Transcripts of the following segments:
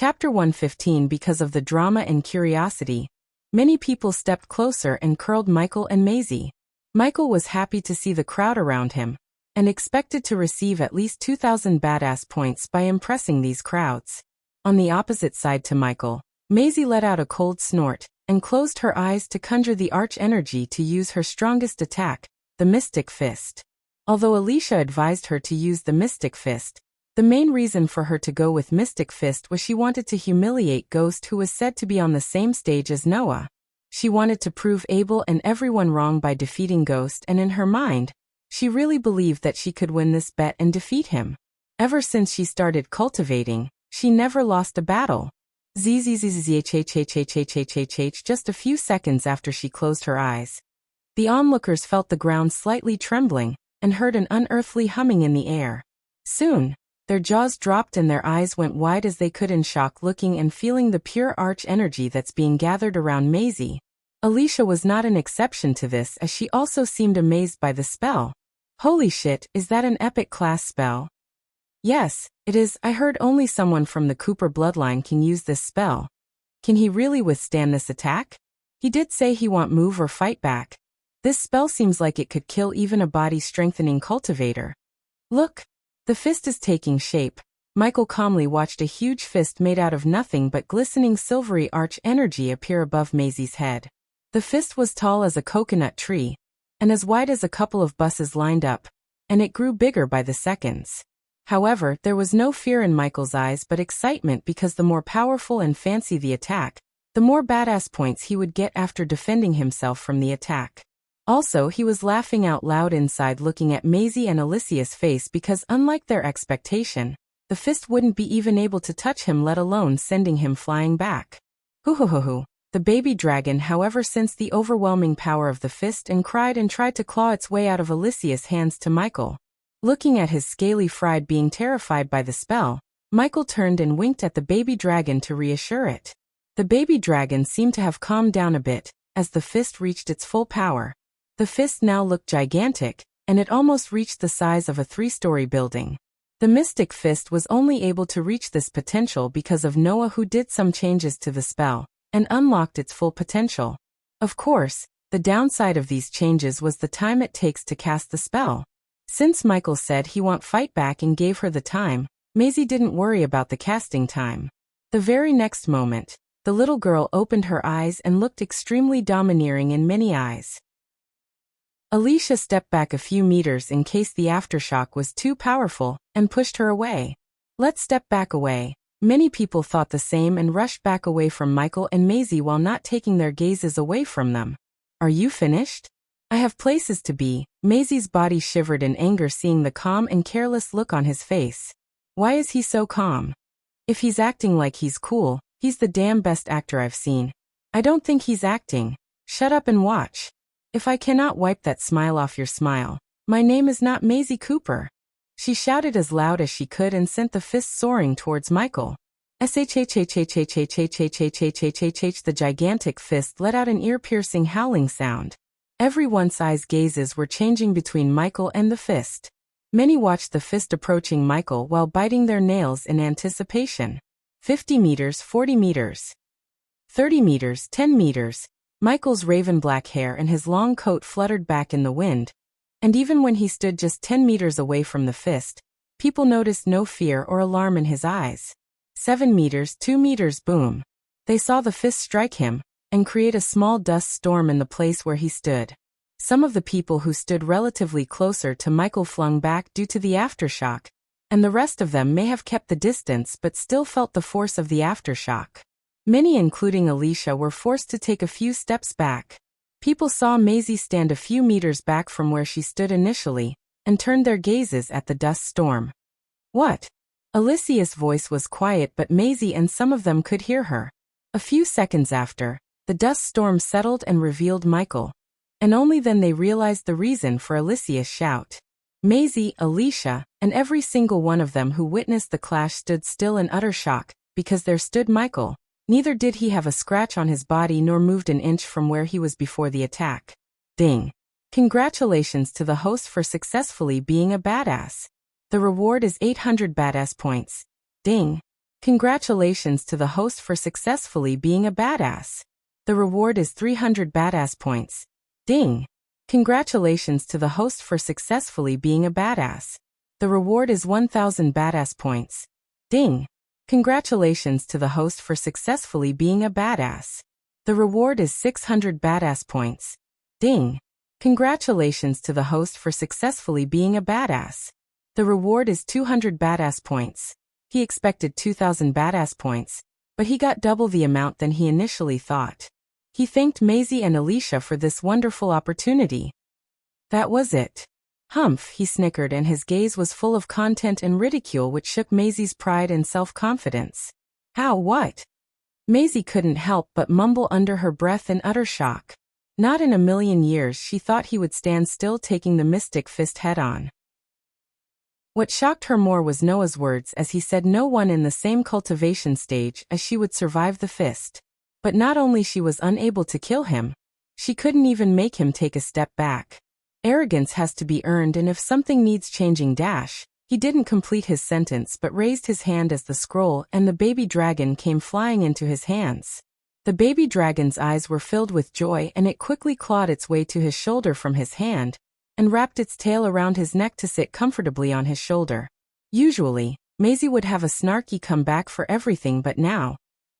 Chapter 115. Because of the drama and curiosity, many people stepped closer and curled Michael and Maisie. Michael was happy to see the crowd around him, and expected to receive at least 2,000 badass points by impressing these crowds. On the opposite side to Michael, Maisie let out a cold snort, and closed her eyes to conjure the arch energy to use her strongest attack, the Mystic Fist. Although Alicia advised her to use the Mystic Fist, the main reason for her to go with Mystic Fist was she wanted to humiliate Ghost, who was said to be on the same stage as Noah. She wanted to prove Abel and everyone wrong by defeating Ghost, and in her mind, she really believed that she could win this bet and defeat him. Ever since she started cultivating, she never lost a battle. Just a few seconds after she closed her eyes, the onlookers felt the ground slightly trembling, and heard an unearthly humming in the air. Soon, their jaws dropped and their eyes went wide as they could in shock, looking and feeling the pure arch energy that's being gathered around Maisie. Alicia was not an exception to this, as she also seemed amazed by the spell. Holy shit, is that an epic class spell? Yes, it is. I heard only someone from the Cooper bloodline can use this spell. Can he really withstand this attack? He did say he won't move or fight back. This spell seems like it could kill even a body-strengthening cultivator. Look! The fist is taking shape. Michael calmly watched a huge fist made out of nothing but glistening silvery arch energy appear above Maisie's head. The fist was tall as a coconut tree, and as wide as a couple of buses lined up, and it grew bigger by the seconds. However, there was no fear in Michael's eyes but excitement, because the more powerful and fancy the attack, the more badass points he would get after defending himself from the attack. Also, he was laughing out loud inside, looking at Maisie and Alicia's face, because unlike their expectation, the fist wouldn't be even able to touch him, let alone sending him flying back. Hoo. The baby dragon, however, sensed the overwhelming power of the fist and cried and tried to claw its way out of Alicia's hands to Michael. Looking at his scaly friend being terrified by the spell, Michael turned and winked at the baby dragon to reassure it. The baby dragon seemed to have calmed down a bit as the fist reached its full power. The fist now looked gigantic, and it almost reached the size of a 3-story building. The Mystic Fist was only able to reach this potential because of Noah, who did some changes to the spell and unlocked its full potential. Of course, the downside of these changes was the time it takes to cast the spell. Since Michael said he won't fight back and gave her the time, Maisie didn't worry about the casting time. The very next moment, the little girl opened her eyes and looked extremely domineering in many eyes. Alicia stepped back a few meters in case the aftershock was too powerful, and pushed her away. Let's step back away. Many people thought the same and rushed back away from Michael and Maisie while not taking their gazes away from them. Are you finished? I have places to be. Maisie's body shivered in anger, seeing the calm and careless look on his face. Why is he so calm? If he's acting like he's cool, he's the damn best actor I've seen. I don't think he's acting. Shut up and watch. If I cannot wipe that smile off your smile, my name is not Maisie Cooper. She shouted as loud as she could and sent the fist soaring towards Michael. The gigantic fist let out an ear-piercing howling sound. Everyone's eyes gazes were changing between Michael and the fist. Many watched the fist approaching Michael while biting their nails in anticipation. 50 meters, 40 meters. 30 meters, 10 meters. Michael's raven-black hair and his long coat fluttered back in the wind, and even when he stood just 10 meters away from the fist, people noticed no fear or alarm in his eyes. 7 meters, 2 meters, boom. They saw the fist strike him, and create a small dust storm in the place where he stood. Some of the people who stood relatively closer to Michael flung back due to the aftershock, and the rest of them may have kept the distance but still felt the force of the aftershock. Many, including Alicia, were forced to take a few steps back. People saw Maisie stand a few meters back from where she stood initially, and turned their gazes at the dust storm. What? Alicia's voice was quiet, but Maisie and some of them could hear her. A few seconds after, the dust storm settled and revealed Michael, and only then they realized the reason for Alicia's shout. Maisie, Alicia, and every single one of them who witnessed the clash stood still in utter shock, because there stood Michael. Neither did he have a scratch on his body nor moved an inch from where he was before the attack. Ding. Congratulations to the host for successfully being a badass. The reward is 800 badass points. Ding. Congratulations to the host for successfully being a badass. The reward is 300 badass points. Ding! Congratulations to the host for successfully being a badass. The reward is 1000 badass points. Ding! Congratulations to the host for successfully being a badass. The reward is 600 badass points. Ding! Congratulations to the host for successfully being a badass. The reward is 200 badass points. He expected 2000 badass points, but he got double the amount than he initially thought. He thanked Maisie and Alicia for this wonderful opportunity. That was it. Humph, he snickered, and his gaze was full of content and ridicule which shook Maisie's pride and self-confidence. How what? Maisie couldn't help but mumble under her breath in utter shock. Not in a million years she thought he would stand still taking the mystic fist head-on. What shocked her more was Noah's words as he said no one in the same cultivation stage as she would survive the fist. But not only she was unable to kill him, she couldn't even make him take a step back. Arrogance has to be earned, and if something needs changing dash. He didn't complete his sentence but raised his hand as the scroll and the baby dragon came flying into his hands. The baby dragon's eyes were filled with joy and it quickly clawed its way to his shoulder from his hand and wrapped its tail around his neck to sit comfortably on his shoulder. Usually, Maisie would have a snarky comeback for everything, but now,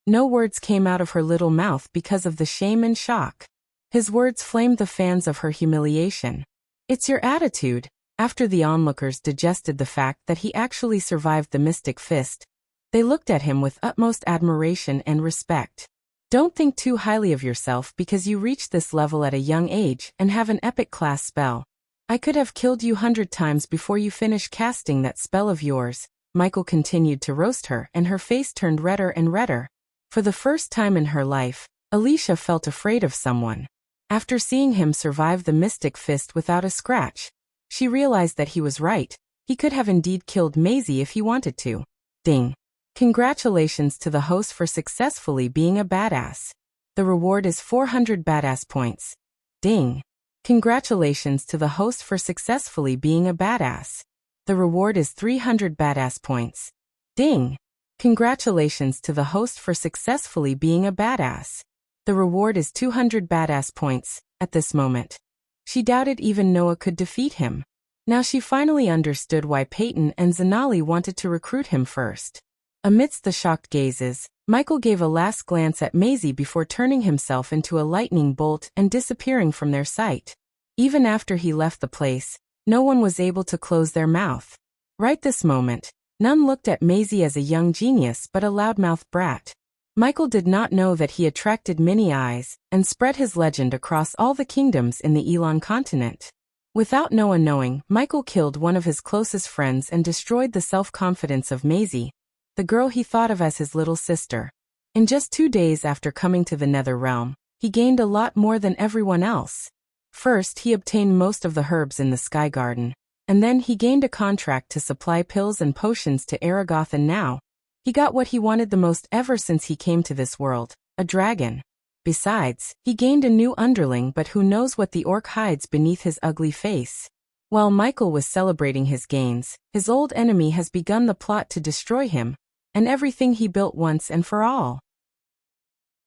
no words came out of her little mouth because of the shame and shock. His words flamed the fans of her humiliation. It's your attitude. After the onlookers digested the fact that he actually survived the mystic fist, they looked at him with utmost admiration and respect. Don't think too highly of yourself because you reached this level at a young age and have an epic class spell. I could have killed you 100 times before you finish casting that spell of yours. Michael continued to roast her and her face turned redder and redder. For the first time in her life, Alicia felt afraid of someone. After seeing him survive the mystic fist without a scratch, she realized that he was right. He could have indeed killed Maisie if he wanted to. Ding! Congratulations to the host for successfully being a badass. The reward is 400 badass points. Ding! Congratulations to the host for successfully being a badass. The reward is 300 badass points. Ding! Congratulations to the host for successfully being a badass. The reward is 200 badass points. At this moment, she doubted even Noah could defeat him. Now she finally understood why Peyton and Zanali wanted to recruit him first. Amidst the shocked gazes, Michael gave a last glance at Maisie before turning himself into a lightning bolt and disappearing from their sight. Even after he left the place, no one was able to close their mouth. Right this moment, none looked at Maisie as a young genius but a loudmouth brat. Michael did not know that he attracted many eyes and spread his legend across all the kingdoms in the Elon continent. Without Noah knowing, Michael killed one of his closest friends and destroyed the self-confidence of Maisie, the girl he thought of as his little sister. In just 2 days after coming to the Nether Realm, he gained a lot more than everyone else. First, he obtained most of the herbs in the Sky Garden, and then he gained a contract to supply pills and potions to Aragoth, and now, he got what he wanted the most ever since he came to this world, a dragon. Besides, he gained a new underling, but who knows what the orc hides beneath his ugly face. While Michael was celebrating his gains, his old enemy has begun the plot to destroy him, and everything he built once and for all.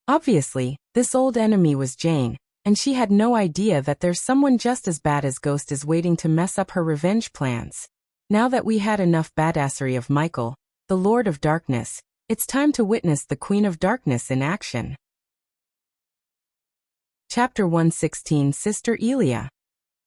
Obviously, this old enemy was Jane, and she had no idea that there's someone just as bad as Ghost is waiting to mess up her revenge plans. Now that we had enough badassery of Michael, the Lord of Darkness, it's time to witness the Queen of Darkness in action. Chapter 116, Sister Elia.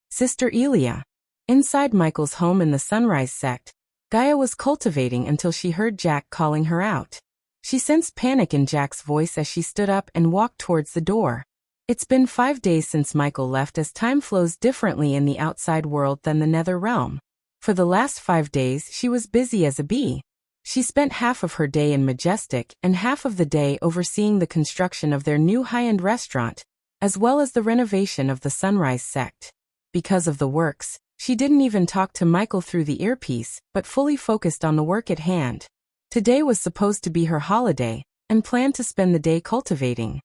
Sister Elia. Inside Michael's home in the Sunrise sect, Gaia was cultivating until she heard Jack calling her out. She sensed panic in Jack's voice as she stood up and walked towards the door. It's been 5 days since Michael left, as time flows differently in the outside world than the Nether Realm. For the last 5 days she was busy as a bee. She spent half of her day in Majestic and half of the day overseeing the construction of their new high-end restaurant, as well as the renovation of the Sunrise sect. Because of the works, she didn't even talk to Michael through the earpiece, but fully focused on the work at hand. Today was supposed to be her holiday, and planned to spend the day cultivating.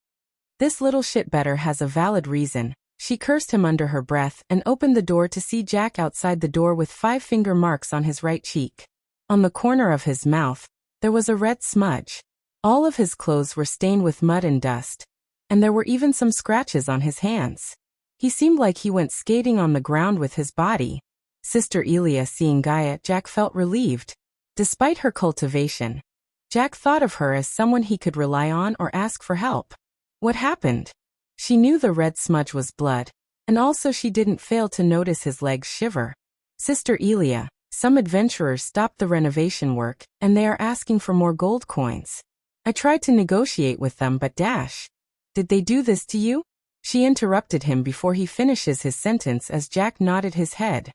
This little shitbetter has a valid reason. She cursed him under her breath and opened the door to see Jack outside the door with 5 finger marks on his right cheek. On the corner of his mouth, There was a red smudge. All of his clothes were stained with mud and dust, and there were even some scratches on his hands. He seemed like he went skating on the ground with his body. Sister Elia, seeing Gaia, Jack felt relieved. Despite her cultivation, Jack thought of her as someone he could rely on or ask for help. What happened? She knew the red smudge was blood, and also she didn't fail to notice his legs shiver. Sister Elia, some adventurers stopped the renovation work, and they are asking for more gold coins. I tried to negotiate with them but did they do this to you? She interrupted him before he finishes his sentence as Jack nodded his head.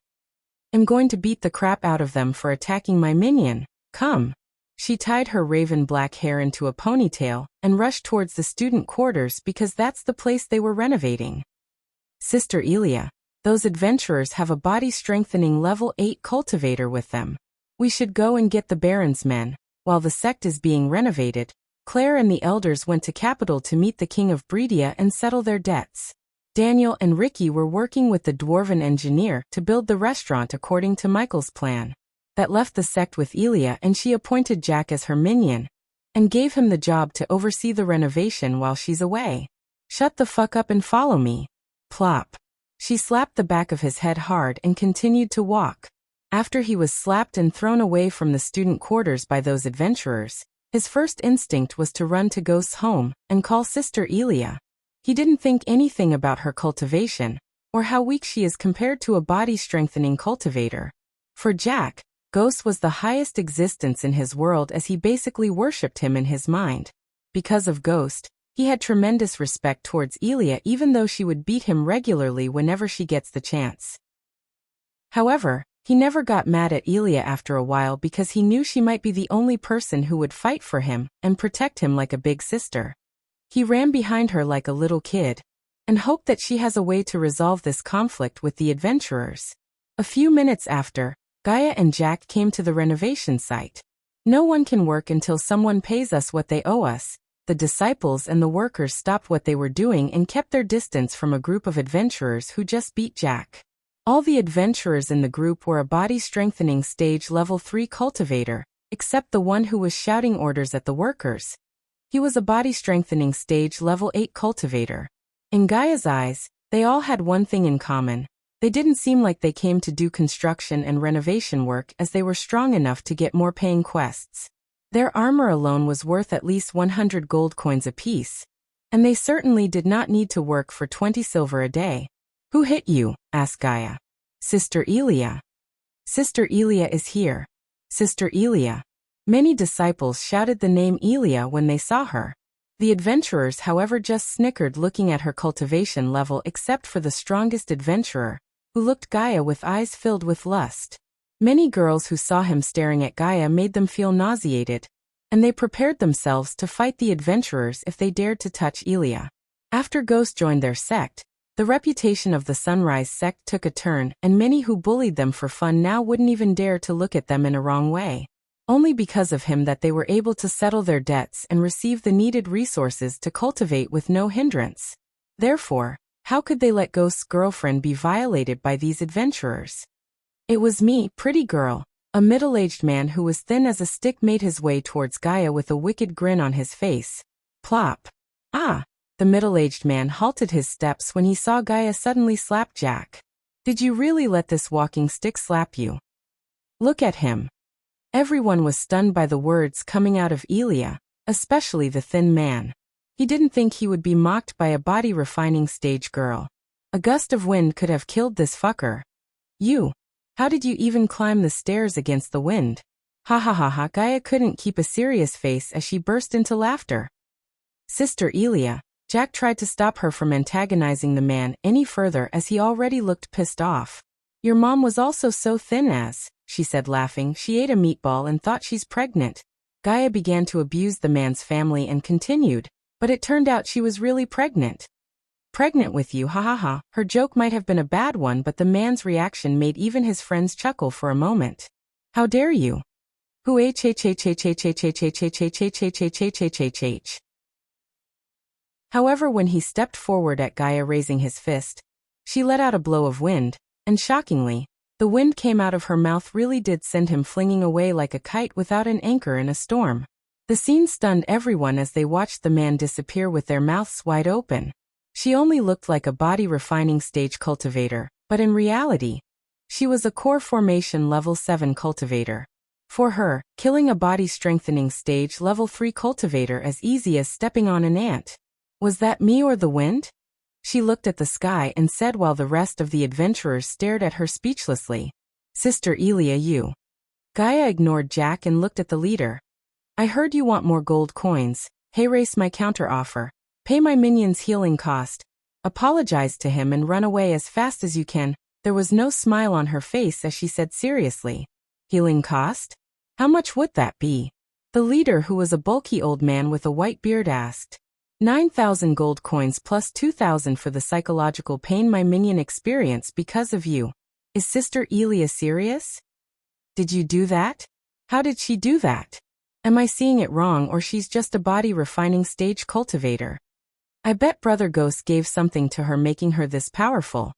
I'm going to beat the crap out of them for attacking my minion. Come. She tied her raven black hair into a ponytail and rushed towards the student quarters because that's the place they were renovating. Sister Elia, those adventurers have a body-strengthening level 8 cultivator with them. We should go and get the Baron's men. While the sect is being renovated, Claire and the elders went to capital to meet the King of Breedia and settle their debts. Daniel and Ricky were working with the dwarven engineer to build the restaurant according to Michael's plan. That left the sect with Elia, and she appointed Jack as her minion and gave him the job to oversee the renovation while she's away. Shut the fuck up and follow me. Plop. She slapped the back of his head hard and continued to walk. After he was slapped and thrown away from the student quarters by those adventurers, his first instinct was to run to Ghost's home and call Sister Elia. He didn't think anything about her cultivation, or how weak she is compared to a body-strengthening cultivator. For Jack, Ghost was the highest existence in his world as he basically worshipped him in his mind. Because of Ghost, he had tremendous respect towards Elia even though she would beat him regularly whenever she gets the chance. However, he never got mad at Elia after a while because he knew she might be the only person who would fight for him and protect him like a big sister. He ran behind her like a little kid and hoped that she has a way to resolve this conflict with the adventurers. A few minutes after, Gaia and Jack came to the renovation site. No one can work until someone pays us what they owe us. The disciples and the workers stopped what they were doing and kept their distance from a group of adventurers who just beat Jack. All the adventurers in the group were a body-strengthening stage level 3 cultivator, except the one who was shouting orders at the workers. He was a body-strengthening stage level 8 cultivator. In Gaia's eyes, they all had one thing in common. They didn't seem like they came to do construction and renovation work as they were strong enough to get more paying quests. Their armor alone was worth at least 100 gold coins apiece, and they certainly did not need to work for 20 silver a day. Who hit you? Asked Gaia. Sister Elia. Sister Elia is here. Sister Elia. Many disciples shouted the name Elia when they saw her. The adventurers, however, just snickered looking at her cultivation level except for the strongest adventurer, who looked Gaia with eyes filled with lust. Many girls who saw him staring at Gaia made them feel nauseated, and they prepared themselves to fight the adventurers if they dared to touch Elia. After Ghost joined their sect, the reputation of the Sunrise sect took a turn, and many who bullied them for fun now wouldn't even dare to look at them in a wrong way. Only because of him that they were able to settle their debts and receive the needed resources to cultivate with no hindrance. Therefore, how could they let Ghost's girlfriend be violated by these adventurers? It was me, pretty girl. A middle-aged man who was thin as a stick made his way towards Gaia with a wicked grin on his face. Plop. Ah! The middle-aged man halted his steps when he saw Gaia suddenly slap Jack. Did you really let this walking stick slap you? Look at him. Everyone was stunned by the words coming out of Elia, especially the thin man. He didn't think he would be mocked by a body-refining stage girl. A gust of wind could have killed this fucker. You. How did you even climb the stairs against the wind? Ha ha ha ha. Gaia couldn't keep a serious face as she burst into laughter. Sister Elia. Jack tried to stop her from antagonizing the man any further as he already looked pissed off. Your mom was also so thin as, she said laughing, she ate a meatball and thought she's pregnant. Gaia began to abuse the man's family and continued, but it turned out she was really pregnant. Pregnant with you, ha ha ha. Her joke might have been a bad one, but the man's reaction made even his friends chuckle for a moment. How dare you? Who h. However, when he stepped forward at Gaia raising his fist, she let out a blow of wind, and shockingly, The wind came out of her mouth really did send him flinging away like a kite without an anchor in a storm. The scene stunned everyone as they watched the man disappear with their mouths wide open. She only looked like a body refining stage cultivator, but in reality, she was a core formation level 7 cultivator. For her, killing a body strengthening stage level 3 cultivator as easy as stepping on an ant. Was that me or the wind? She looked at the sky and said while the rest of the adventurers stared at her speechlessly. Sister Elia, you. Gaia ignored Jack and looked at the leader. I heard you want more gold coins. Hey, race my counter-offer. Pay my minions healing cost. Apologize to him and run away as fast as you can. There was no smile on her face as she said seriously. Healing cost? How much would that be? The leader, who was a bulky old man with a white beard, asked. 9,000 gold coins plus 2,000 for the psychological pain my minion experienced because of you. Is Sister Elia serious? Did you do that? How did she do that? Am I seeing it wrong, or she's just a body refining stage cultivator? I bet Brother Ghost gave something to her making her this powerful.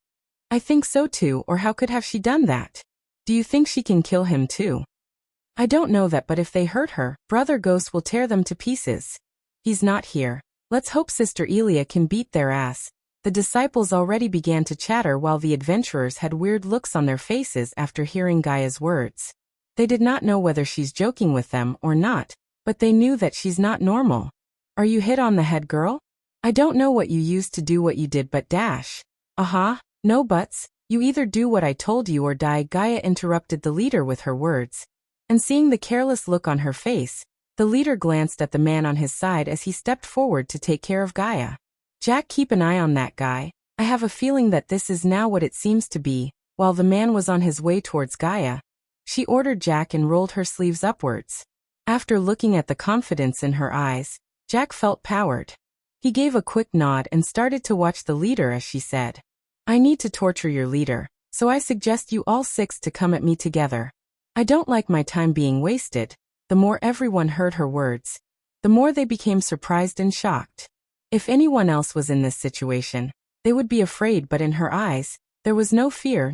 I think so too, or how could have she done that? Do you think she can kill him too? I don't know that, but if they hurt her, Brother Ghost will tear them to pieces. He's not here. Let's hope Sister Elia can beat their ass. The disciples already began to chatter while the adventurers had weird looks on their faces after hearing Gaia's words. They did not know whether she's joking with them or not, but they knew that she's not normal. Are you hit on the head, girl? I don't know what you used to do what you did, but dash. Aha, no buts. You either do what I told you or die. Gaia interrupted the leader with her words. And seeing the careless look on her face, the leader glanced at the man on his side as he stepped forward to take care of Gaia. Jack, keep an eye on that guy. I have a feeling that this is now what it seems to be. While the man was on his way towards Gaia, she ordered Jack and rolled her sleeves upwards. After looking at the confidence in her eyes, Jack felt powered. He gave a quick nod and started to watch the leader as she said, I need to torture your leader, so I suggest you all 6 to come at me together. I don't like my time being wasted. The more everyone heard her words, the more they became surprised and shocked. If anyone else was in this situation, they would be afraid, but in her eyes, there was no fear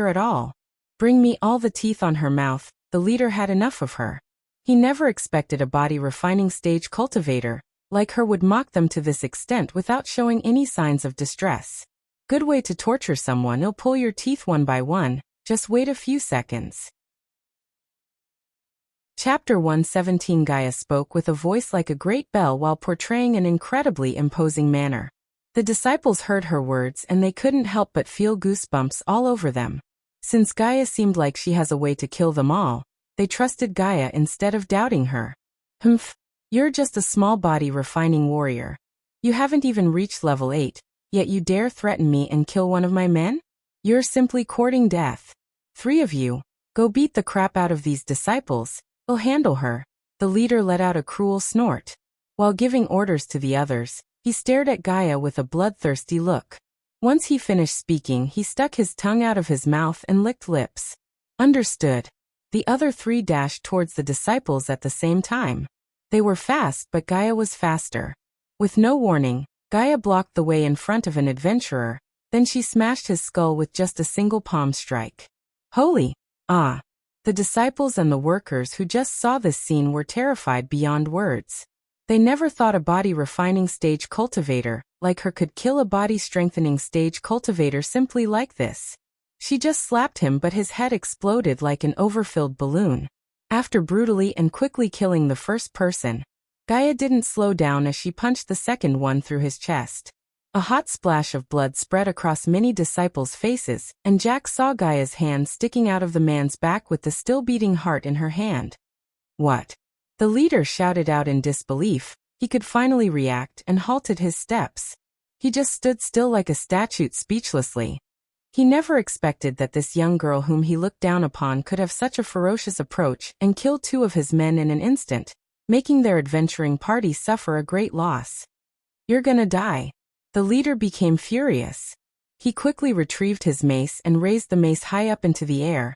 at all. Bring me all the teeth on her mouth. The leader had enough of her. He never expected a body refining stage cultivator like her would mock them to this extent without showing any signs of distress. Good way to torture someone. He'll pull your teeth one by one. Just wait a few seconds. Chapter 117. Gaia spoke with a voice like a great bell while portraying an incredibly imposing manner. The disciples heard her words and they couldn't help but feel goosebumps all over them. Since Gaia seemed like she has a way to kill them all, they trusted Gaia instead of doubting her. Humph, you're just a small body refining warrior. You haven't even reached level 8, yet you dare threaten me and kill one of my men? You're simply courting death. 3 of you, go beat the crap out of these disciples. We'll handle her. The leader let out a cruel snort. While giving orders to the others, he stared at Gaia with a bloodthirsty look. Once he finished speaking, he stuck his tongue out of his mouth and licked lips. Understood. The other 3 dashed towards the disciples at the same time. They were fast, but Gaia was faster. With no warning, Gaia blocked the way in front of an adventurer, then she smashed his skull with just a single palm strike. Holy! Ah! The disciples and the workers who just saw this scene were terrified beyond words. They never thought a body refining stage cultivator like her could kill a body strengthening stage cultivator simply like this. She just slapped him, but his head exploded like an overfilled balloon. After brutally and quickly killing the first person, Gaia didn't slow down as she punched the second one through his chest. A hot splash of blood spread across many disciples' faces, and Jack saw Gaia's hand sticking out of the man's back with the still beating heart in her hand. What? The leader shouted out in disbelief. He could finally react and halted his steps. He just stood still like a statue, speechlessly. He never expected that this young girl whom he looked down upon could have such a ferocious approach and kill 2 of his men in an instant, making their adventuring party suffer a great loss. You're gonna die. The leader became furious. He quickly retrieved his mace and raised the mace high up into the air.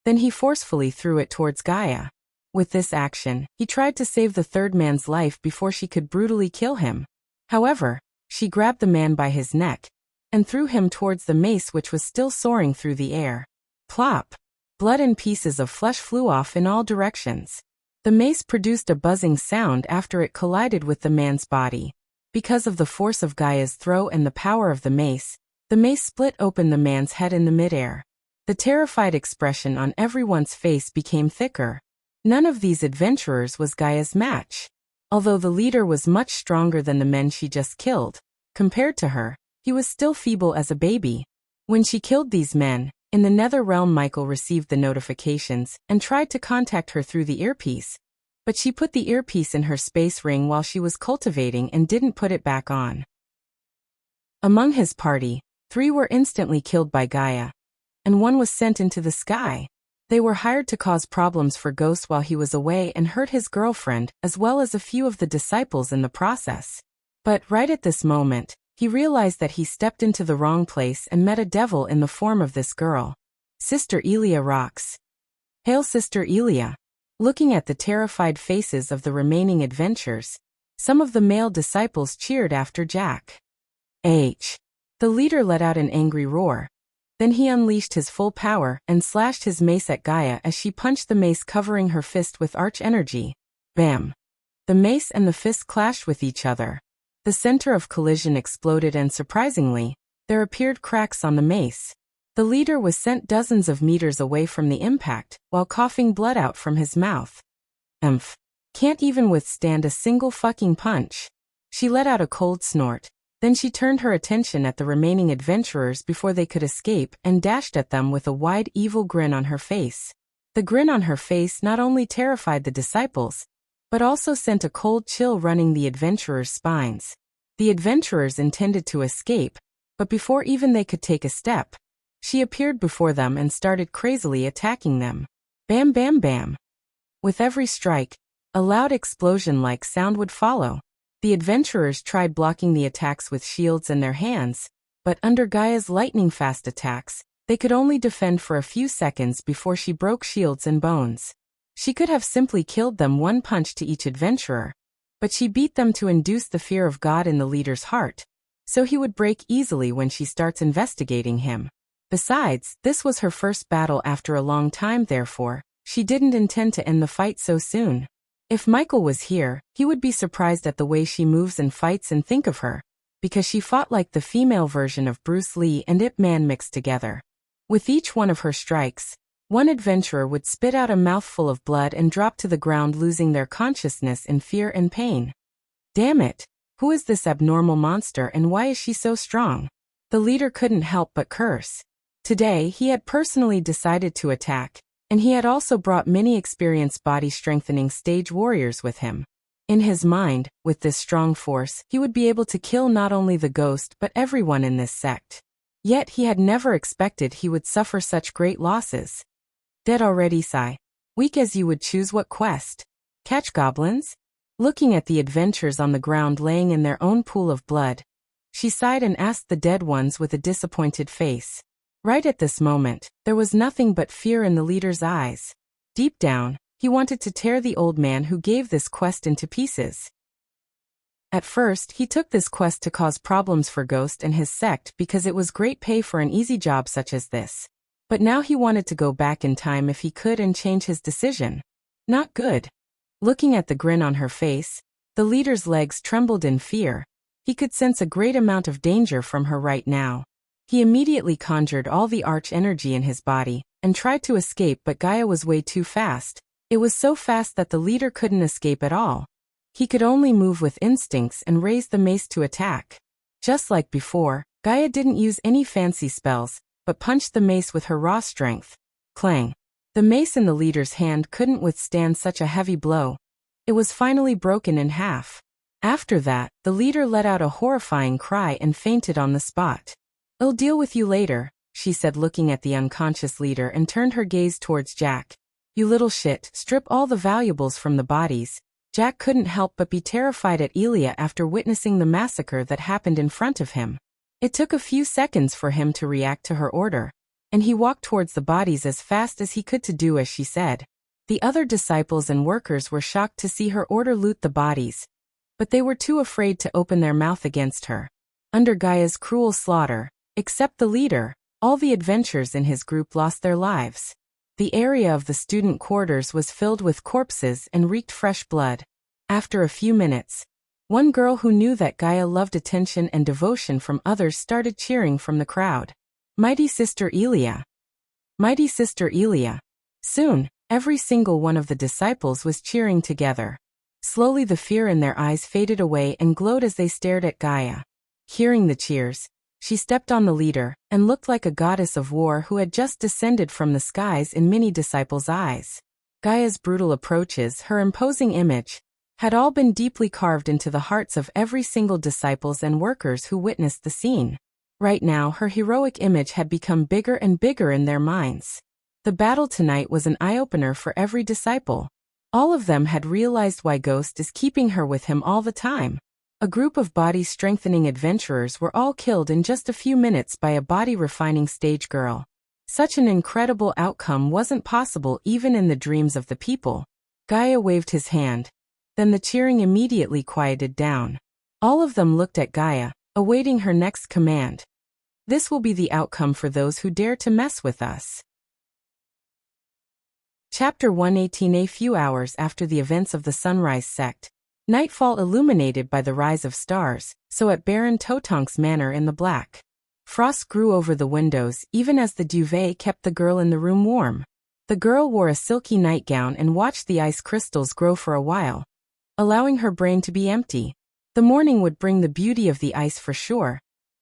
Then he forcefully threw it towards Gaia. With this action, he tried to save the third man's life before she could brutally kill him. However, she grabbed the man by his neck and threw him towards the mace, which was still soaring through the air. Plop! Blood and pieces of flesh flew off in all directions. The mace produced a buzzing sound after it collided with the man's body. Because of the force of Gaia's throw and the power of the mace split open the man's head in the midair. The terrified expression on everyone's face became thicker. None of these adventurers was Gaia's match. Although the leader was much stronger than the men she just killed, compared to her, he was still feeble as a baby. When she killed these men, in the nether realm Michael received the notifications and tried to contact her through the earpiece. But she put the earpiece in her space ring while she was cultivating and didn't put it back on. Among his party, 3 were instantly killed by Gaia, and 1 was sent into the sky. They were hired to cause problems for Ghost while he was away and hurt his girlfriend, as well as a few of the disciples in the process. But right at this moment, he realized that he stepped into the wrong place and met a devil in the form of this girl. Sister Elia rocks. Hail Sister Elia! Looking at the terrified faces of the remaining adventurers, some of the male disciples cheered after Jack. The leader let out an angry roar. Then he unleashed his full power and slashed his mace at Gaia as she punched the mace, covering her fist with arch energy. Bam! The mace and the fist clashed with each other. The center of collision exploded and surprisingly, there appeared cracks on the mace. The leader was sent dozens of meters away from the impact, while coughing blood out from his mouth. Can't even withstand a single fucking punch. She let out a cold snort. Then she turned her attention at the remaining adventurers before they could escape and dashed at them with a wide evil grin on her face. The grin on her face not only terrified the disciples, but also sent a cold chill running the adventurers' spines. The adventurers intended to escape, but before even they could take a step, she appeared before them and started crazily attacking them. Bam bam bam. With every strike, a loud explosion-like sound would follow. The adventurers tried blocking the attacks with shields in their hands, but under Gaia's lightning-fast attacks, they could only defend for a few seconds before she broke shields and bones. She could have simply killed them 1 punch to each adventurer, but she beat them to induce the fear of God in the leader's heart, so he would break easily when she starts investigating him. Besides, this was her first battle after a long time, therefore, she didn't intend to end the fight so soon. If Michael was here, he would be surprised at the way she moves and fights and think of her, because she fought like the female version of Bruce Lee and Ip Man mixed together. With each one of her strikes, 1 adventurer would spit out a mouthful of blood and drop to the ground, losing their consciousness in fear and pain. Damn it! Who is this abnormal monster and why is she so strong? The leader couldn't help but curse. Today he had personally decided to attack, and he had also brought many experienced body-strengthening stage warriors with him. In his mind, with this strong force, he would be able to kill not only the ghost but everyone in this sect. Yet he had never expected he would suffer such great losses. Dead already, sigh. Weak as you would choose what quest? Catch goblins? Looking at the adventurers on the ground laying in their own pool of blood, she sighed and asked the dead ones with a disappointed face. Right at this moment, there was nothing but fear in the leader's eyes. Deep down, he wanted to tear the old man who gave this quest into pieces. At first, he took this quest to cause problems for Ghost and his sect because it was great pay for an easy job such as this. But now he wanted to go back in time if he could and change his decision. Not good. Looking at the grin on her face, the leader's legs trembled in fear. He could sense a great amount of danger from her right now. He immediately conjured all the arch energy in his body and tried to escape, but Gaia was way too fast. It was so fast that the leader couldn't escape at all. He could only move with instincts and raise the mace to attack. Just like before, Gaia didn't use any fancy spells, but punched the mace with her raw strength. Clang. The mace in the leader's hand couldn't withstand such a heavy blow. It was finally broken in half. After that, the leader let out a horrifying cry and fainted on the spot. "I'll deal with you later," she said, looking at the unconscious leader, and turned her gaze towards Jack. "You little shit, strip all the valuables from the bodies." Jack couldn't help but be terrified at Elia after witnessing the massacre that happened in front of him. It took a few seconds for him to react to her order, and he walked towards the bodies as fast as he could to do as she said. The other disciples and workers were shocked to see her order loot the bodies, but they were too afraid to open their mouth against her. Under Gaia's cruel slaughter, except the leader, all the adventurers in his group lost their lives. The area of the student quarters was filled with corpses and reeked fresh blood. After a few minutes, one girl who knew that Gaia loved attention and devotion from others started cheering from the crowd. Mighty Sister Elia! Mighty Sister Elia! Soon, every single one of the disciples was cheering together. Slowly the fear in their eyes faded away and glowed as they stared at Gaia. Hearing the cheers, she stepped on the leader and looked like a goddess of war who had just descended from the skies in many disciples' eyes. Gaia's brutal approaches, her imposing image, had all been deeply carved into the hearts of every single disciples and workers who witnessed the scene. Right now her heroic image had become bigger and bigger in their minds. The battle tonight was an eye-opener for every disciple. All of them had realized why Ghost is keeping her with him all the time. A group of body-strengthening adventurers were all killed in just a few minutes by a body-refining stage girl. Such an incredible outcome wasn't possible even in the dreams of the people. Gaia waved his hand. Then the cheering immediately quieted down. All of them looked at Gaia, awaiting her next command. This will be the outcome for those who dare to mess with us. Chapter 118. A few hours after the events of the Sunrise Sect, nightfall illuminated by the rise of stars, so at Baron Totonk's manor in the black. Frost grew over the windows even as the duvet kept the girl in the room warm. The girl wore a silky nightgown and watched the ice crystals grow for a while, allowing her brain to be empty. The morning would bring the beauty of the ice for sure,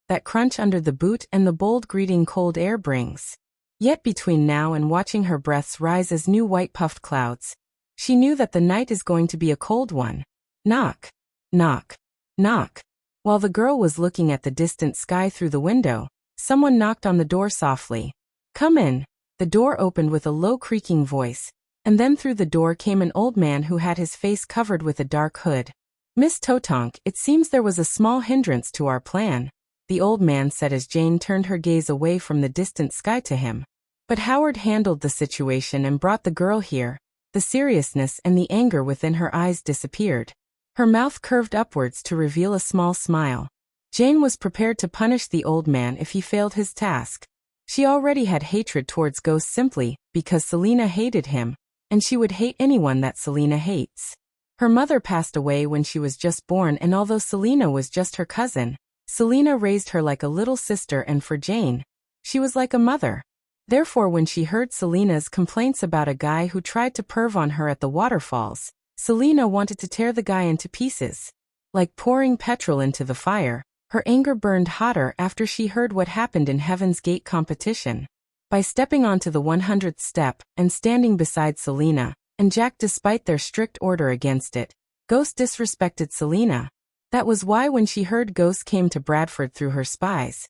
that crunch under the boot and the bold greeting cold air brings. Yet between now and watching her breaths rise as new white puffed clouds, she knew that the night is going to be a cold one. Knock, knock, knock. While the girl was looking at the distant sky through the window, someone knocked on the door softly. Come in. The door opened with a low creaking voice, and then through the door came an old man who had his face covered with a dark hood. Miss Totonk, it seems there was a small hindrance to our plan, the old man said as Jane turned her gaze away from the distant sky to him. But Howard handled the situation and brought the girl here. The seriousness and the anger within her eyes disappeared. Her mouth curved upwards to reveal a small smile. Jane was prepared to punish the old man if he failed his task. She already had hatred towards Ghost simply because Selena hated him, and she would hate anyone that Selena hates. Her mother passed away when she was just born, and although Selena was just her cousin, Selena raised her like a little sister, and for Jane, she was like a mother. Therefore, when she heard Selena's complaints about a guy who tried to perv on her at the waterfalls, Selena wanted to tear the guy into pieces. Like pouring petrol into the fire, her anger burned hotter after she heard what happened in Heaven's Gate competition. By stepping onto the 100th step and standing beside Selena and Jack despite their strict order against it, Ghost disrespected Selena. That was why when she heard Ghost came to Bradford through her spies,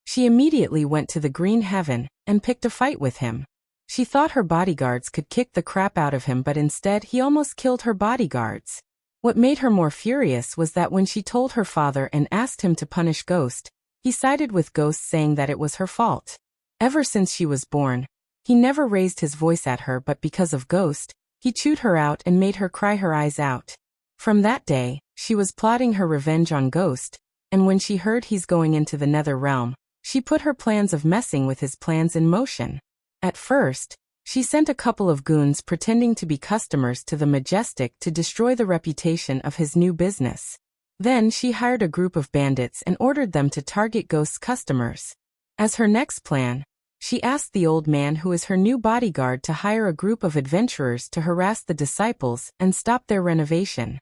she immediately went to the Green Heaven and picked a fight with him. She thought her bodyguards could kick the crap out of him, but instead he almost killed her bodyguards. What made her more furious was that when she told her father and asked him to punish Ghost, he sided with Ghost, saying that it was her fault. Ever since she was born, he never raised his voice at her, but because of Ghost, he chewed her out and made her cry her eyes out. From that day, she was plotting her revenge on Ghost, and when she heard he's going into the Nether Realm, she put her plans of messing with his plans in motion. At first, she sent a couple of goons pretending to be customers to the Majestic to destroy the reputation of his new business. Then she hired a group of bandits and ordered them to target Ghost's customers. As her next plan, she asked the old man who is her new bodyguard to hire a group of adventurers to harass the disciples and stop their renovation.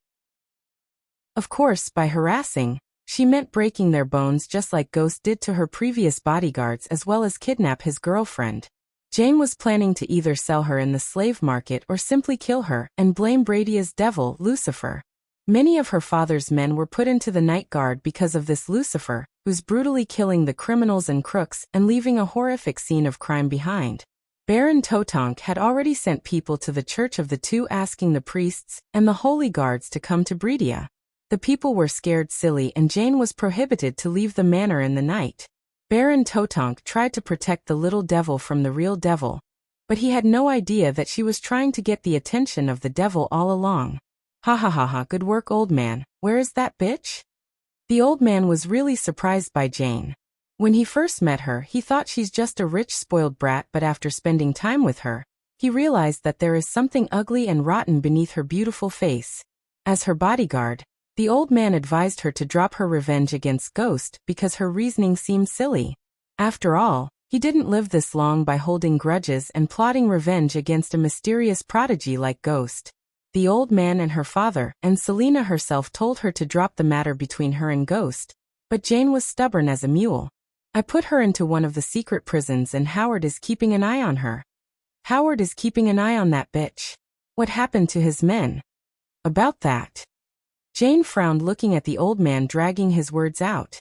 Of course, by harassing, she meant breaking their bones just like Ghost did to her previous bodyguards, as well as kidnap his girlfriend. Jane was planning to either sell her in the slave market or simply kill her and blame Bradia's devil, Lucifer. Many of her father's men were put into the night guard because of this Lucifer, who's brutally killing the criminals and crooks and leaving a horrific scene of crime behind. Baron Totonk had already sent people to the Church of the Two asking the priests and the holy guards to come to Bridia. The people were scared silly and Jane was prohibited to leave the manor in the night. Baron Totonk tried to protect the little devil from the real devil, but he had no idea that she was trying to get the attention of the devil all along. Ha ha ha ha, good work, old man. Where is that bitch? The old man was really surprised by Jane. When he first met her, he thought she's just a rich, spoiled brat, but after spending time with her, he realized that there is something ugly and rotten beneath her beautiful face. As her bodyguard, the old man advised her to drop her revenge against Ghost because her reasoning seemed silly. After all, he didn't live this long by holding grudges and plotting revenge against a mysterious prodigy like Ghost. The old man and her father, and Selena herself, told her to drop the matter between her and Ghost, but Jane was stubborn as a mule. I put her into one of the secret prisons and Howard is keeping an eye on her. Howard is keeping an eye on that bitch. What happened to his men? About that. Jane frowned, looking at the old man, dragging his words out.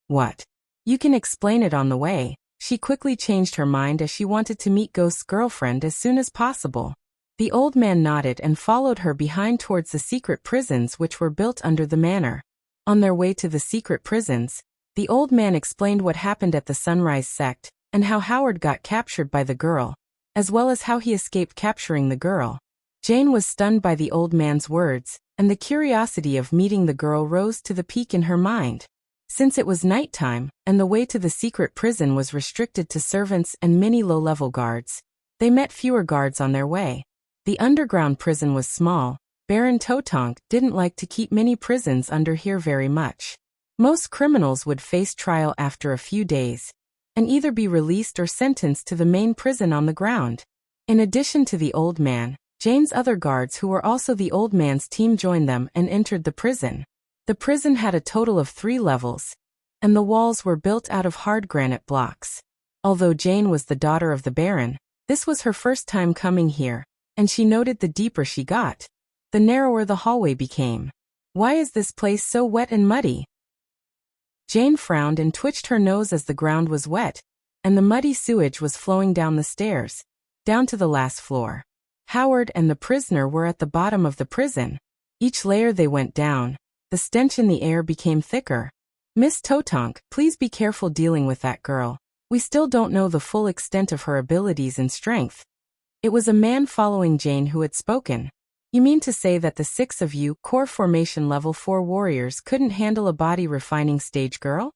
What? You can explain it on the way. She quickly changed her mind as she wanted to meet Ghost's girlfriend as soon as possible. The old man nodded and followed her behind towards the secret prisons which were built under the manor. On their way to the secret prisons, the old man explained what happened at the Sunrise sect, and how Howard got captured by the girl, as well as how he escaped capturing the girl. Jane was stunned by the old man's words, and the curiosity of meeting the girl rose to the peak in her mind. Since it was nighttime, and the way to the secret prison was restricted to servants and many low-level guards, they met fewer guards on their way. The underground prison was small. Baron Totonk didn't like to keep many prisons under here very much. Most criminals would face trial after a few days, and either be released or sentenced to the main prison on the ground. In addition to the old man, Jane's other guards, who were also the old man's team, joined them and entered the prison. The prison had a total of 3 levels, and the walls were built out of hard granite blocks. Although Jane was the daughter of the Baron, this was her first time coming here, and she noted the deeper she got, the narrower the hallway became. Why is this place so wet and muddy? Jane frowned and twitched her nose as the ground was wet, and the muddy sewage was flowing down the stairs, down to the last floor. Howard and the prisoner were at the bottom of the prison. Each layer they went down, the stench in the air became thicker. Miss Totonk, please be careful dealing with that girl. We still don't know the full extent of her abilities and strength. It was a man following Jane who had spoken. You mean to say that the 6 of you, core formation level 4 warriors, couldn't handle a body refining stage girl?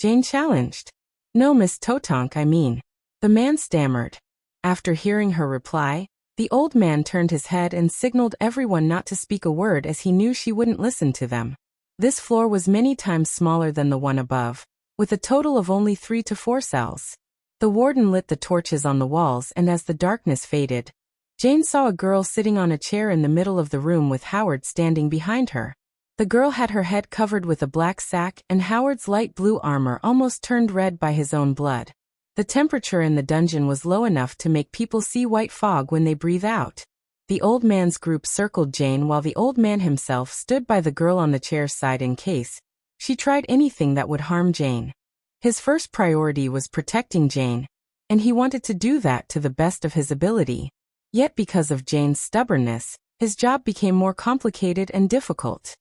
Jane challenged. No, Miss Totonk, I mean. The man stammered. After hearing her reply, the old man turned his head and signaled everyone not to speak a word, as he knew she wouldn't listen to them. This floor was many times smaller than the one above, with a total of only 3 to 4 cells. The warden lit the torches on the walls, and as the darkness faded, Jane saw a girl sitting on a chair in the middle of the room with Howard standing behind her. The girl had her head covered with a black sack, and Howard's light blue armor almost turned red by his own blood. The temperature in the dungeon was low enough to make people see white fog when they breathe out. The old man's group circled Jane while the old man himself stood by the girl on the chair's side in case she tried anything that would harm Jane. His first priority was protecting Jane, and he wanted to do that to the best of his ability. Yet because of Jane's stubbornness, his job became more complicated and difficult.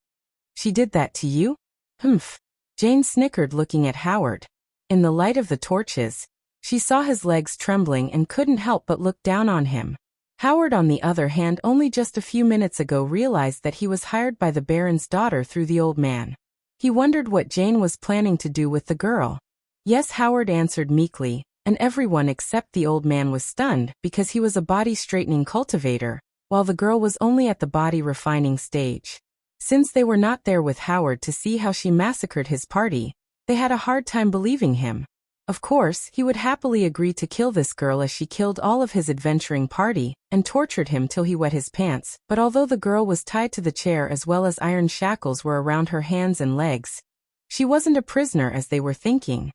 She did that to you? Humph. Jane snickered, looking at Howard. In the light of the torches, she saw his legs trembling and couldn't help but look down on him. Howard, on the other hand, only just a few minutes ago realized that he was hired by the Baron's daughter through the old man. He wondered what Jane was planning to do with the girl. Yes, Howard answered meekly, and everyone except the old man was stunned because he was a body-straightening cultivator, while the girl was only at the body-refining stage. Since they were not there with Howard to see how she massacred his party, they had a hard time believing him. Of course, he would happily agree to kill this girl as she killed all of his adventuring party and tortured him till he wet his pants, but although the girl was tied to the chair as well as iron shackles were around her hands and legs, she wasn't a prisoner as they were thinking.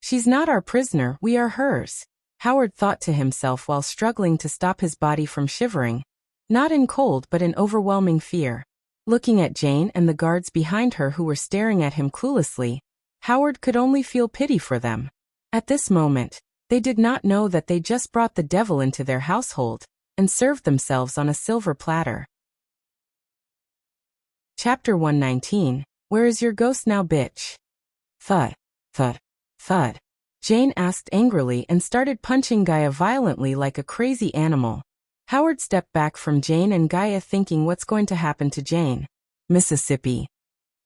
She's not our prisoner, we are hers, Howard thought to himself while struggling to stop his body from shivering, not in cold but in overwhelming fear. Looking at Jane and the guards behind her who were staring at him cluelessly, Howard could only feel pity for them. At this moment, they did not know that they just brought the devil into their household and served themselves on a silver platter. Chapter 119, Where is your ghost now, bitch? Thud, thud, thud. Jane asked angrily and started punching Gaia violently like a crazy animal. Howard stepped back from Jane and Gaia, thinking what's going to happen to Jane. Mississippi.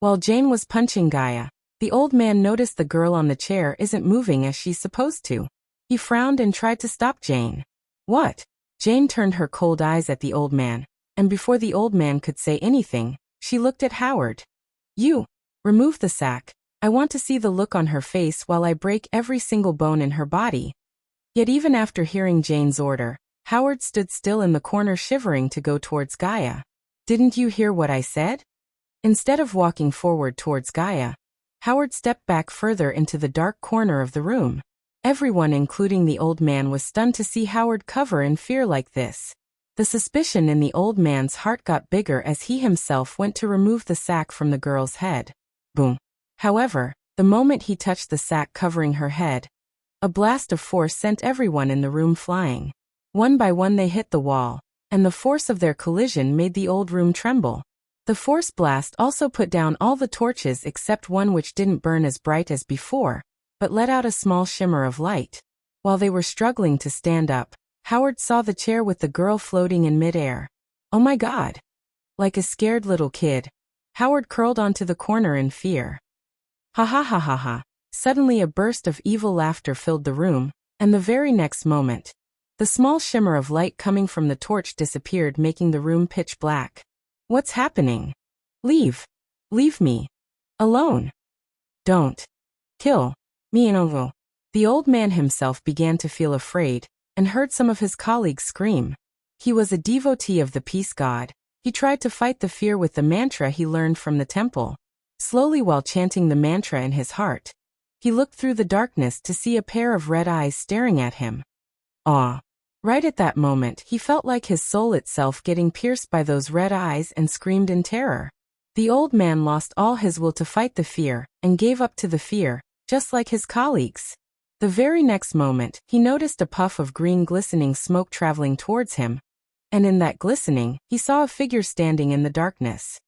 While Jane was punching Gaia, The old man noticed the girl on the chair isn't moving as she's supposed to. He frowned and tried to stop Jane. What? Jane turned her cold eyes at the old man, and before the old man could say anything, she looked at Howard. You. Remove the sack. I want to see the look on her face while I break every single bone in her body. Yet even after hearing Jane's order, Howard stood still in the corner shivering to go towards Gaia. Didn't you hear what I said? Instead of walking forward towards Gaia, Howard stepped back further into the dark corner of the room. Everyone, including the old man, was stunned to see Howard cover in fear like this. The suspicion in the old man's heart got bigger as he himself went to remove the sack from the girl's head. Boom. However, the moment he touched the sack covering her head, a blast of force sent everyone in the room flying. One by one they hit the wall, and the force of their collision made the old room tremble. The force blast also put down all the torches except one which didn't burn as bright as before, but let out a small shimmer of light. While they were struggling to stand up, Howard saw the chair with the girl floating in midair. Oh my God! Like a scared little kid, Howard curled onto the corner in fear. Ha ha ha ha ha. Suddenly a burst of evil laughter filled the room, and the very next moment, the small shimmer of light coming from the torch disappeared, making the room pitch black. What's happening? Leave. Leave me. Alone. Don't. Kill. Me and The old man himself began to feel afraid, and heard some of his colleagues scream. He was a devotee of the peace god. He tried to fight the fear with the mantra he learned from the temple. Slowly, while chanting the mantra in his heart, he looked through the darkness to see a pair of red eyes staring at him. Aw. Right at that moment, he felt like his soul itself getting pierced by those red eyes and screamed in terror. The old man lost all his will to fight the fear, and gave up to the fear, just like his colleagues. The very next moment, he noticed a puff of green glistening smoke traveling towards him, and in that glistening, he saw a figure standing in the darkness.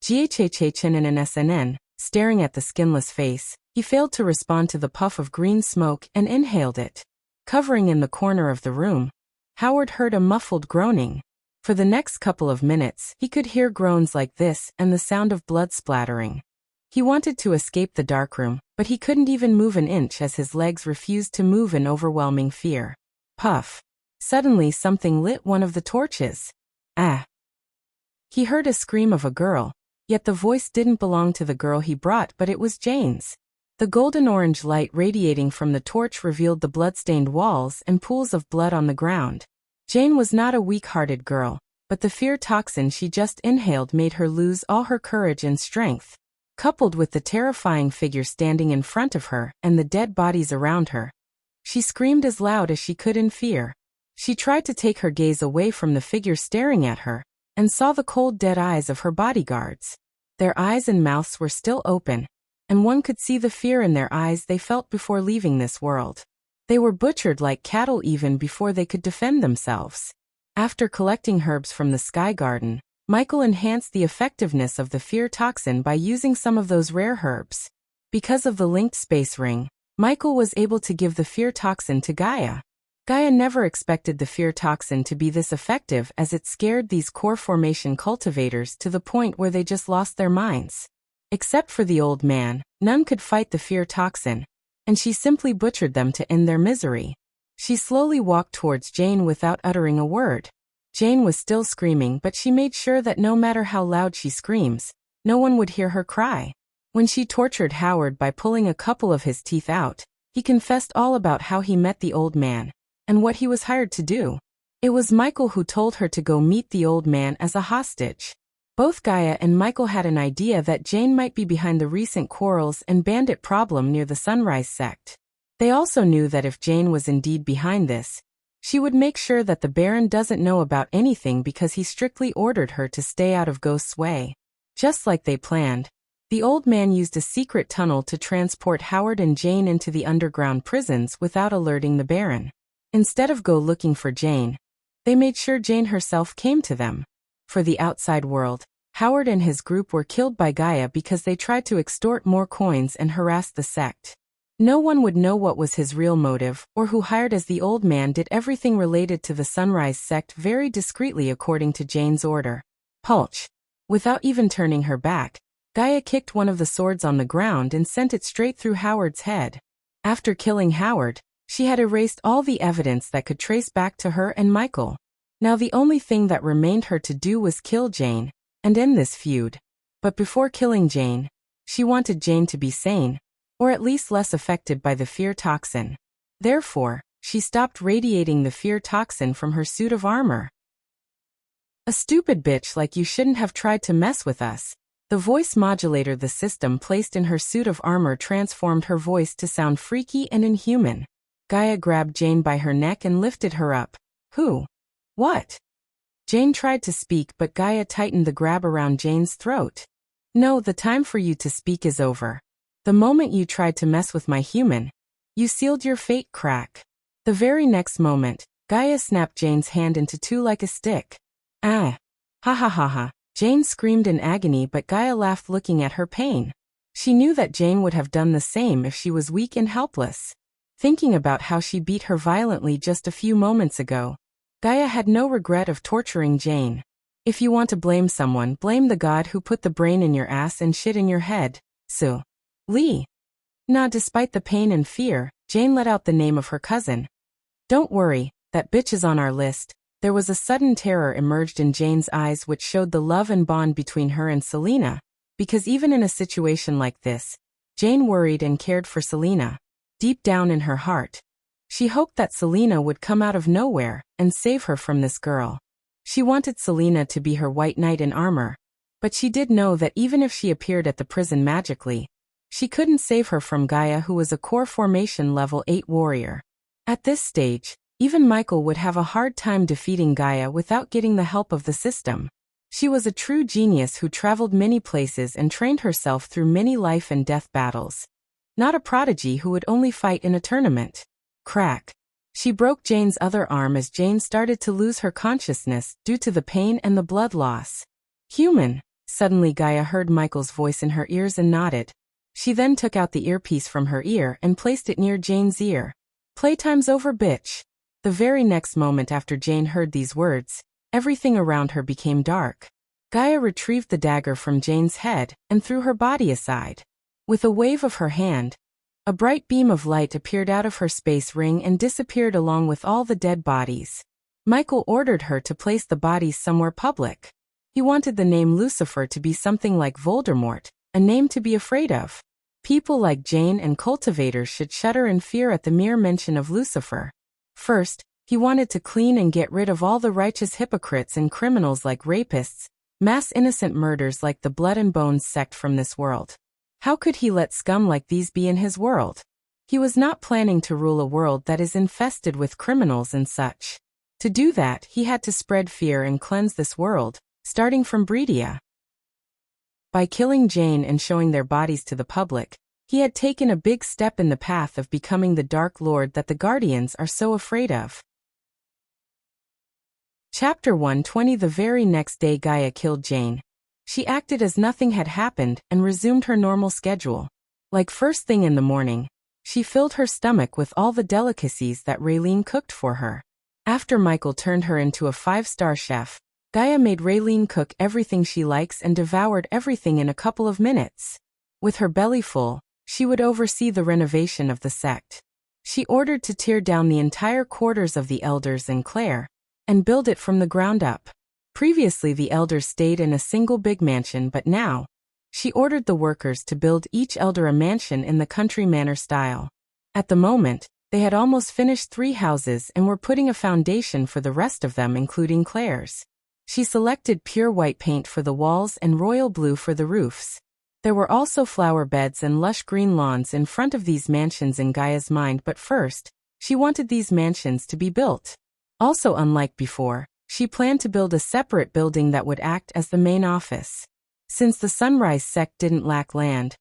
GHHHNNSNN, staring at the skinless face, he failed to respond to the puff of green smoke and inhaled it. Covering in the corner of the room, Howard heard a muffled groaning. For the next couple of minutes, he could hear groans like this and the sound of blood splattering. He wanted to escape the darkroom, but he couldn't even move an inch as his legs refused to move in overwhelming fear. Puff. Suddenly something lit one of the torches. Ah. He heard a scream of a girl, yet the voice didn't belong to the girl he brought, but it was Jane's. The golden-orange light radiating from the torch revealed the blood-stained walls and pools of blood on the ground. Jane was not a weak-hearted girl, but the fear toxin she just inhaled made her lose all her courage and strength. Coupled with the terrifying figure standing in front of her and the dead bodies around her, she screamed as loud as she could in fear. She tried to take her gaze away from the figure staring at her, and saw the cold dead eyes of her bodyguards. Their eyes and mouths were still open, and one could see the fear in their eyes they felt before leaving this world. They were butchered like cattle even before they could defend themselves. After collecting herbs from the Sky Garden, Michael enhanced the effectiveness of the fear toxin by using some of those rare herbs. Because of the linked space ring, Michael was able to give the fear toxin to Gaia. Gaia never expected the fear toxin to be this effective, as it scared these core formation cultivators to the point where they just lost their minds. Except for the old man, none could fight the fear toxin, and she simply butchered them to end their misery. She slowly walked towards Jane without uttering a word. Jane was still screaming, but she made sure that no matter how loud she screams, no one would hear her cry. When she tortured Howard by pulling a couple of his teeth out, he confessed all about how he met the old man, and what he was hired to do. It was Michael who told her to go meet the old man as a hostage. Both Gaia and Michael had an idea that Jane might be behind the recent quarrels and bandit problem near the Sunrise sect. They also knew that if Jane was indeed behind this, she would make sure that the Baron doesn't know about anything because he strictly ordered her to stay out of Ghost's way. Just like they planned, the old man used a secret tunnel to transport Howard and Jane into the underground prisons without alerting the Baron. Instead of go looking for Jane, they made sure Jane herself came to them. For the outside world, Howard and his group were killed by Gaia because they tried to extort more coins and harass the sect. No one would know what was his real motive, or who hired, as the old man did everything related to the Sunrise sect very discreetly according to Jane's order. Pulch. Without even turning her back, Gaia kicked one of the swords on the ground and sent it straight through Howard's head. After killing Howard, she had erased all the evidence that could trace back to her and Michael. Now the only thing that remained her to do was kill Jane and end this feud. But before killing Jane, she wanted Jane to be sane, or at least less affected by the fear toxin. Therefore, she stopped radiating the fear toxin from her suit of armor. "A stupid bitch like you shouldn't have tried to mess with us." The voice modulator the system placed in her suit of armor transformed her voice to sound freaky and inhuman. Gaia grabbed Jane by her neck and lifted her up. "Who? What?" Jane tried to speak, but Gaia tightened the grab around Jane's throat. "No, the time for you to speak is over. The moment you tried to mess with my human, you sealed your fate, crack." The very next moment, Gaia snapped Jane's hand into two like a stick. "Ah! Ha ha ha ha!" Jane screamed in agony, but Gaia laughed, looking at her pain. She knew that Jane would have done the same if she was weak and helpless. Thinking about how she beat her violently just a few moments ago, Gaia had no regret of torturing Jane. If you want to blame someone, blame the god who put the brain in your ass and shit in your head. So, Lee. Nah, despite the pain and fear, Jane let out the name of her cousin. "Don't worry, that bitch is on our list." There was a sudden terror emerged in Jane's eyes which showed the love and bond between her and Selena, because even in a situation like this, Jane worried and cared for Selena. Deep down in her heart, she hoped that Selena would come out of nowhere and save her from this girl. She wanted Selena to be her white knight in armor, but she did know that even if she appeared at the prison magically, she couldn't save her from Gaia, who was a core formation level 8 warrior. At this stage, even Michael would have a hard time defeating Gaia without getting the help of the system. She was a true genius who traveled many places and trained herself through many life and death battles. Not a prodigy who would only fight in a tournament. Crack. She broke Jane's other arm as Jane started to lose her consciousness due to the pain and the blood loss. "Human." Suddenly Gaia heard Michael's voice in her ears and nodded. She then took out the earpiece from her ear and placed it near Jane's ear. "Playtime's over, bitch." The very next moment after Jane heard these words, everything around her became dark. Gaia retrieved the dagger from Jane's head and threw her body aside. With a wave of her hand, a bright beam of light appeared out of her space ring and disappeared along with all the dead bodies. Michael ordered her to place the bodies somewhere public. He wanted the name Lucifer to be something like Voldemort, a name to be afraid of. People like Jane and cultivators should shudder in fear at the mere mention of Lucifer. First, he wanted to clean and get rid of all the righteous hypocrites and criminals like rapists, mass innocent murders like the Blood and Bones sect from this world. How could he let scum like these be in his world? He was not planning to rule a world that is infested with criminals and such. To do that, he had to spread fear and cleanse this world, starting from Breedia. By killing Jane and showing their bodies to the public, he had taken a big step in the path of becoming the Dark Lord that the Guardians are so afraid of. Chapter 120. The very next day Gaia killed Jane. She acted as nothing had happened and resumed her normal schedule. Like first thing in the morning, she filled her stomach with all the delicacies that Raylene cooked for her. After Michael turned her into a 5-star chef, Gaia made Raylene cook everything she likes and devoured everything in a couple of minutes. With her belly full, she would oversee the renovation of the sect. She ordered to tear down the entire quarters of the elders in Claire and build it from the ground up. Previously the elders stayed in a single big mansion, but now, she ordered the workers to build each elder a mansion in the country manor style. At the moment, they had almost finished 3 houses and were putting a foundation for the rest of them, including Claire's. She selected pure white paint for the walls and royal blue for the roofs. There were also flower beds and lush green lawns in front of these mansions in Gaia's mind, but first, she wanted these mansions to be built. Also, unlike before, she planned to build a separate building that would act as the main office. Since the Sunrise sect didn't lack land,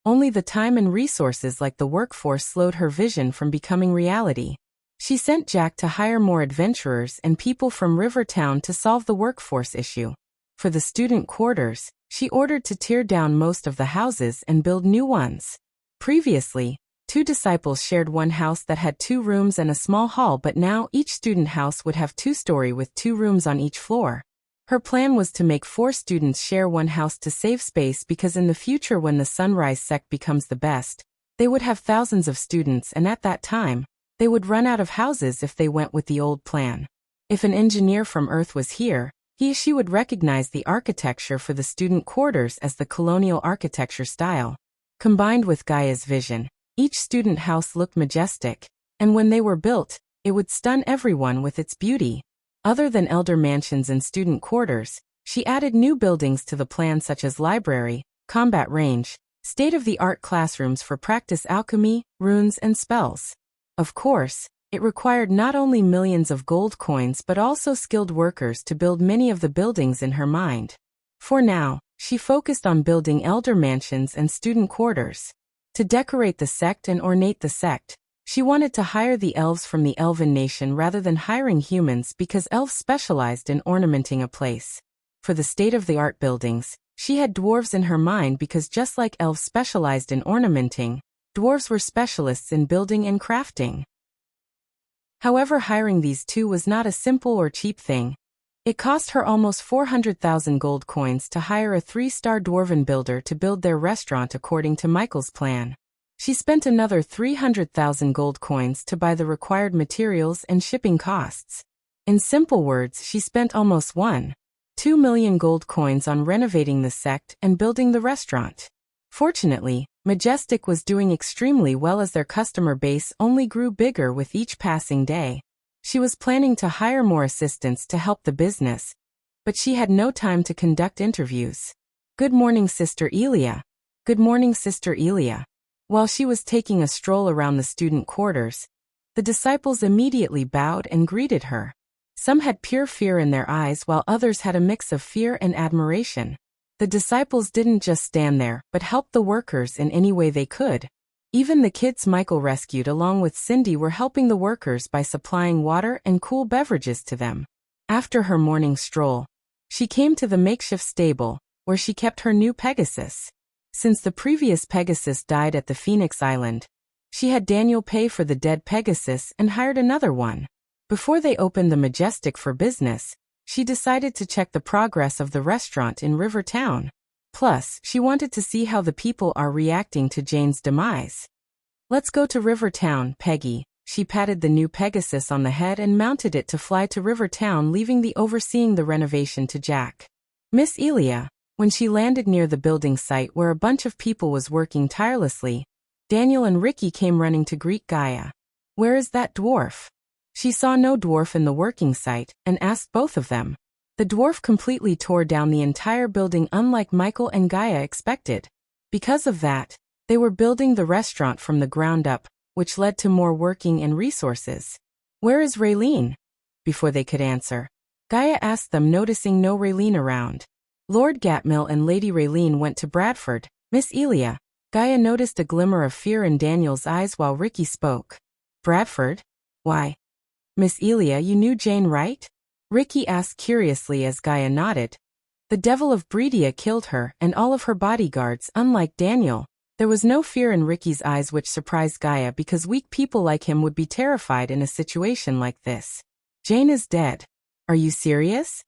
only the time and resources like the workforce slowed her vision from becoming reality. She sent Jack to hire more adventurers and people from Rivertown to solve the workforce issue. For the student quarters, she ordered to tear down most of the houses and build new ones. Previously, 2 disciples shared one house that had 2 rooms and a small hall, but now each student house would have 2-story with 2 rooms on each floor. Her plan was to make 4 students share one house to save space because in the future when the Sunrise sect becomes the best, they would have thousands of students and at that time, they would run out of houses if they went with the old plan. If an engineer from Earth was here, she would recognize the architecture for the student quarters as the colonial architecture style. Combined with Gaia's vision, each student house looked majestic, and when they were built, it would stun everyone with its beauty. Other than elder mansions and student quarters, she added new buildings to the plan such as library, combat range, state-of-the-art classrooms for practice alchemy, runes and spells. Of course, it required not only millions of gold coins but also skilled workers to build many of the buildings in her mind. For now, she focused on building elder mansions and student quarters. To decorate the sect and ornate the sect, she wanted to hire the elves from the elven nation rather than hiring humans because elves specialized in ornamenting a place. For the state-of-the-art buildings, she had dwarves in her mind because just like elves specialized in ornamenting, dwarves were specialists in building and crafting. However, hiring these two was not a simple or cheap thing. It cost her almost 400,000 gold coins to hire a 3-star dwarven builder to build their restaurant according to Michael's plan. She spent another 300,000 gold coins to buy the required materials and shipping costs. In simple words, she spent almost 1.2 million gold coins on renovating the sect and building the restaurant. Fortunately, Majestic was doing extremely well as their customer base only grew bigger with each passing day. She was planning to hire more assistants to help the business, but she had no time to conduct interviews. Good morning, Sister Elia. Good morning, Sister Elia. While she was taking a stroll around the student quarters, the disciples immediately bowed and greeted her. Some had pure fear in their eyes while others had a mix of fear and admiration. The disciples didn't just stand there but helped the workers in any way they could. Even the kids Michael rescued along with Cindy were helping the workers by supplying water and cool beverages to them. After her morning stroll, she came to the makeshift stable, where she kept her new Pegasus. Since the previous Pegasus died at the Phoenix Island, she had Daniel pay for the dead Pegasus and hired another one. Before they opened the Majestic for business, she decided to check the progress of the restaurant in River Town. Plus, she wanted to see how the people are reacting to Jane's demise. Let's go to River Town, Peggy. She patted the new Pegasus on the head and mounted it to fly to River Town, leaving the overseeing the renovation to Jack. Miss Elia. When she landed near the building site where a bunch of people was working tirelessly, Daniel and Ricky came running to greet Gaia. Where is that dwarf? She saw no dwarf in the working site and asked both of them. The dwarf completely tore down the entire building unlike Michael and Gaia expected. Because of that, they were building the restaurant from the ground up, which led to more working and resources. Where is Raylene? Before they could answer, Gaia asked them, noticing no Raylene around. Lord Gatmill and Lady Raylene went to Bradford. Miss Elia. Gaia noticed a glimmer of fear in Daniel's eyes while Ricky spoke. Bradford? Why? Miss Elia, you knew Jane, right? Ricky asked curiously as Gaia nodded. The Devil of Breedia killed her and all of her bodyguards. Unlike Daniel, there was no fear in Ricky's eyes, which surprised Gaia because weak people like him would be terrified in a situation like this. Jane is dead. Are you serious?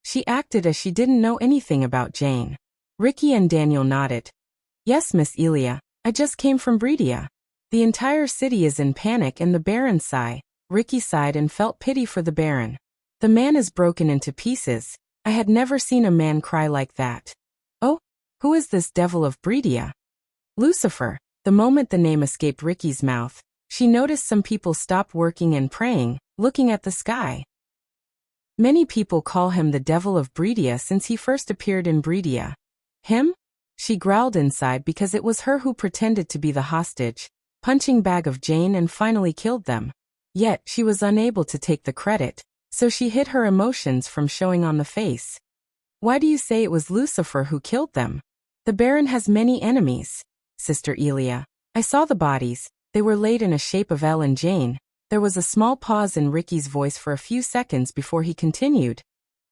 She acted as she didn't know anything about Jane. Ricky and Daniel nodded. Yes, Miss Elia, I just came from Breedia. The entire city is in panic and the Baron sighed. Ricky sighed and felt pity for the Baron. The man is broken into pieces. I had never seen a man cry like that. Oh, who is this Devil of Breedia? Lucifer. The moment the name escaped Ricky's mouth, she noticed some people stopped working and praying, looking at the sky. Many people call him the Devil of Breedia since he first appeared in Breedia. Him? She growled inside because it was her who pretended to be the hostage, punching bag of Jane and finally killed them. Yet, she was unable to take the credit, so she hid her emotions from showing on the face. Why do you say it was Lucifer who killed them? The Baron has many enemies. Sister Elia. I saw the bodies. They were laid in a shape of L and Jane. There was a small pause in Ricky's voice for a few seconds before he continued.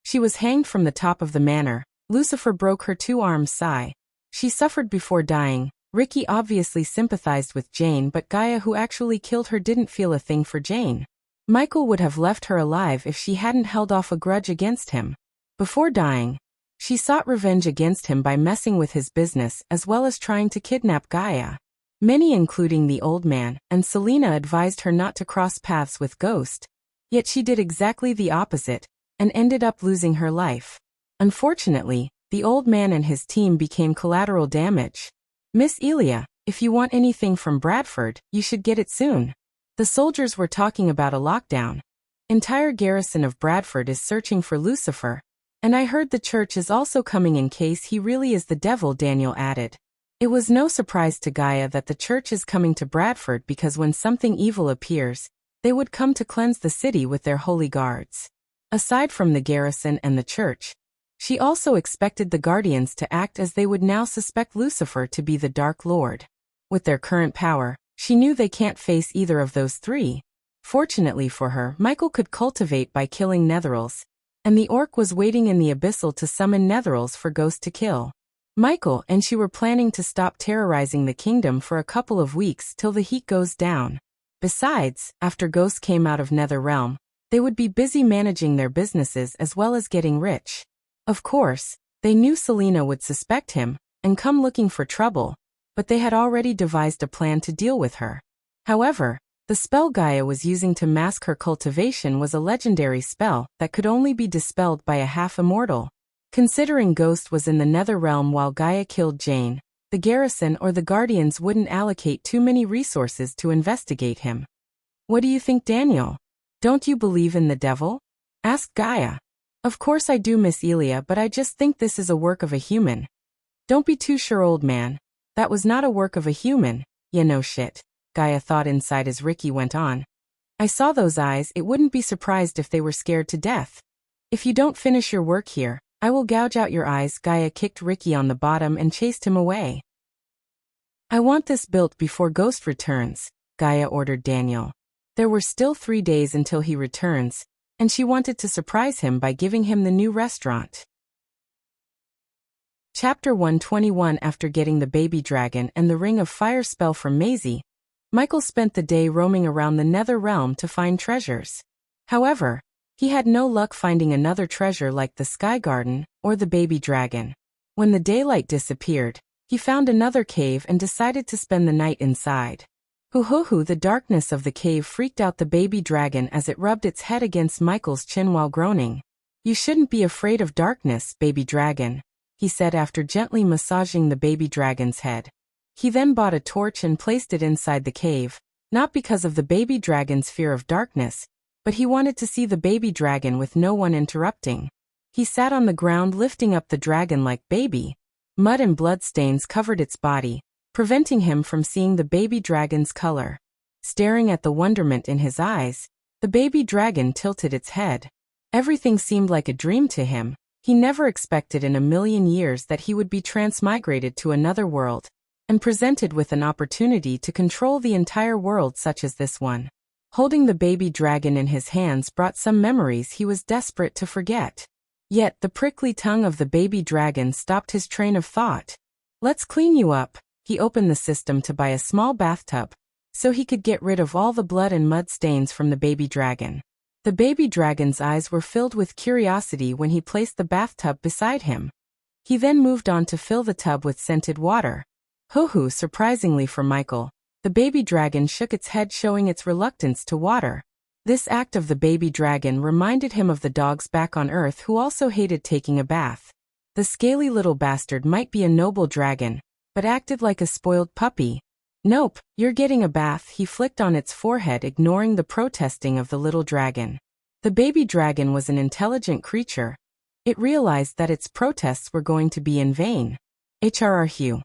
She was hanged from the top of the manor. Lucifer broke her 2 arms. Sigh. She suffered before dying. Ricky obviously sympathized with Jane, but Gaia, who actually killed her, didn't feel a thing for Jane. Michael would have left her alive if she hadn't held off a grudge against him. Before dying, she sought revenge against him by messing with his business as well as trying to kidnap Gaia. Many, including the old man and Selena, advised her not to cross paths with Ghost, yet she did exactly the opposite and ended up losing her life. Unfortunately, the old man and his team became collateral damage. Miss Elia, if you want anything from Bradford, you should get it soon. The soldiers were talking about a lockdown. Entire garrison of Bradford is searching for Lucifer, and I heard the church is also coming in case he really is the devil, Daniel added. It was no surprise to Gaia that the church is coming to Bradford because when something evil appears, they would come to cleanse the city with their holy guards. Aside from the garrison and the church, she also expected the Guardians to act as they would now suspect Lucifer to be the Dark Lord. With their current power, she knew they can't face either of those three. Fortunately for her, Michael could cultivate by killing Netherils, and the orc was waiting in the abyssal to summon Netherils for Ghost to kill. Michael and she were planning to stop terrorizing the kingdom for a couple of weeks till the heat goes down. Besides, after Ghost came out of Netherrealm, they would be busy managing their businesses as well as getting rich. Of course, they knew Selena would suspect him and come looking for trouble, but they had already devised a plan to deal with her. However, the spell Gaia was using to mask her cultivation was a legendary spell that could only be dispelled by a half-immortal. Considering Ghost was in the Netherrealm while Gaia killed Jane, the garrison or the Guardians wouldn't allocate too many resources to investigate him. What do you think, Daniel? Don't you believe in the devil? Asked Gaia. Of course I do, Miss Elia, but I just think this is a work of a human. Don't be too sure, old man. That was not a work of a human. Yeah, no shit, Gaia thought inside as Ricky went on. I saw those eyes. It wouldn't be surprised if they were scared to death. If you don't finish your work here, I will gouge out your eyes. Gaia kicked Ricky on the bottom and chased him away. I want this built before Ghost returns, Gaia ordered Daniel. There were still 3 days until he returns, and she wanted to surprise him by giving him the new restaurant. Chapter 121. After getting the baby dragon and the ring of fire spell from Maisie, Michael spent the day roaming around the Nether Realm to find treasures. However, he had no luck finding another treasure like the Sky Garden or the baby dragon. When the daylight disappeared, he found another cave and decided to spend the night inside. Hoo-hoo-hoo, the darkness of the cave freaked out the baby dragon as it rubbed its head against Michael's chin while groaning. You shouldn't be afraid of darkness, baby dragon, he said after gently massaging the baby dragon's head. He then bought a torch and placed it inside the cave, not because of the baby dragon's fear of darkness, but he wanted to see the baby dragon with no one interrupting. He sat on the ground lifting up the dragon like baby. Mud and bloodstains covered its body, preventing him from seeing the baby dragon's color. Staring at the wonderment in his eyes, the baby dragon tilted its head. Everything seemed like a dream to him. He never expected in a million years that he would be transmigrated to another world and presented with an opportunity to control the entire world such as this one. Holding the baby dragon in his hands brought some memories he was desperate to forget. Yet the prickly tongue of the baby dragon stopped his train of thought. Let's clean you up. He opened the system to buy a small bathtub, so he could get rid of all the blood and mud stains from the baby dragon. The baby dragon's eyes were filled with curiosity when he placed the bathtub beside him. He then moved on to fill the tub with scented water. Hoo-hoo, surprisingly for Michael, the baby dragon shook its head, showing its reluctance to water. This act of the baby dragon reminded him of the dogs back on Earth who also hated taking a bath. The scaly little bastard might be a noble dragon, but acted like a spoiled puppy. Nope, you're getting a bath, he flicked on its forehead, ignoring the protesting of the little dragon. The baby dragon was an intelligent creature. It realized that its protests were going to be in vain. Hugh.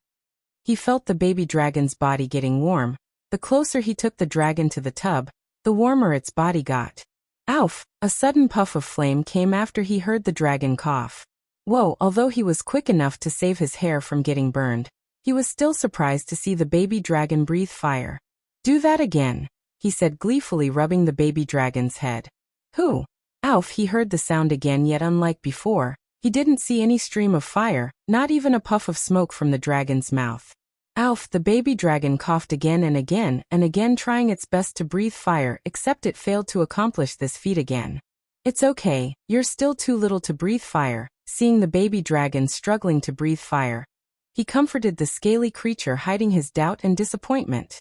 He felt the baby dragon's body getting warm. The closer he took the dragon to the tub, the warmer its body got. Ouf! A sudden puff of flame came after he heard the dragon cough. Whoa, although he was quick enough to save his hair from getting burned, he was still surprised to see the baby dragon breathe fire. Do that again, he said gleefully, rubbing the baby dragon's head. Who? Ouf! He heard the sound again, yet unlike before, he didn't see any stream of fire, not even a puff of smoke from the dragon's mouth. Ouf! The baby dragon coughed again and again, trying its best to breathe fire, except it failed to accomplish this feat again. It's okay, you're still too little to breathe fire. Seeing the baby dragon struggling to breathe fire, he comforted the scaly creature, hiding his doubt and disappointment.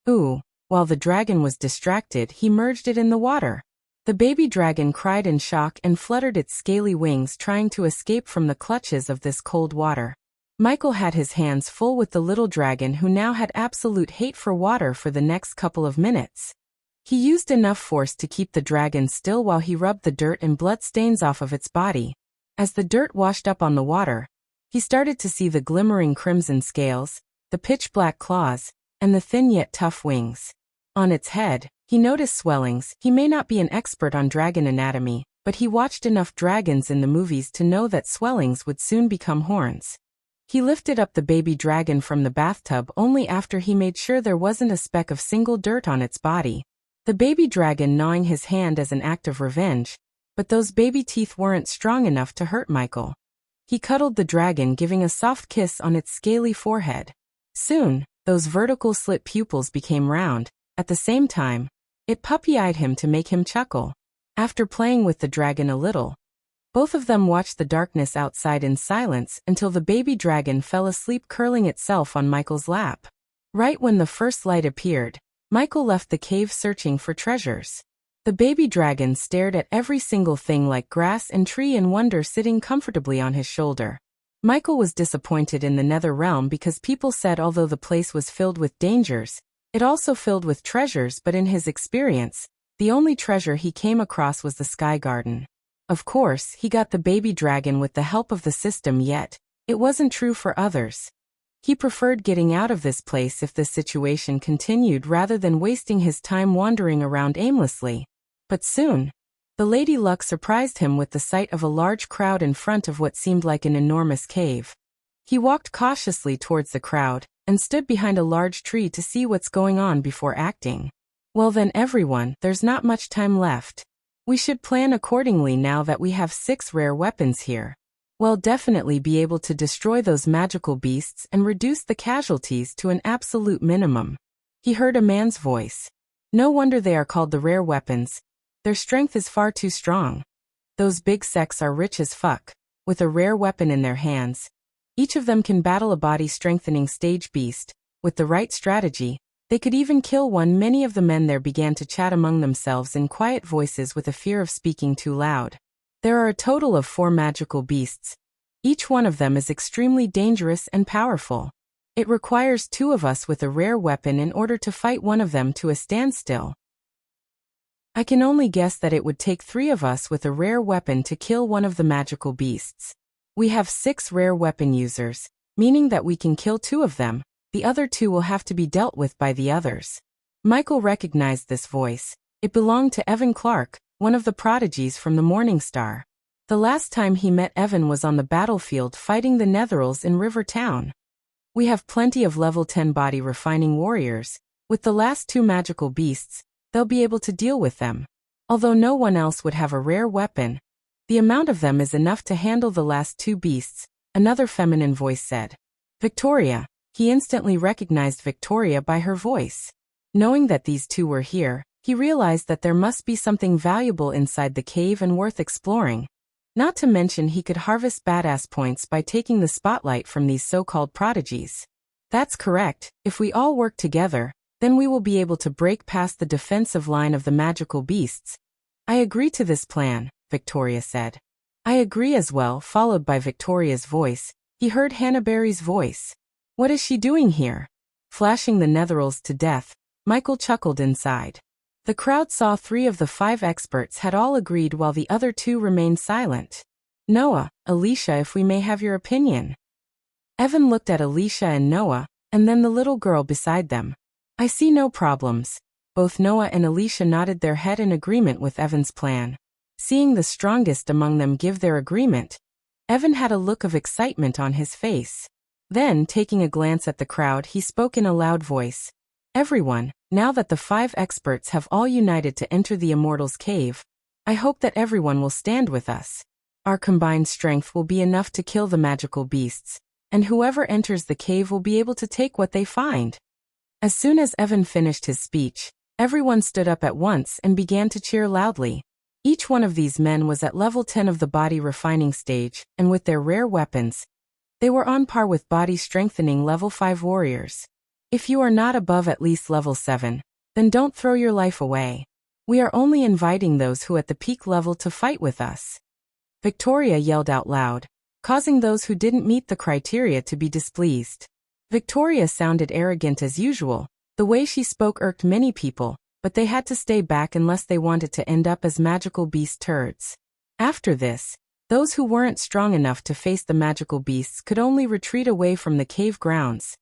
Ooh, while the dragon was distracted, he merged it in the water. The baby dragon cried in shock and fluttered its scaly wings, trying to escape from the clutches of this cold water. Michael had his hands full with the little dragon, who now had absolute hate for water for the next couple of minutes. He used enough force to keep the dragon still while he rubbed the dirt and blood stains off of its body. As the dirt washed up on the water, he started to see the glimmering crimson scales, the pitch-black claws, and the thin yet tough wings. On its head, he noticed swellings. He may not be an expert on dragon anatomy, but he watched enough dragons in the movies to know that swellings would soon become horns. He lifted up the baby dragon from the bathtub only after he made sure there wasn't a speck of single dirt on its body. The baby dragon gnawing his hand as an act of revenge, but those baby teeth weren't strong enough to hurt Michael. He cuddled the dragon, giving a soft kiss on its scaly forehead. Soon, those vertical slit pupils became round. At the same time, it puppy-eyed him to make him chuckle. After playing with the dragon a little, both of them watched the darkness outside in silence until the baby dragon fell asleep, curling itself on Michael's lap. Right when the first light appeared, Michael left the cave searching for treasures. The baby dragon stared at every single thing like grass and tree in wonder, sitting comfortably on his shoulder. Michael was disappointed in the nether realm because people said although the place was filled with dangers, it also filled with treasures, but in his experience, the only treasure he came across was the Sky Garden. Of course, he got the baby dragon with the help of the system, yet it wasn't true for others. He preferred getting out of this place if this situation continued rather than wasting his time wandering around aimlessly. But soon, the Lady Luck surprised him with the sight of a large crowd in front of what seemed like an enormous cave. He walked cautiously towards the crowd and stood behind a large tree to see what's going on before acting. Well then everyone, there's not much time left. We should plan accordingly now that we have 6 rare weapons here. We'll definitely be able to destroy those magical beasts and reduce the casualties to an absolute minimum. He heard a man's voice. No wonder they are called the rare weapons. Their strength is far too strong. Those big sects are rich as fuck, with a rare weapon in their hands. Each of them can battle a body-strengthening stage beast. With the right strategy, they could even kill one. Many of the men there began to chat among themselves in quiet voices with a fear of speaking too loud. There are a total of 4 magical beasts. Each one of them is extremely dangerous and powerful. It requires 2 of us with a rare weapon in order to fight one of them to a standstill. I can only guess that it would take 3 of us with a rare weapon to kill one of the magical beasts. We have 6 rare weapon users, meaning that we can kill 2 of them. The other 2 will have to be dealt with by the others. Michael recognized this voice. It belonged to Evan Clark, one of the prodigies from the Morning Star. The last time he met Evan was on the battlefield fighting the Netherals in River Town. We have plenty of level 10 body refining warriors. With the last 2 magical beasts, they'll be able to deal with them. Although no one else would have a rare weapon, the amount of them is enough to handle the last 2 beasts, another feminine voice said. Victoria. He instantly recognized Victoria by her voice. Knowing that these 2 were here, he realized that there must be something valuable inside the cave and worth exploring. Not to mention he could harvest badass points by taking the spotlight from these so-called prodigies. That's correct. If we all work together, then we will be able to break past the defensive line of the magical beasts. I agree to this plan, Victoria said. I agree as well, followed by Victoria's voice. He heard Hannaberry's voice. What is she doing here? Flashing the Netherals to death, Michael chuckled inside. The crowd saw 3 of the 5 experts had all agreed while the other 2 remained silent. Noah, Alicia, if we may have your opinion. Evan looked at Alicia and Noah, and then the little girl beside them. I see no problems. Both Noah and Alicia nodded their head in agreement with Evan's plan. Seeing the strongest among them give their agreement, Evan had a look of excitement on his face. Then, taking a glance at the crowd, he spoke in a loud voice. Everyone, now that the 5 experts have all united to enter the Immortals' Cave, I hope that everyone will stand with us. Our combined strength will be enough to kill the magical beasts, and whoever enters the cave will be able to take what they find. As soon as Evan finished his speech, everyone stood up at once and began to cheer loudly. Each one of these men was at level 10 of the body refining stage, and with their rare weapons, they were on par with body strengthening level 5 warriors. If you are not above at least level 7, then don't throw your life away. We are only inviting those who at the peak level to fight with us. Victoria yelled out loud, causing those who didn't meet the criteria to be displeased. Victoria sounded arrogant as usual. The way she spoke irked many people, but they had to stay back unless they wanted to end up as magical beast turds. After this, those who weren't strong enough to face the magical beasts could only retreat away from the cave grounds,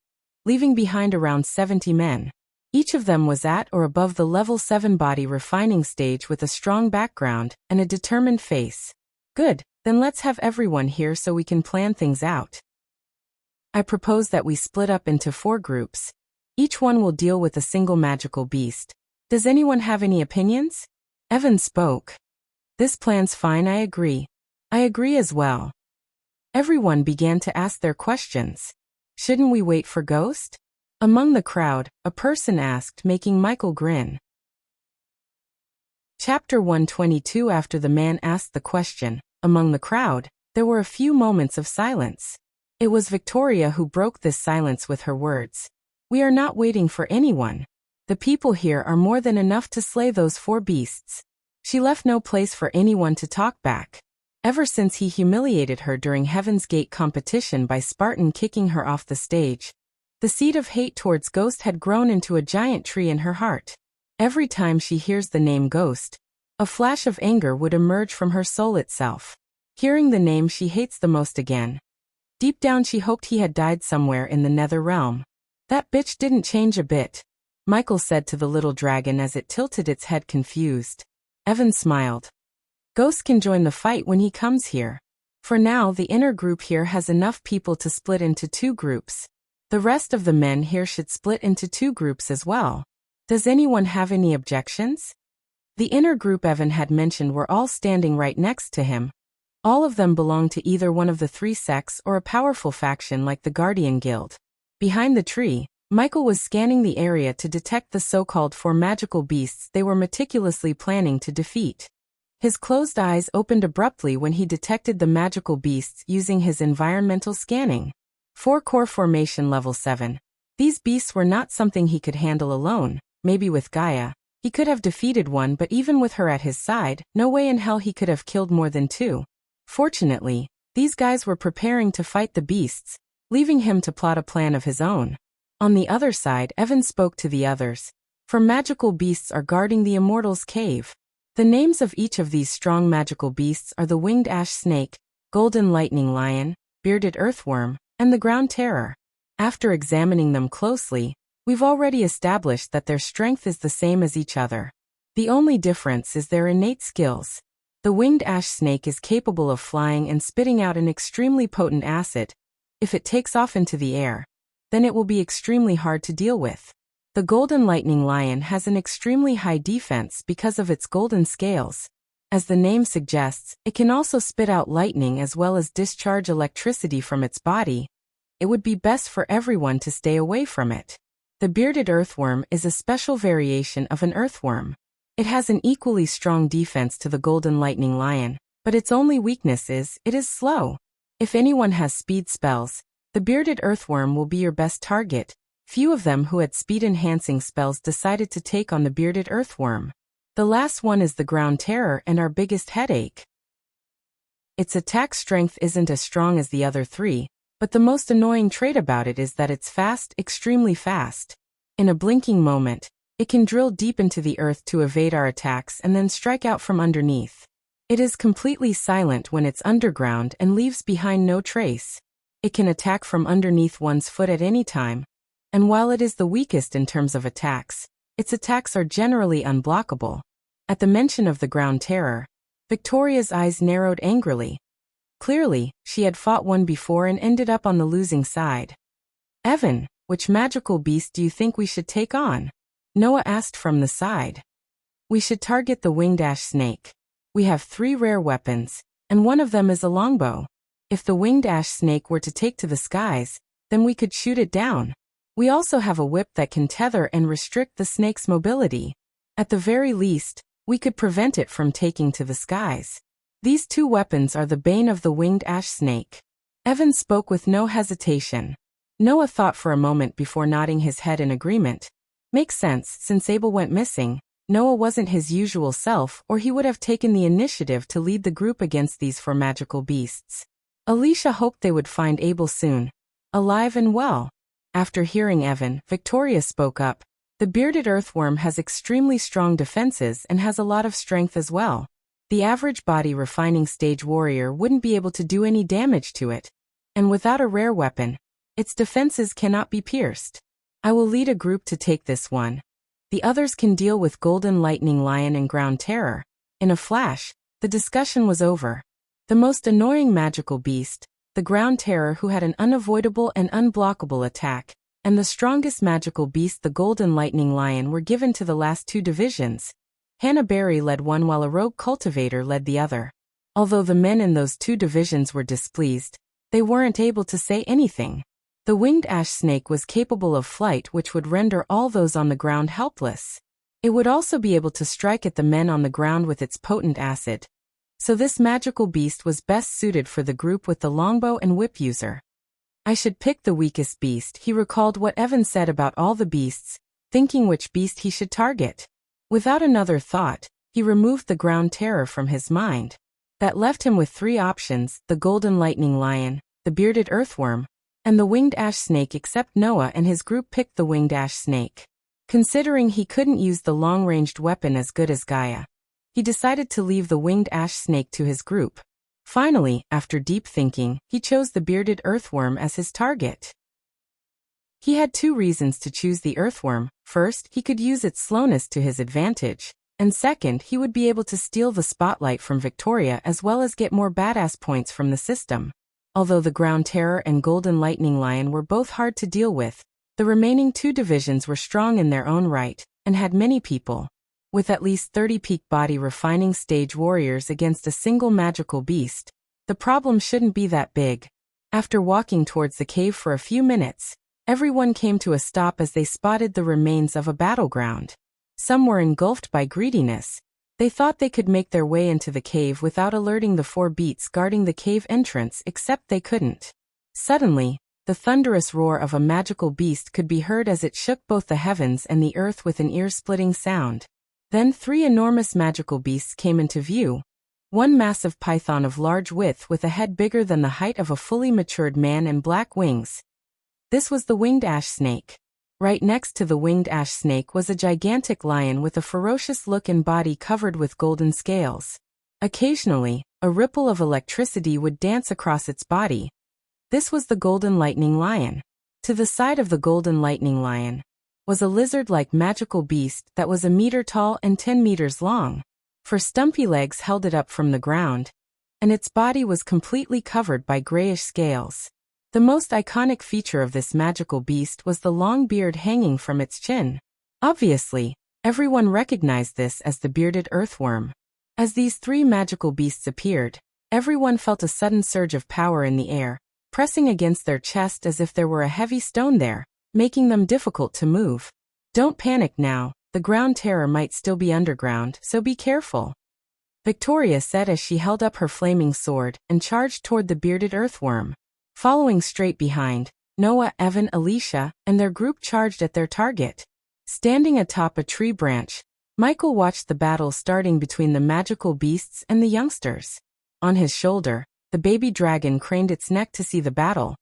leaving behind around 70 men. Each of them was at or above the level 7 body refining stage with a strong background and a determined face. Good, then let's have everyone here so we can plan things out. I propose that we split up into 4 groups. Each one will deal with a single magical beast. Does anyone have any opinions? Evan spoke. This plan's fine, I agree. I agree as well. Everyone began to ask their questions. Shouldn't we wait for Ghost? Among the crowd, a person asked, making Michael grin. Chapter 122. After the man asked the question, among the crowd, there were a few moments of silence. It was Victoria who broke this silence with her words. We are not waiting for anyone. The people here are more than enough to slay those 4 beasts. She left no place for anyone to talk back. Ever since he humiliated her during Heaven's Gate competition by Spartan kicking her off the stage, the seed of hate towards Ghost had grown into a giant tree in her heart. Every time she hears the name Ghost, a flash of anger would emerge from her soul itself. Hearing the name she hates the most again. Deep down she hoped he had died somewhere in the nether realm. That bitch didn't change a bit, Michael said to the little dragon as it tilted its head confused. Evan smiled. Ghost can join the fight when he comes here. For now, the inner group here has enough people to split into 2 groups. The rest of the men here should split into 2 groups as well. Does anyone have any objections? The inner group Evan had mentioned were all standing right next to him. All of them belonged to either one of the 3 sects or a powerful faction like the Guardian Guild. Behind the tree, Michael was scanning the area to detect the so-called 4 magical beasts they were meticulously planning to defeat. His closed eyes opened abruptly when he detected the magical beasts using his environmental scanning. 4 core formation level 7. These beasts were not something he could handle alone. Maybe with Gaia, he could have defeated one, but even with her at his side, no way in hell he could have killed more than 2. Fortunately, these guys were preparing to fight the beasts, leaving him to plot a plan of his own. On the other side, Evan spoke to the others. 4 magical beasts are guarding the Immortals' cave. The names of each of these strong magical beasts are the Winged Ash Snake, Golden Lightning Lion, Bearded Earthworm, and the Ground Terror. After examining them closely, we've already established that their strength is the same as each other. The only difference is their innate skills. The Winged Ash Snake is capable of flying and spitting out an extremely potent acid. If it takes off into the air, then it will be extremely hard to deal with. The Golden Lightning Lion has an extremely high defense because of its golden scales. As the name suggests, it can also spit out lightning as well as discharge electricity from its body. It would be best for everyone to stay away from it. The Bearded Earthworm is a special variation of an earthworm. It has an equally strong defense to the Golden Lightning Lion, but its only weakness is, it is slow. If anyone has speed spells, the Bearded Earthworm will be your best target. Few of them who had speed-enhancing spells decided to take on the Bearded Earthworm. The last one is the Ground Terror and our biggest headache. Its attack strength isn't as strong as the other 3, but the most annoying trait about it is that it's fast, extremely fast. In a blinking moment, it can drill deep into the earth to evade our attacks and then strike out from underneath. It is completely silent when it's underground and leaves behind no trace. It can attack from underneath one's foot at any time, and while it is the weakest in terms of attacks, its attacks are generally unblockable. At the mention of the Ground Terror, Victoria's eyes narrowed angrily. Clearly, she had fought one before and ended up on the losing side. Evan, which magical beast do you think we should take on? Noah asked from the side. We should target the Winged Ash Snake. We have 3 rare weapons, and one of them is a longbow. If the Winged Ash Snake were to take to the skies, then we could shoot it down. We also have a whip that can tether and restrict the snake's mobility. At the very least, We could prevent it from taking to the skies. These two weapons are the bane of the winged ash snake. Evan spoke with no hesitation. Noah thought for a moment before nodding his head in agreement. Makes sense, since Abel went missing. Noah wasn't his usual self, or he would have taken the initiative to lead the group against these four magical beasts. Alicia hoped they would find Abel soon, alive and well. After hearing Evan, Victoria spoke up. The bearded earthworm has extremely strong defenses and has a lot of strength as well. The average body refining stage warrior wouldn't be able to do any damage to it. And without a rare weapon, its defenses cannot be pierced. I will lead a group to take this one. The others can deal with Golden Lightning Lion and Ground Terror. In a flash, the discussion was over. The most annoying magical beast, the Ground Terror, who had an unavoidable and unblockable attack, and the strongest magical beast, the Golden Lightning Lion, were given to the last two divisions. Hannah Berry led one while a rogue cultivator led the other. Although the men in those two divisions were displeased, they weren't able to say anything. The winged ash snake was capable of flight, which would render all those on the ground helpless. It would also be able to strike at the men on the ground with its potent acid. So this magical beast was best suited for the group with the longbow and whip user. I should pick the weakest beast. He recalled what Evan said about all the beasts, thinking which beast he should target. Without another thought, he removed the Ground Terror from his mind. That left him with three options: the Golden Lightning Lion, the bearded earthworm, and the winged ash snake, except Noah and his group picked the winged ash snake. Considering he couldn't use the long-ranged weapon as good as Gaia, he decided to leave the winged ash snake to his group. Finally, after deep thinking, he chose the bearded earthworm as his target. He had two reasons to choose the earthworm. First, he could use its slowness to his advantage, and second, he would be able to steal the spotlight from Victoria as well as get more badass points from the system. Although the Ground Terror and Golden Lightning Lion were both hard to deal with, the remaining two divisions were strong in their own right, and had many people. With at least 30 peak body refining stage warriors against a single magical beast, the problem shouldn't be that big. After walking towards the cave for a few minutes, everyone came to a stop as they spotted the remains of a battleground. Some were engulfed by greediness. They thought they could make their way into the cave without alerting the four beasts guarding the cave entrance, except they couldn't. Suddenly, the thunderous roar of a magical beast could be heard as it shook both the heavens and the earth with an ear-splitting sound. Then three enormous magical beasts came into view. One massive python of large width with a head bigger than the height of a fully matured man and black wings. This was the winged ash snake. Right next to the winged ash snake was a gigantic lion with a ferocious look and body covered with golden scales. Occasionally, a ripple of electricity would dance across its body. This was the Golden Lightning Lion. To the side of the Golden Lightning Lion was a lizard-like magical beast that was 1 meter tall and 10 meters long. Four stumpy legs held it up from the ground, and its body was completely covered by grayish scales. The most iconic feature of this magical beast was the long beard hanging from its chin. Obviously, everyone recognized this as the bearded earthworm. As these three magical beasts appeared, everyone felt a sudden surge of power in the air, pressing against their chest as if there were a heavy stone there, making them difficult to move. Don't panic now, the Ground Terror might still be underground, so be careful, Victoria said as she held up her flaming sword and charged toward the bearded earthworm. Following straight behind, Noah, Evan, Alicia, and their group charged at their target. Standing atop a tree branch, Michael watched the battle starting between the magical beasts and the youngsters. On his shoulder, the baby dragon craned its neck to see the battle.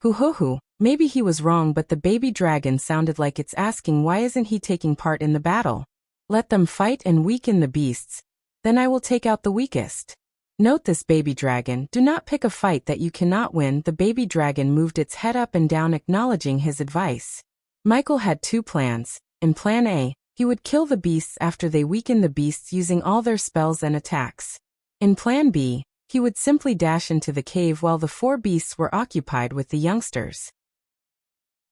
Hoo-hoo-hoo, maybe he was wrong, but the baby dragon sounded like it's asking why isn't he taking part in the battle. Let them fight and weaken the beasts, then I will take out the weakest. Note this, baby dragon, do not pick a fight that you cannot win. The baby dragon moved its head up and down, acknowledging his advice. Michael had two plans. In plan A, he would kill the beasts after they weakened the beasts using all their spells and attacks. In plan B, he would simply dash into the cave while the four beasts were occupied with the youngsters.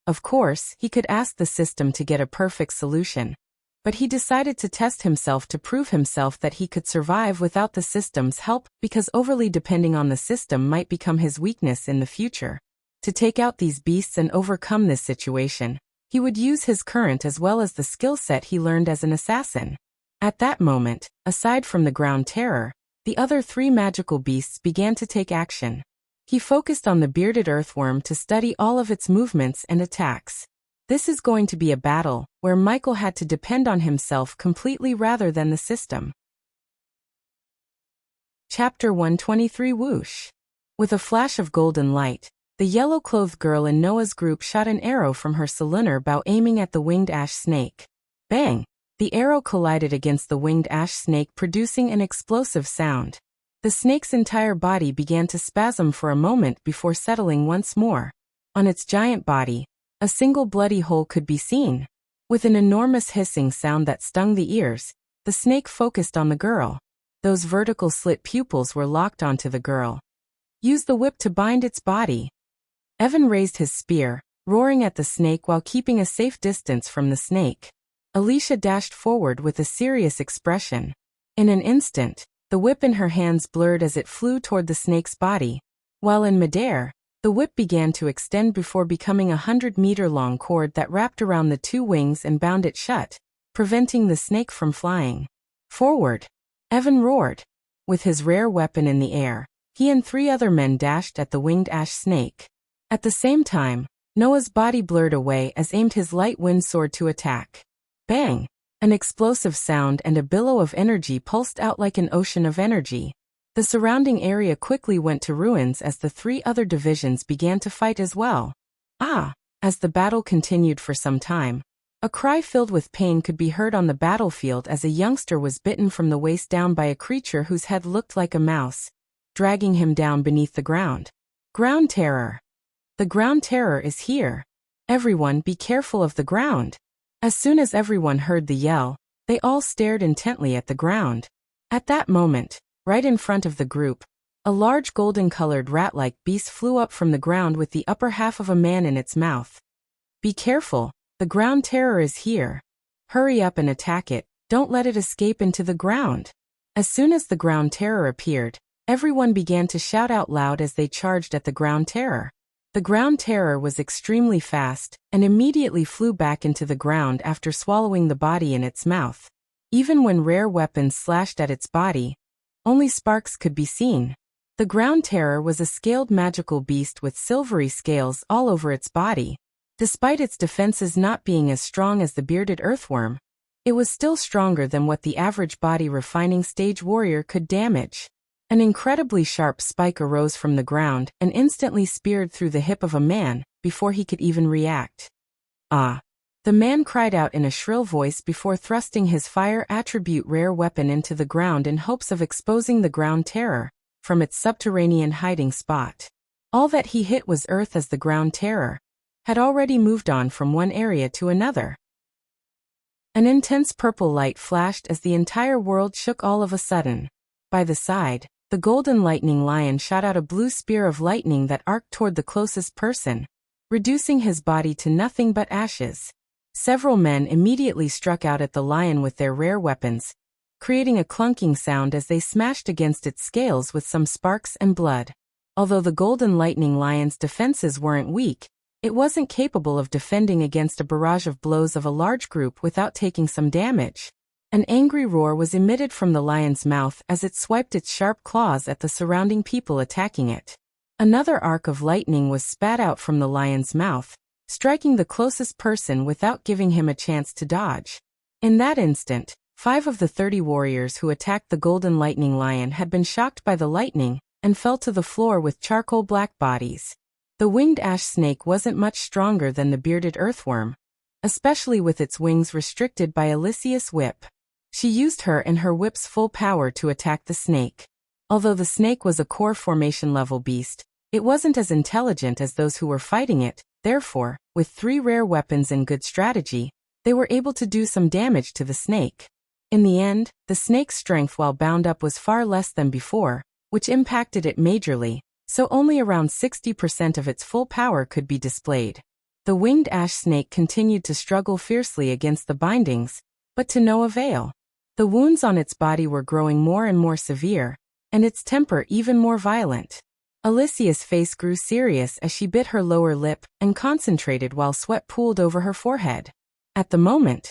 Of course, he could ask the system to get a perfect solution, but he decided to test himself to prove himself that he could survive without the system's help, because overly depending on the system might become his weakness in the future. To take out these beasts and overcome this situation, he would use his current as well as the skill set he learned as an assassin. At that moment, aside from the ground terror, the other three magical beasts began to take action. He focused on the bearded earthworm to study all of its movements and attacks. This is going to be a battle where Michael had to depend on himself completely rather than the system. Chapter 123 Whoosh. With a flash of golden light, the yellow-clothed girl in Noah's group shot an arrow from her solunar bow aiming at the winged ash snake. Bang! The arrow collided against the winged ash snake, producing an explosive sound. The snake's entire body began to spasm for a moment before settling once more. On its giant body, a single bloody hole could be seen. With an enormous hissing sound that stung the ears, the snake focused on the girl. Those vertical slit pupils were locked onto the girl. Use the whip to bind its body. Evan raised his spear, roaring at the snake while keeping a safe distance from the snake. Alicia dashed forward with a serious expression. In an instant, the whip in her hands blurred as it flew toward the snake's body. While in midair, the whip began to extend before becoming a 100-meter-long cord that wrapped around the two wings and bound it shut, preventing the snake from flying. Forward! Evan roared. With his rare weapon in the air, he and three other men dashed at the winged ash snake. At the same time, Noah's body blurred away as aimed his light wind sword to attack. Bang! An explosive sound and a billow of energy pulsed out like an ocean of energy. The surrounding area quickly went to ruins as the three other divisions began to fight as well. Ah! As the battle continued for some time, a cry filled with pain could be heard on the battlefield as a youngster was bitten from the waist down by a creature whose head looked like a mouse, dragging him down beneath the ground. Ground terror! The ground terror is here. Everyone be careful of the ground. As soon as everyone heard the yell, they all stared intently at the ground. At that moment, right in front of the group, a large golden-colored rat-like beast flew up from the ground with the upper half of a man in its mouth. Be careful, the ground terror is here. Hurry up and attack it, don't let it escape into the ground. As soon as the ground terror appeared, everyone began to shout out loud as they charged at the ground terror. The ground terror was extremely fast, and immediately flew back into the ground after swallowing the body in its mouth. Even when rare weapons slashed at its body, only sparks could be seen. The ground terror was a scaled magical beast with silvery scales all over its body. Despite its defenses not being as strong as the bearded earthworm, it was still stronger than what the average body refining stage warrior could damage. An incredibly sharp spike arose from the ground and instantly speared through the hip of a man before he could even react. Ah! The man cried out in a shrill voice before thrusting his fire attribute rare weapon into the ground in hopes of exposing the ground terror from its subterranean hiding spot. All that he hit was earth as the ground terror had already moved on from one area to another. An intense purple light flashed as the entire world shook all of a sudden. By the side, the golden lightning lion shot out a blue spear of lightning that arced toward the closest person, reducing his body to nothing but ashes. Several men immediately struck out at the lion with their rare weapons, creating a clunking sound as they smashed against its scales with some sparks and blood. Although the golden lightning lion's defenses weren't weak, it wasn't capable of defending against a barrage of blows of a large group without taking some damage. An angry roar was emitted from the lion's mouth as it swiped its sharp claws at the surrounding people attacking it. Another arc of lightning was spat out from the lion's mouth, striking the closest person without giving him a chance to dodge. In that instant, 5 of the 30 warriors who attacked the golden lightning lion had been shocked by the lightning and fell to the floor with charcoal black bodies. The winged ash snake wasn't much stronger than the bearded earthworm, especially with its wings restricted by Alicia's whip. She used her and her whip's full power to attack the snake. Although the snake was a core formation level beast, it wasn't as intelligent as those who were fighting it. Therefore, with 3 rare weapons and good strategy, they were able to do some damage to the snake. In the end, the snake's strength while bound up was far less than before, which impacted it majorly, so only around 60% of its full power could be displayed. The winged ash snake continued to struggle fiercely against the bindings, but to no avail. The wounds on its body were growing more and more severe, and its temper even more violent. Alicia's face grew serious as she bit her lower lip and concentrated while sweat pooled over her forehead. At the moment,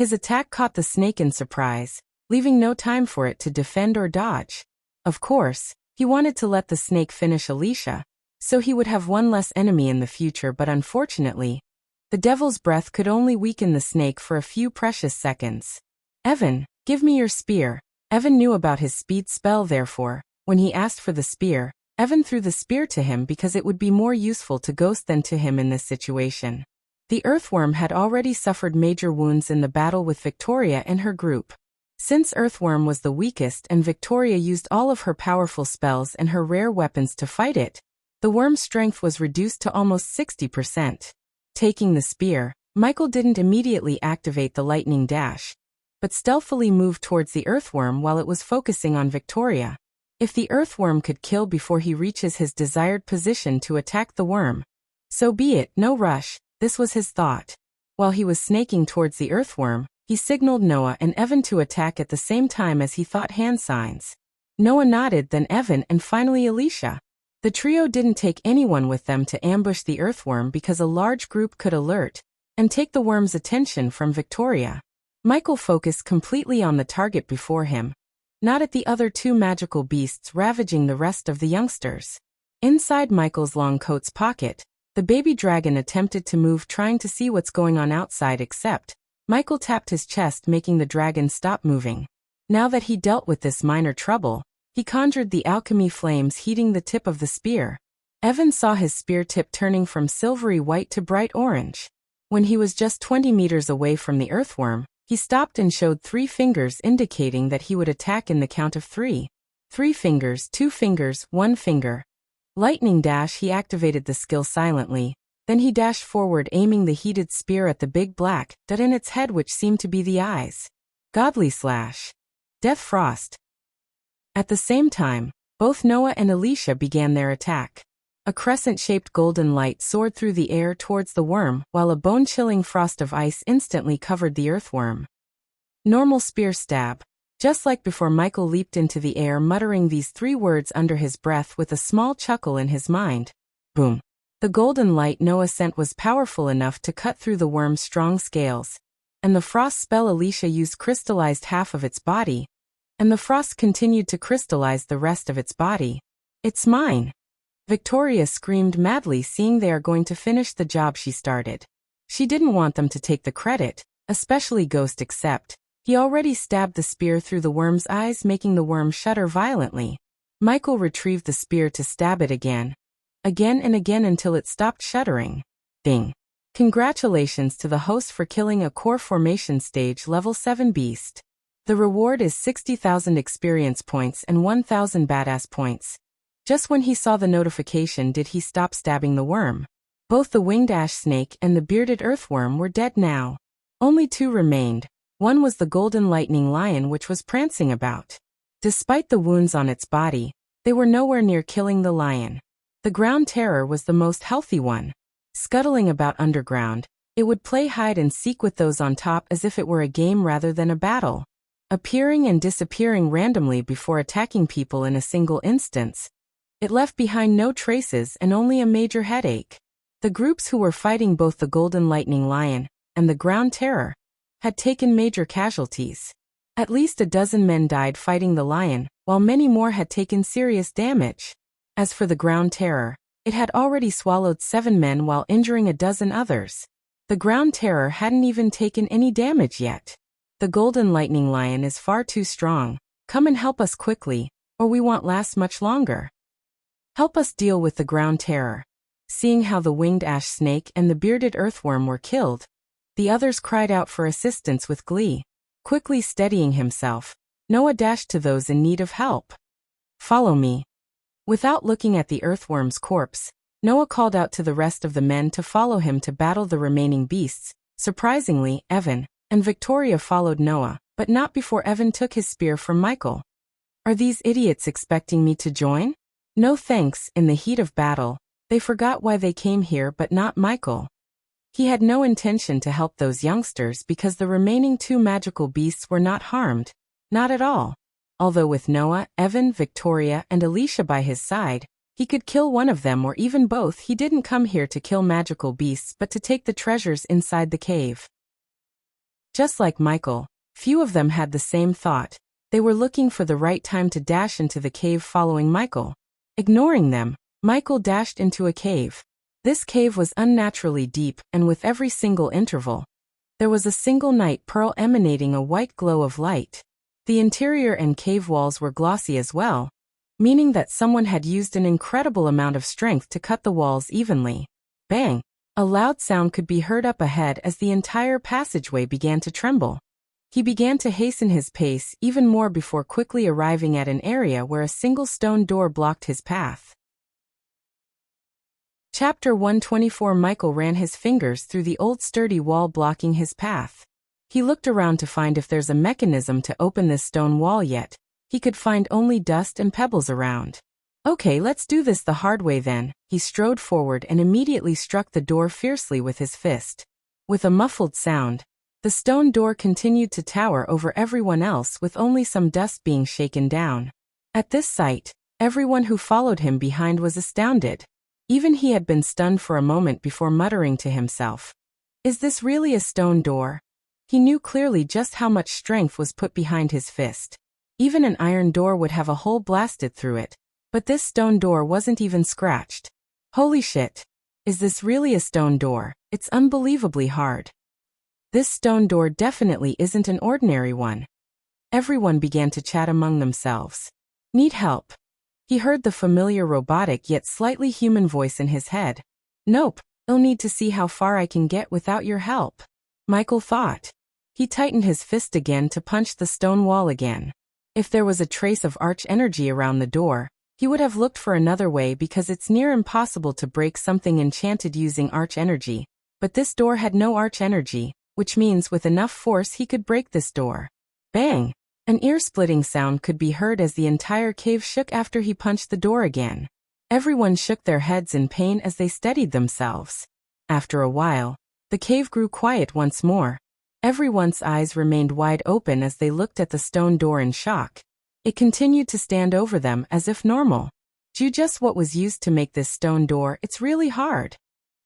His attack caught the snake in surprise, leaving no time for it to defend or dodge. Of course, he wanted to let the snake finish Alicia, so he would have one less enemy in the future, but unfortunately, the devil's breath could only weaken the snake for a few precious seconds. Evan, give me your spear. Evan knew about his speed spell, therefore, when he asked for the spear, Evan threw the spear to him because it would be more useful to Ghost than to him in this situation. The earthworm had already suffered major wounds in the battle with Victoria and her group. Since Earthworm was the weakest and Victoria used all of her powerful spells and her rare weapons to fight it, the worm's strength was reduced to almost 60%. Taking the spear, Michael didn't immediately activate the lightning dash, but stealthily moved towards the earthworm while it was focusing on Victoria. If the earthworm could kill before he reaches his desired position to attack the worm, so be it, no rush, this was his thought. While he was snaking towards the earthworm, he signaled Noah and Evan to attack at the same time as he thought hand signs. Noah nodded, then Evan, and finally Alicia. The trio didn't take anyone with them to ambush the earthworm because a large group could alert and take the worm's attention from Victoria. Michael focused completely on the target before him, not at the other two magical beasts ravaging the rest of the youngsters. Inside Michael's long coat's pocket, the baby dragon attempted to move, trying to see what's going on outside, except Michael tapped his chest, making the dragon stop moving. Now that he dealt with this minor trouble, he conjured the alchemy flames, heating the tip of the spear. Evan saw his spear tip turning from silvery white to bright orange. When he was just 20 meters away from the earthworm, he stopped and showed 3 fingers, indicating that he would attack in the count of 3. 3 fingers, 2 fingers, 1 finger. Lightning dash. He activated the skill silently. Then he dashed forward, aiming the heated spear at the big black dot in its head, which seemed to be the eyes. Godly slash. Death frost. At the same time, both Noah and Alicia began their attack. A crescent-shaped golden light soared through the air towards the worm, while a bone-chilling frost of ice instantly covered the earthworm. Normal spear stab. Just like before, Michael leaped into the air, muttering these 3 words under his breath with a small chuckle in his mind. Boom. The golden light Noah sent was powerful enough to cut through the worm's strong scales, and the frost spell Alicia used crystallized half of its body, and the frost continued to crystallize the rest of its body. It's mine! Victoria screamed madly, seeing they are going to finish the job she started. She didn't want them to take the credit, especially Ghost, except he already stabbed the spear through the worm's eyes, making the worm shudder violently. Michael retrieved the spear to stab it again and again until it stopped shuddering. Ding! Congratulations to the host for killing a core formation stage level 7 beast. The reward is 60,000 experience points and 1,000 badass points. Just when he saw the notification did he stop stabbing the worm. Both the winged ash snake and the bearded earthworm were dead now. Only 2 remained. One was the golden lightning lion, which was prancing about. Despite the wounds on its body, they were nowhere near killing the lion. The ground terror was the most healthy one. Scuttling about underground, it would play hide and seek with those on top as if it were a game rather than a battle. Appearing and disappearing randomly before attacking people in a single instance, it left behind no traces and only a major headache. The groups who were fighting both the golden lightning lion and the ground terror had taken major casualties. At least a dozen men died fighting the lion, while many more had taken serious damage. As for the ground terror, it had already swallowed 7 men while injuring a dozen others. The ground terror hadn't even taken any damage yet. The golden lightning lion is far too strong. Come and help us quickly, or we won't last much longer. Help us deal with the ground terror. Seeing how the winged ash snake and the bearded earthworm were killed, the others cried out for assistance with glee. Quickly steadying himself, Noah dashed to those in need of help. Follow me. Without looking at the earthworm's corpse, Noah called out to the rest of the men to follow him to battle the remaining beasts. Surprisingly, Evan and Victoria followed Noah, but not before Evan took his spear from Michael. Are these idiots expecting me to join? No thanks. In the heat of battle, they forgot why they came here, but not Michael. He had no intention to help those youngsters because the remaining 2 magical beasts were not harmed. Not at all. Although with Noah, Evan, Victoria, and Alicia by his side, he could kill one of them or even both. He didn't come here to kill magical beasts but to take the treasures inside the cave. Just like Michael, few of them had the same thought. They were looking for the right time to dash into the cave following Michael. Ignoring them, Michael dashed into a cave. This cave was unnaturally deep, and with every single interval, there was a single night pearl emanating a white glow of light. The interior and cave walls were glossy as well, meaning that someone had used an incredible amount of strength to cut the walls evenly. Bang! A loud sound could be heard up ahead as the entire passageway began to tremble. He began to hasten his pace even more before quickly arriving at an area where a single stone door blocked his path. Chapter 124. Michael ran his fingers through the old sturdy wall blocking his path. He looked around to find if there's a mechanism to open this stone wall yet. He could find only dust and pebbles around. Okay, let's do this the hard way then. He strode forward and immediately struck the door fiercely with his fist. With a muffled sound, the stone door continued to tower over everyone else with only some dust being shaken down. At this sight, everyone who followed him behind was astounded. Even he had been stunned for a moment before muttering to himself, "Is this really a stone door?" He knew clearly just how much strength was put behind his fist. Even an iron door would have a hole blasted through it, but this stone door wasn't even scratched. Holy shit! Is this really a stone door? It's unbelievably hard. This stone door definitely isn't an ordinary one. Everyone began to chat among themselves. Need help? He heard the familiar robotic yet slightly human voice in his head. Nope, I'll need to see how far I can get without your help, Michael thought. He tightened his fist again to punch the stone wall again. If there was a trace of arch energy around the door, he would have looked for another way because it's near impossible to break something enchanted using arch energy. But this door had no arch energy, which means with enough force he could break this door. Bang! An ear-splitting sound could be heard as the entire cave shook after he punched the door again. Everyone shook their heads in pain as they steadied themselves. After a while, the cave grew quiet once more. Everyone's eyes remained wide open as they looked at the stone door in shock. It continued to stand over them as if normal. Do just what was used to make this stone door, it's really hard.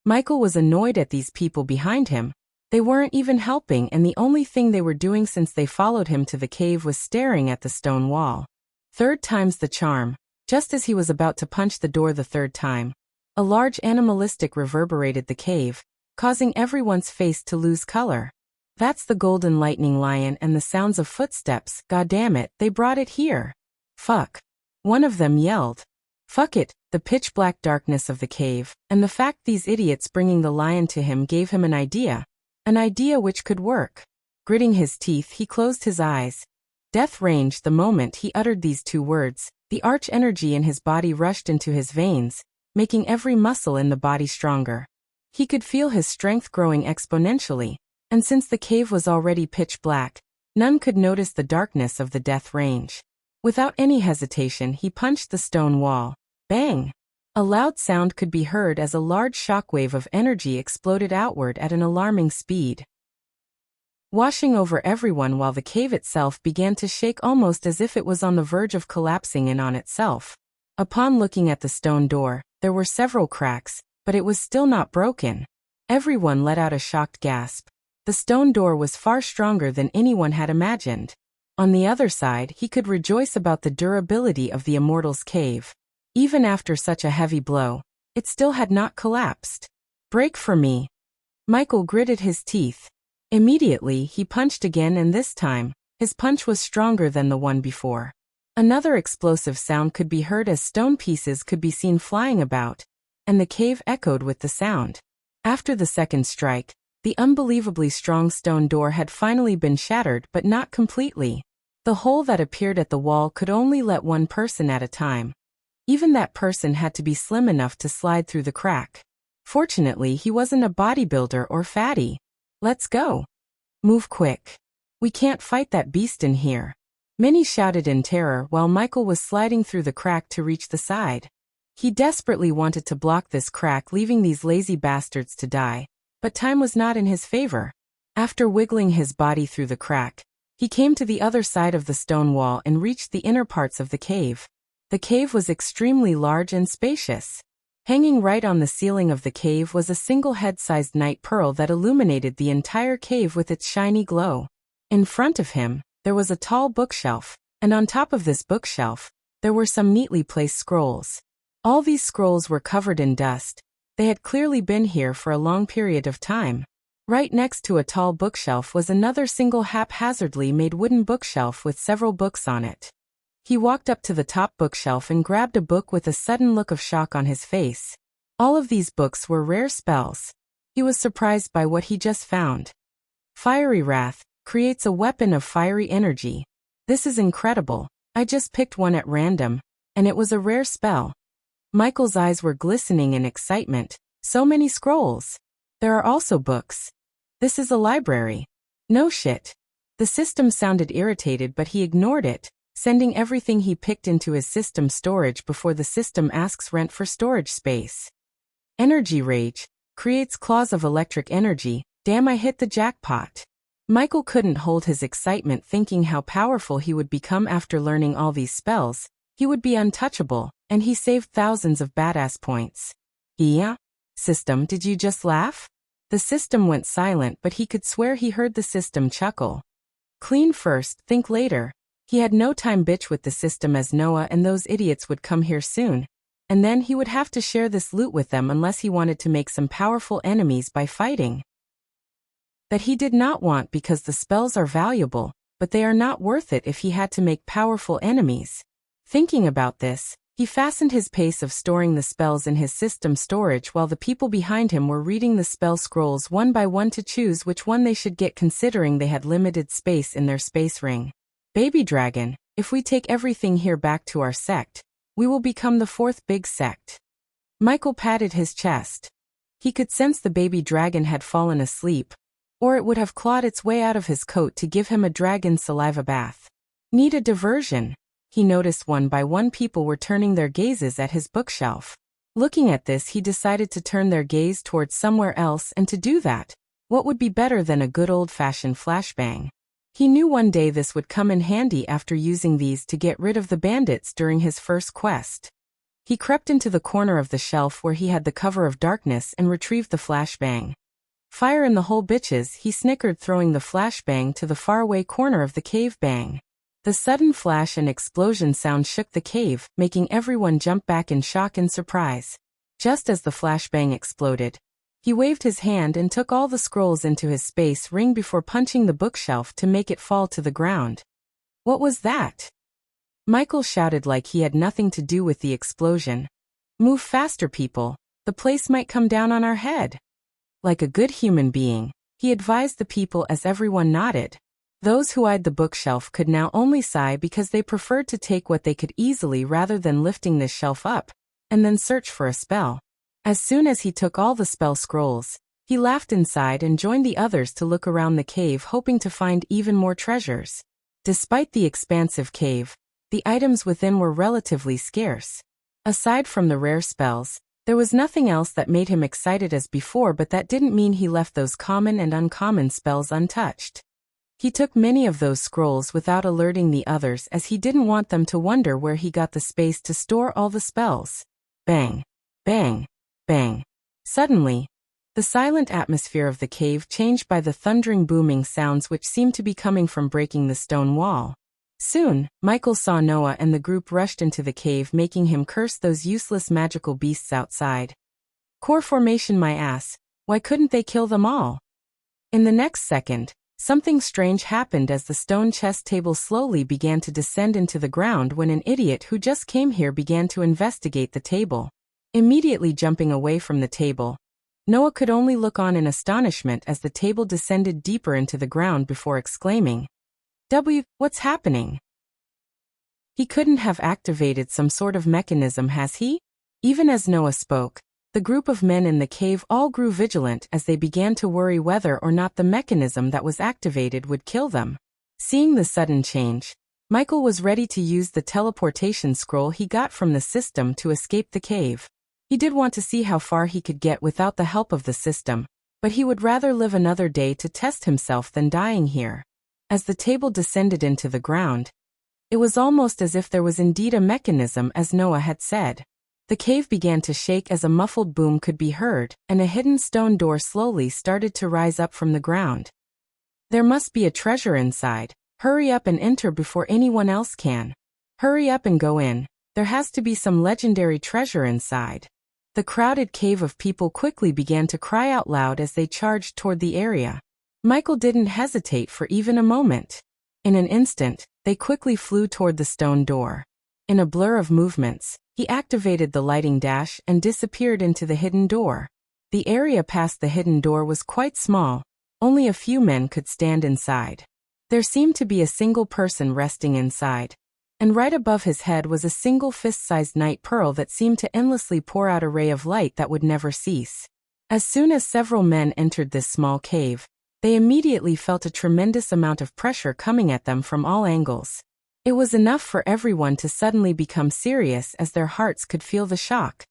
Michael was annoyed at these people behind him. They weren't even helping, and the only thing they were doing since they followed him to the cave was staring at the stone wall. Third time's the charm. Just as he was about to punch the door the third time, a large animalistic reverberated the cave, causing everyone's face to lose color. That's the golden lightning lion and the sounds of footsteps. God damn it, they brought it here. Fuck. One of them yelled. Fuck it, the pitch-black darkness of the cave, and the fact these idiots bringing the lion to him gave him an idea. An idea which could work. Gritting his teeth, he closed his eyes. Death range. The moment he uttered these two words, the arch energy in his body rushed into his veins, making every muscle in the body stronger. He could feel his strength growing exponentially, and since the cave was already pitch black, none could notice the darkness of the death range. Without any hesitation, he punched the stone wall. Bang! A loud sound could be heard as a large shockwave of energy exploded outward at an alarming speed, washing over everyone while the cave itself began to shake almost as if it was on the verge of collapsing in on itself. Upon looking at the stone door, there were several cracks, but it was still not broken. Everyone let out a shocked gasp. The stone door was far stronger than anyone had imagined. On the other side, he could rejoice about the durability of the Immortal's cave. Even after such a heavy blow, it still had not collapsed. Break for me. Michael gritted his teeth. Immediately, he punched again, and this time, his punch was stronger than the one before. Another explosive sound could be heard as stone pieces could be seen flying about, and the cave echoed with the sound. After the second strike, the unbelievably strong stone door had finally been shattered, but not completely. The hole that appeared at the wall could only let one person at a time. Even that person had to be slim enough to slide through the crack. Fortunately, he wasn't a bodybuilder or fatty. Let's go. Move quick. We can't fight that beast in here. Many shouted in terror while Michael was sliding through the crack to reach the side. He desperately wanted to block this crack, leaving these lazy bastards to die, but time was not in his favor. After wiggling his body through the crack, he came to the other side of the stone wall and reached the inner parts of the cave. The cave was extremely large and spacious. Hanging right on the ceiling of the cave was a single head-sized night pearl that illuminated the entire cave with its shiny glow. In front of him, there was a tall bookshelf, and on top of this bookshelf, there were some neatly placed scrolls. All these scrolls were covered in dust. They had clearly been here for a long period of time. Right next to a tall bookshelf was another single haphazardly made wooden bookshelf with several books on it. He walked up to the top bookshelf and grabbed a book with a sudden look of shock on his face. All of these books were rare spells. He was surprised by what he just found. Fiery Wrath creates a weapon of fiery energy. This is incredible. I just picked one at random, and it was a rare spell. Michael's eyes were glistening in excitement. So many scrolls. There are also books. This is a library. No shit. The system sounded irritated, but he ignored it, sending everything he picked into his system storage before the system asks rent for storage space. Energy Rage creates claws of electric energy. Damn, I hit the jackpot. Michael couldn't hold his excitement, thinking how powerful he would become after learning all these spells. He would be untouchable, and he saved thousands of badass points. Yeah? System, did you just laugh? The system went silent, but he could swear he heard the system chuckle. Clean first, think later. He had no time bitch with the system, as Noah and those idiots would come here soon. And then he would have to share this loot with them unless he wanted to make some powerful enemies by fighting. That he did not want, because the spells are valuable, but they are not worth it if he had to make powerful enemies. Thinking about this, he fastened his pace of storing the spells in his system storage while the people behind him were reading the spell scrolls one by one to choose which one they should get, considering they had limited space in their space ring. Baby Dragon, if we take everything here back to our sect, we will become the fourth big sect. Michael patted his chest. He could sense the baby dragon had fallen asleep, or it would have clawed its way out of his coat to give him a dragon saliva bath. Need a diversion. He noticed one by one people were turning their gazes at his bookshelf. Looking at this, he decided to turn their gaze towards somewhere else, and to do that, what would be better than a good old-fashioned flashbang? He knew one day this would come in handy after using these to get rid of the bandits during his first quest. He crept into the corner of the shelf where he had the cover of darkness and retrieved the flashbang. Fire in the hole, bitches, he snickered, throwing the flashbang to the faraway corner of the cave. Bang. The sudden flash and explosion sound shook the cave, making everyone jump back in shock and surprise. Just as the flashbang exploded, he waved his hand and took all the scrolls into his space ring before punching the bookshelf to make it fall to the ground. What was that? Michael shouted like he had nothing to do with the explosion. Move faster, people. The place might come down on our head. Like a good human being, he advised the people as everyone nodded. Those who eyed the bookshelf could now only sigh because they preferred to take what they could easily rather than lifting this shelf up, and then search for a spell. As soon as he took all the spell scrolls, he laughed inside and joined the others to look around the cave, hoping to find even more treasures. Despite the expansive cave, the items within were relatively scarce. Aside from the rare spells, there was nothing else that made him excited as before, but that didn't mean he left those common and uncommon spells untouched. He took many of those scrolls without alerting the others, as he didn't want them to wonder where he got the space to store all the spells. Bang! Bang! Bang! Suddenly, the silent atmosphere of the cave changed by the thundering booming sounds which seemed to be coming from breaking the stone wall. Soon, Michael saw Noah and the group rushed into the cave, making him curse those useless magical beasts outside. Core formation, my ass, why couldn't they kill them all? In the next second, something strange happened as the stone chess table slowly began to descend into the ground when an idiot who just came here began to investigate the table. Immediately jumping away from the table, Noah could only look on in astonishment as the table descended deeper into the ground before exclaiming, What's happening? He couldn't have activated some sort of mechanism, has he? Even as Noah spoke, the group of men in the cave all grew vigilant as they began to worry whether or not the mechanism that was activated would kill them. Seeing the sudden change, Michael was ready to use the teleportation scroll he got from the system to escape the cave. He did want to see how far he could get without the help of the system, but he would rather live another day to test himself than dying here. As the table descended into the ground, it was almost as if there was indeed a mechanism, as Noah had said. The cave began to shake as a muffled boom could be heard, and a hidden stone door slowly started to rise up from the ground. There must be a treasure inside. Hurry up and enter before anyone else can. Hurry up and go in. There has to be some legendary treasure inside. The crowded cave of people quickly began to cry out loud as they charged toward the area. Michael didn't hesitate for even a moment. In an instant, they quickly flew toward the stone door. In a blur of movements, he activated the lighting dash and disappeared into the hidden door. The area past the hidden door was quite small. Only a few men could stand inside. There seemed to be a single person resting inside. And right above his head was a single fist-sized night pearl that seemed to endlessly pour out a ray of light that would never cease. As soon as several men entered this small cave, they immediately felt a tremendous amount of pressure coming at them from all angles. It was enough for everyone to suddenly become serious as their hearts could feel the shock.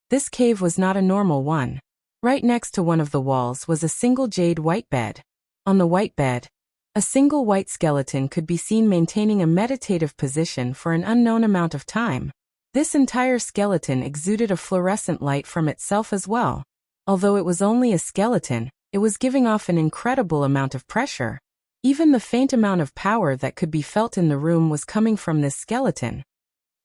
This cave was not a normal one. Right next to one of the walls was a single jade white bed. On the white bed, a single white skeleton could be seen maintaining a meditative position for an unknown amount of time. This entire skeleton exuded a fluorescent light from itself as well. Although it was only a skeleton, it was giving off an incredible amount of pressure. Even the faint amount of power that could be felt in the room was coming from this skeleton.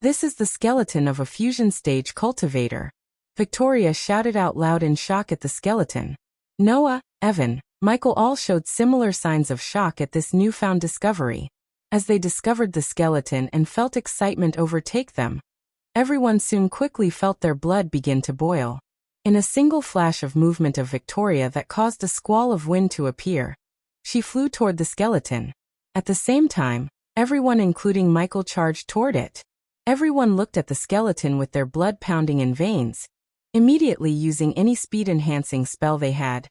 This is the skeleton of a fusion stage cultivator. Victoria shouted out loud in shock at the skeleton. Noah, Evan, Michael all showed similar signs of shock at this newfound discovery. As they discovered the skeleton and felt excitement overtake them, everyone soon quickly felt their blood begin to boil. In a single flash of movement of Victoria that caused a squall of wind to appear, she flew toward the skeleton. At the same time, everyone including Michael charged toward it. Everyone looked at the skeleton with their blood pounding in veins, immediately using any speed-enhancing spell they had.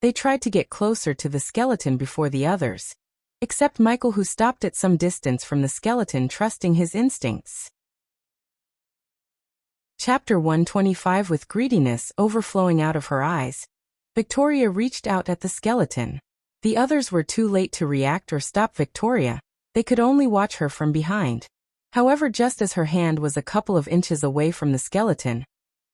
They tried to get closer to the skeleton before the others, except Michael, who stopped at some distance from the skeleton, trusting his instincts. Chapter 125. With greediness overflowing out of her eyes, Victoria reached out at the skeleton. The others were too late to react or stop Victoria. They could only watch her from behind. However, just as her hand was a couple of inches away from the skeleton,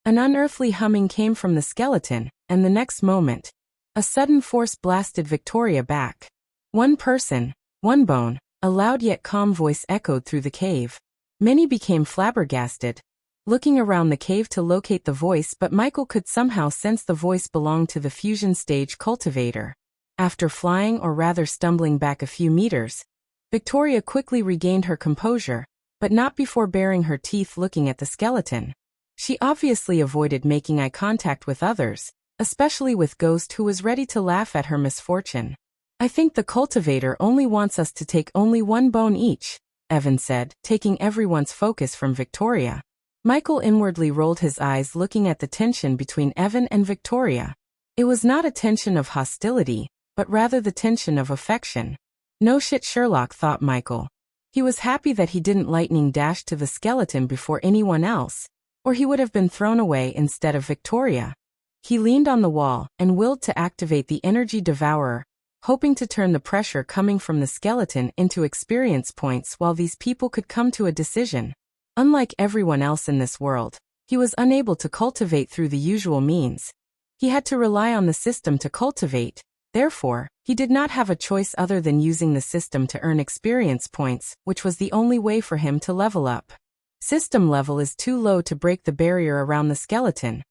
an unearthly humming came from the skeleton, and the next moment, a sudden force blasted Victoria back. One person, one bone, a loud yet calm voice echoed through the cave. Many became flabbergasted, looking around the cave to locate the voice, but Michael could somehow sense the voice belonged to the fusion stage cultivator. After flying, or rather stumbling back a few meters, Victoria quickly regained her composure, but not before baring her teeth looking at the skeleton. She obviously avoided making eye contact with others, especially with Ghost, who was ready to laugh at her misfortune. I think the cultivator only wants us to take only one bone each, Evan said, taking everyone's focus from Victoria. Michael inwardly rolled his eyes, looking at the tension between Evan and Victoria. It was not a tension of hostility, but rather the tension of affection. No shit, Sherlock, thought Michael. He was happy that he didn't lightning dash to the skeleton before anyone else, or he would have been thrown away instead of Victoria. He leaned on the wall and willed to activate the energy devourer, hoping to turn the pressure coming from the skeleton into experience points while these people could come to a decision. Unlike everyone else in this world, he was unable to cultivate through the usual means. He had to rely on the system to cultivate. Therefore, he did not have a choice other than using the system to earn experience points, which was the only way for him to level up. System level is too low to break the barrier around the skeleton.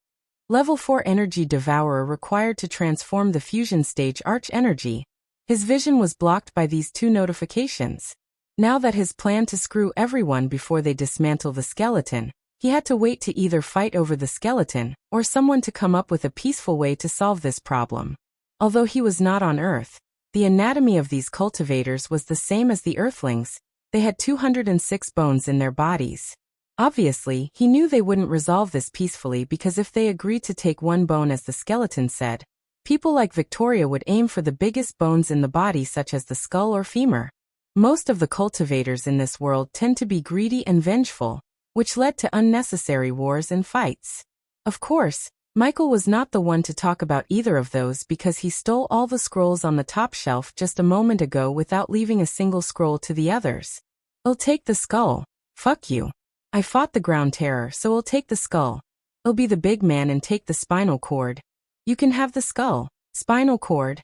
Level 4 Energy Devourer required to transform the fusion stage Arch Energy. His vision was blocked by these two notifications. Now that his plan to screw everyone before they dismantle the skeleton, he had to wait to either fight over the skeleton, or someone to come up with a peaceful way to solve this problem. Although he was not on Earth, the anatomy of these cultivators was the same as the Earthlings. They had 206 bones in their bodies. Obviously, he knew they wouldn't resolve this peacefully, because if they agreed to take one bone, as the skeleton said, people like Victoria would aim for the biggest bones in the body, such as the skull or femur. Most of the cultivators in this world tend to be greedy and vengeful, which led to unnecessary wars and fights. Of course, Michael was not the one to talk about either of those, because he stole all the scrolls on the top shelf just a moment ago without leaving a single scroll to the others. I'll take the skull. Fuck you. I fought the ground terror, so I'll take the skull. I'll be the big man and take the spinal cord. You can have the skull. Spinal cord.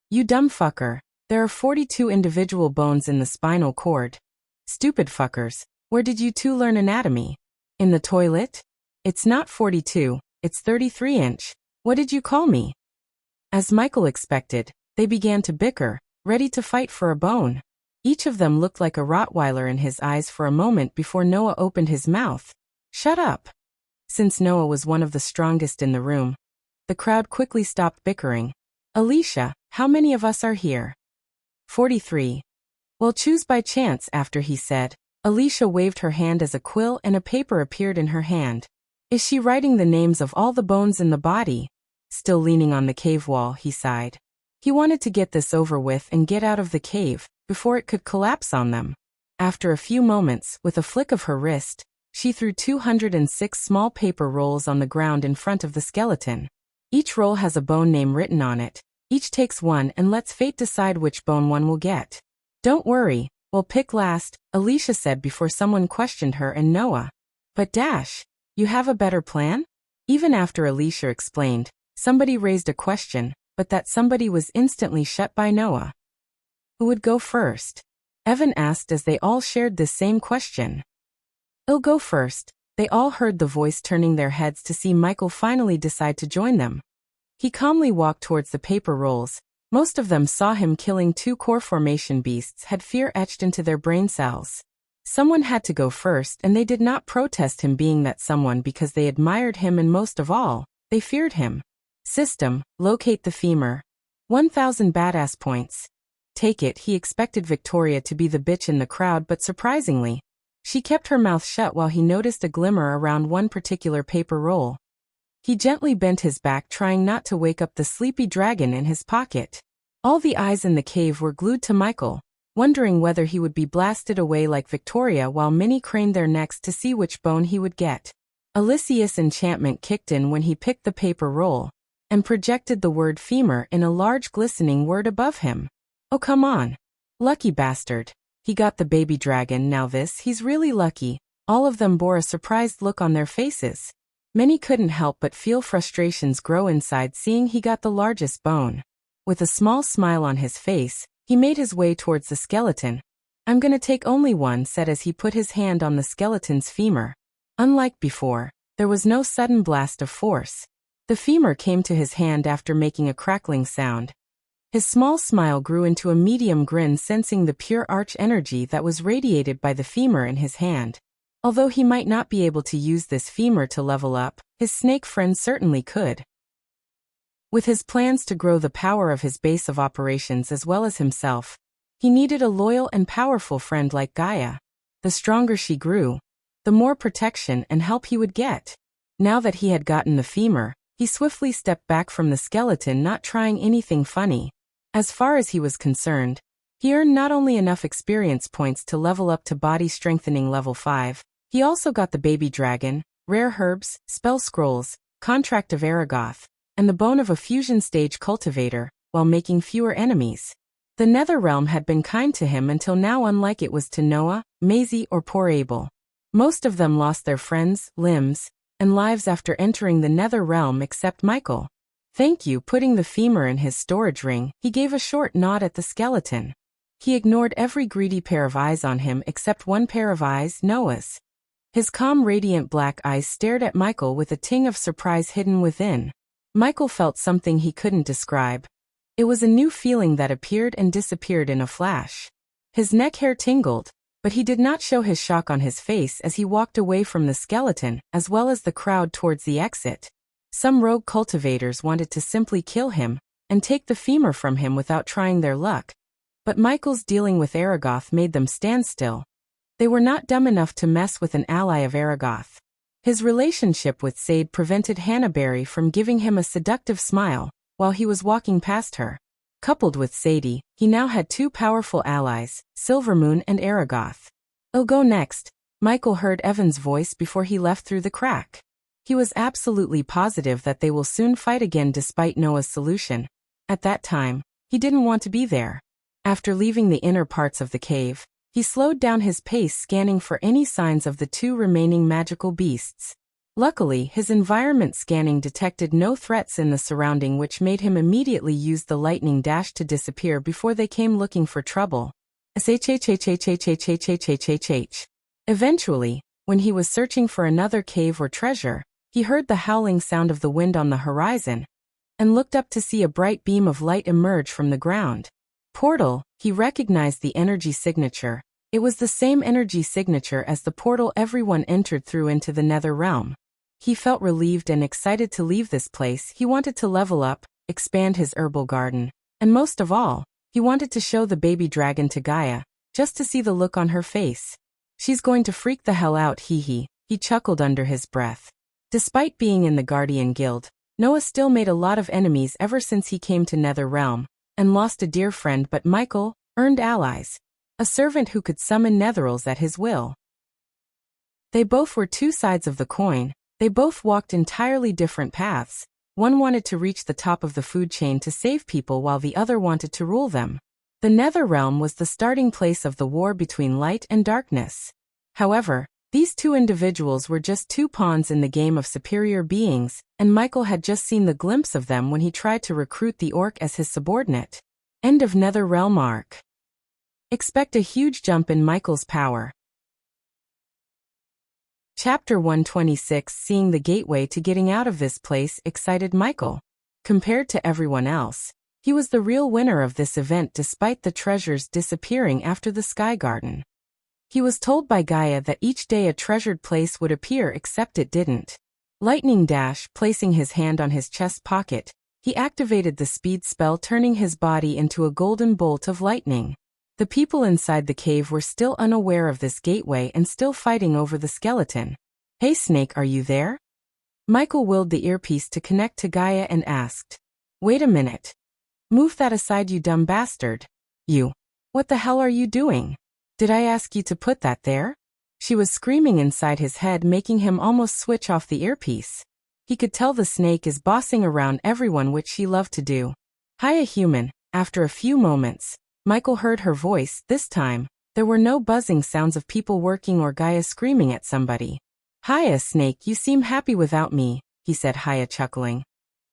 You dumb fucker. There are 42 individual bones in the spinal cord. Stupid fuckers. Where did you two learn anatomy? In the toilet? It's not 42, it's 33-inch. What did you call me? As Michael expected, they began to bicker, ready to fight for a bone. Each of them looked like a Rottweiler in his eyes for a moment before Noah opened his mouth. Shut up. Since Noah was one of the strongest in the room, the crowd quickly stopped bickering. Alicia, how many of us are here? 43. Well, choose by chance, after he said. Alicia waved her hand as a quill and a paper appeared in her hand. Is she writing the names of all the bones in the body? Still leaning on the cave wall, he sighed. He wanted to get this over with and get out of the cave, before it could collapse on them. After a few moments, with a flick of her wrist, she threw 206 small paper rolls on the ground in front of the skeleton. Each roll has a bone name written on it. Each takes one and lets fate decide which bone one will get. Don't worry, we'll pick last, Alicia said before someone questioned her and Noah. But Dash, you have a better plan? Even after Alicia explained, somebody raised a question, but that somebody was instantly shut by Noah. Who would go first? Evan asked as they all shared this same question. I'll go first. They all heard the voice turning their heads to see Michael finally decide to join them. He calmly walked towards the paper rolls. Most of them saw him killing 2 core formation beasts had fear etched into their brain cells. Someone had to go first and they did not protest him being that someone because they admired him and most of all, they feared him. System, locate the femur. 1,000 badass points. Take it. He expected Victoria to be the bitch in the crowd, but surprisingly, she kept her mouth shut while he noticed a glimmer around one particular paper roll. He gently bent his back, trying not to wake up the sleepy dragon in his pocket. All the eyes in the cave were glued to Michael, wondering whether he would be blasted away like Victoria, while many craned their necks to see which bone he would get. Alicia's enchantment kicked in when he picked the paper roll and projected the word femur in a large glistening word above him. Oh, come on. Lucky bastard. He got the baby dragon. Now he's really lucky. All of them bore a surprised look on their faces. Many couldn't help but feel frustrations grow inside seeing he got the largest bone. With a small smile on his face, he made his way towards the skeleton. I'm gonna take only one, said as he put his hand on the skeleton's femur. Unlike before, there was no sudden blast of force. The femur came to his hand after making a crackling sound. His small smile grew into a medium grin, sensing the pure arch energy that was radiated by the femur in his hand. Although he might not be able to use this femur to level up, his snake friend certainly could. With his plans to grow the power of his base of operations as well as himself, he needed a loyal and powerful friend like Gaia. The stronger she grew, the more protection and help he would get. Now that he had gotten the femur, he swiftly stepped back from the skeleton, not trying anything funny. As far as he was concerned, he earned not only enough experience points to level up to body strengthening level 5, he also got the baby dragon, rare herbs, spell scrolls, contract of Aragoth, and the bone of a fusion stage cultivator, while making fewer enemies. The Netherrealm had been kind to him until now, unlike it was to Noah, Maisie, or poor Abel. Most of them lost their friends, limbs, and lives after entering the Netherrealm except Michael. Thank you. Putting the femur in his storage ring, he gave a short nod at the skeleton. He ignored every greedy pair of eyes on him except one pair of eyes, Noah's. His calm, radiant black eyes stared at Michael with a ting of surprise hidden within. Michael felt something he couldn't describe. It was a new feeling that appeared and disappeared in a flash. His neck hair tingled, but he did not show his shock on his face as he walked away from the skeleton, as well as the crowd towards the exit. Some rogue cultivators wanted to simply kill him and take the femur from him without trying their luck. But Michael's dealing with Aragoth made them stand still. They were not dumb enough to mess with an ally of Aragoth. His relationship with Sade prevented Hannahberry from giving him a seductive smile while he was walking past her. Coupled with Sadie, he now had 2 powerful allies, Silvermoon and Aragoth. I'll go next. Michael heard Evan's voice before he left through the crack. He was absolutely positive that they will soon fight again despite Noah's solution. At that time, he didn't want to be there. After leaving the inner parts of the cave, He slowed down his pace, scanning for any signs of the two remaining magical beasts. Luckily, his environment scanning detected no threats in the surrounding, which made him immediately use the lightning dash to disappear before they came looking for trouble. Eventually, when he was searching for another cave or treasure, he heard the howling sound of the wind on the horizon and looked up to see a bright beam of light emerge from the ground. Portal, he recognized the energy signature. It was the same energy signature as the portal everyone entered through into the Nether Realm. He felt relieved and excited to leave this place. He wanted to level up, expand his herbal garden, and most of all, he wanted to show the baby dragon to Gaia, just to see the look on her face. She's going to freak the hell out, he chuckled under his breath. Despite being in the Guardian Guild, Noah still made a lot of enemies ever since he came to Nether Realm, and lost a dear friend, but Michael earned allies. A servant who could summon netherils at his will. They both were two sides of the coin. They both walked entirely different paths. One wanted to reach the top of the food chain to save people while the other wanted to rule them. The Nether Realm was the starting place of the war between light and darkness. However, these two individuals were just two pawns in the game of superior beings, and Michael had just seen the glimpse of them when he tried to recruit the orc as his subordinate. End of Nether Realm arc. Expect a huge jump in Michael's power. Chapter 126. Seeing the gateway to getting out of this place excited Michael. Compared to everyone else, he was the real winner of this event despite the treasures disappearing after the Sky Garden. He was told by Gaia that each day a treasured place would appear, except it didn't. Lightning dash, placing his hand on his chest pocket, he activated the speed spell, turning his body into a golden bolt of lightning. The people inside the cave were still unaware of this gateway and still fighting over the skeleton. Hey Snake, are you there? Michael willed the earpiece to connect to Gaia and asked. Wait a minute. Move that aside, you dumb bastard. You. What the hell are you doing? Did I ask you to put that there? She was screaming inside his head, making him almost switch off the earpiece. He could tell the snake is bossing around everyone, which she loved to do. Hiya human. After a few moments, Michael heard her voice. This time, there were no buzzing sounds of people working or Gaia screaming at somebody. Hiya Snake, you seem happy without me, he said, Hiya chuckling.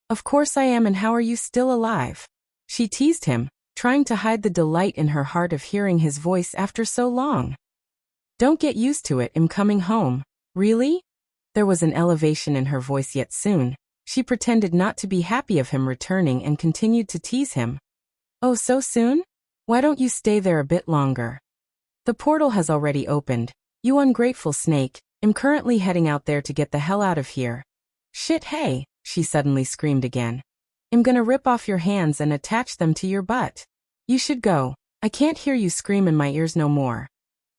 Of course I am, and how are you still alive? She teased him, trying to hide the delight in her heart of hearing his voice after so long. Don't get used to it, I'm coming home. Really? There was an elevation in her voice, yet soon, she pretended not to be happy of him returning and continued to tease him. Oh, so soon? Why don't you stay there a bit longer? The portal has already opened. You ungrateful snake, I'm currently heading out there to get the hell out of here. Shit, hey, she suddenly screamed again. I'm gonna rip off your hands and attach them to your butt. You should go. I can't hear you scream in my ears no more.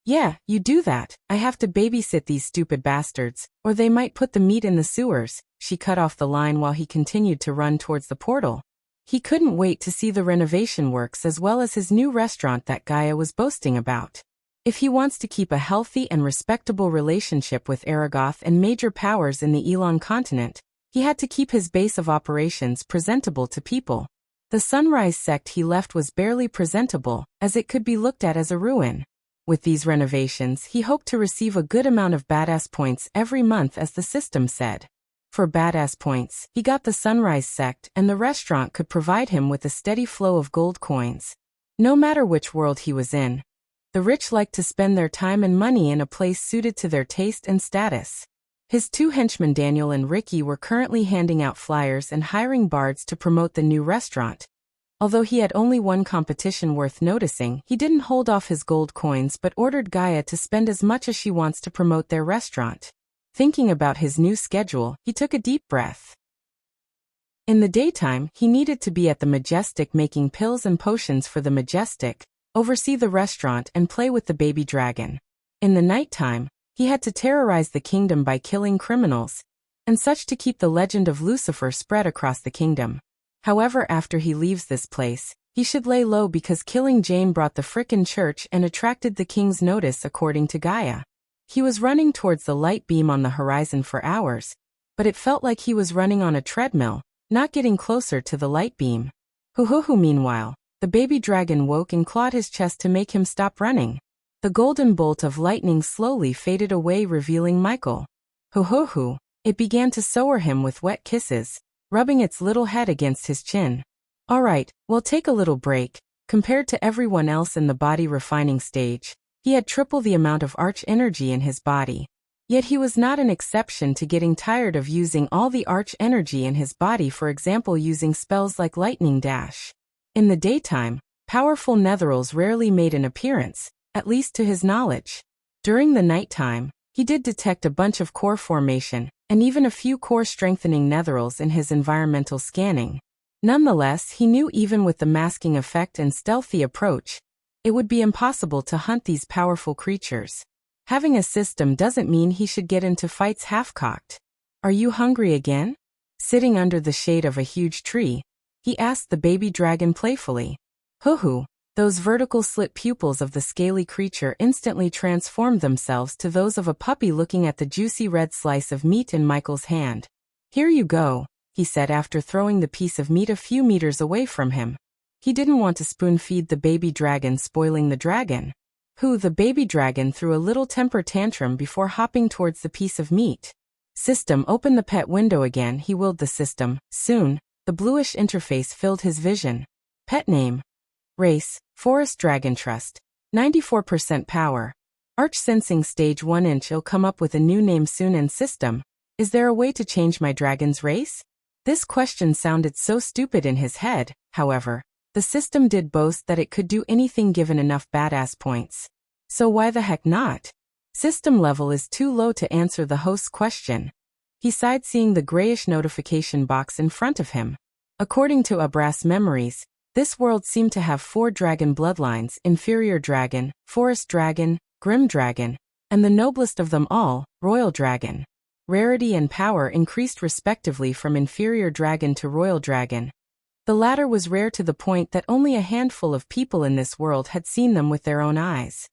Yeah, you do that. I have to babysit these stupid bastards, or they might put the meat in the sewers. She cut off the line while he continued to run towards the portal. He couldn't wait to see the renovation works as well as his new restaurant that Gaia was boasting about. If he wants to keep a healthy and respectable relationship with Aragoth and major powers in the Elon continent, he had to keep his base of operations presentable to people. The Sunrise sect he left was barely presentable, as it could be looked at as a ruin. With these renovations, he hoped to receive a good amount of badass points every month, as the system said. For badass points, he got the Sunrise sect, and the restaurant could provide him with a steady flow of gold coins. No matter which world he was in, the rich liked to spend their time and money in a place suited to their taste and status. His two henchmen Daniel and Ricky were currently handing out flyers and hiring bards to promote the new restaurant. Although he had only one competition worth noticing, he didn't hold off his gold coins but ordered Gaia to spend as much as she wants to promote their restaurant. Thinking about his new schedule, he took a deep breath. In the daytime, he needed to be at the Majestic making pills and potions for the Majestic, oversee the restaurant and play with the baby dragon. In the nighttime, he had to terrorize the kingdom by killing criminals, and such to keep the legend of Lucifer spread across the kingdom. However, after he leaves this place, he should lay low because killing Jane brought the frickin' church and attracted the king's notice according to Gaia. He was running towards the light beam on the horizon for hours, but it felt like he was running on a treadmill, not getting closer to the light beam. Meanwhile, the baby dragon woke and clawed his chest to make him stop running. The golden bolt of lightning slowly faded away, revealing Michael. Hoo-hoo-hoo. It began to sour him with wet kisses, rubbing its little head against his chin. All right, we'll take a little break. Compared to everyone else in the body refining stage, he had triple the amount of arch energy in his body. Yet he was not an exception to getting tired of using all the arch energy in his body, for example using spells like lightning dash. In the daytime, powerful netherals rarely made an appearance, at least to his knowledge. During the nighttime, he did detect a bunch of core formation, and even a few core strengthening netherals in his environmental scanning. Nonetheless, he knew even with the masking effect and stealthy approach, it would be impossible to hunt these powerful creatures. Having a system doesn't mean he should get into fights half-cocked. Are you hungry again? Sitting under the shade of a huge tree, he asked the baby dragon playfully. Hoo-hoo. Those vertical slit pupils of the scaly creature instantly transformed themselves to those of a puppy looking at the juicy red slice of meat in Michael's hand. Here you go, he said after throwing the piece of meat a few meters away from him. He didn't want to spoon-feed the baby dragon, spoiling the dragon. The baby dragon threw a little temper tantrum before hopping towards the piece of meat. System, open the pet window again, he willed the system. Soon, the bluish interface filled his vision. Pet name. Race, Forest Dragon Trust. 94% power. Arch Sensing Stage 1 inch. I'll come up with a new name soon. And system, is there a way to change my dragon's race? This question sounded so stupid in his head, however. The system did boast that it could do anything given enough badass points. So why the heck not? System level is too low to answer the host's question. He sighed, seeing the grayish notification box in front of him. According to Abra's memories, this world seemed to have 4 dragon bloodlines: Inferior Dragon, Forest Dragon, Grim Dragon, and the noblest of them all, Royal Dragon. Rarity and power increased respectively from Inferior Dragon to Royal Dragon. The latter was rare to the point that only a handful of people in this world had seen them with their own eyes.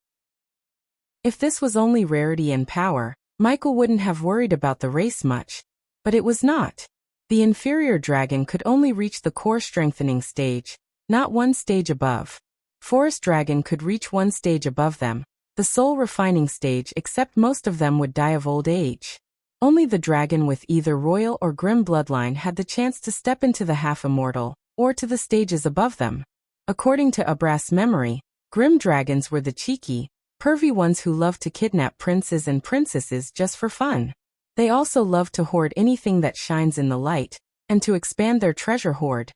If this was only rarity and power, Michael wouldn't have worried about the race much. But it was not. The Inferior Dragon could only reach the core strengthening stage, not one stage above. Forest Dragon could reach one stage above them, the soul refining stage, except most of them would die of old age. Only the dragon with either royal or grim bloodline had the chance to step into the half-immortal, or to the stages above them. According to Abra's memory, grim dragons were the cheeky, pervy ones who loved to kidnap princes and princesses just for fun. They also loved to hoard anything that shines in the light, and to expand their treasure hoard.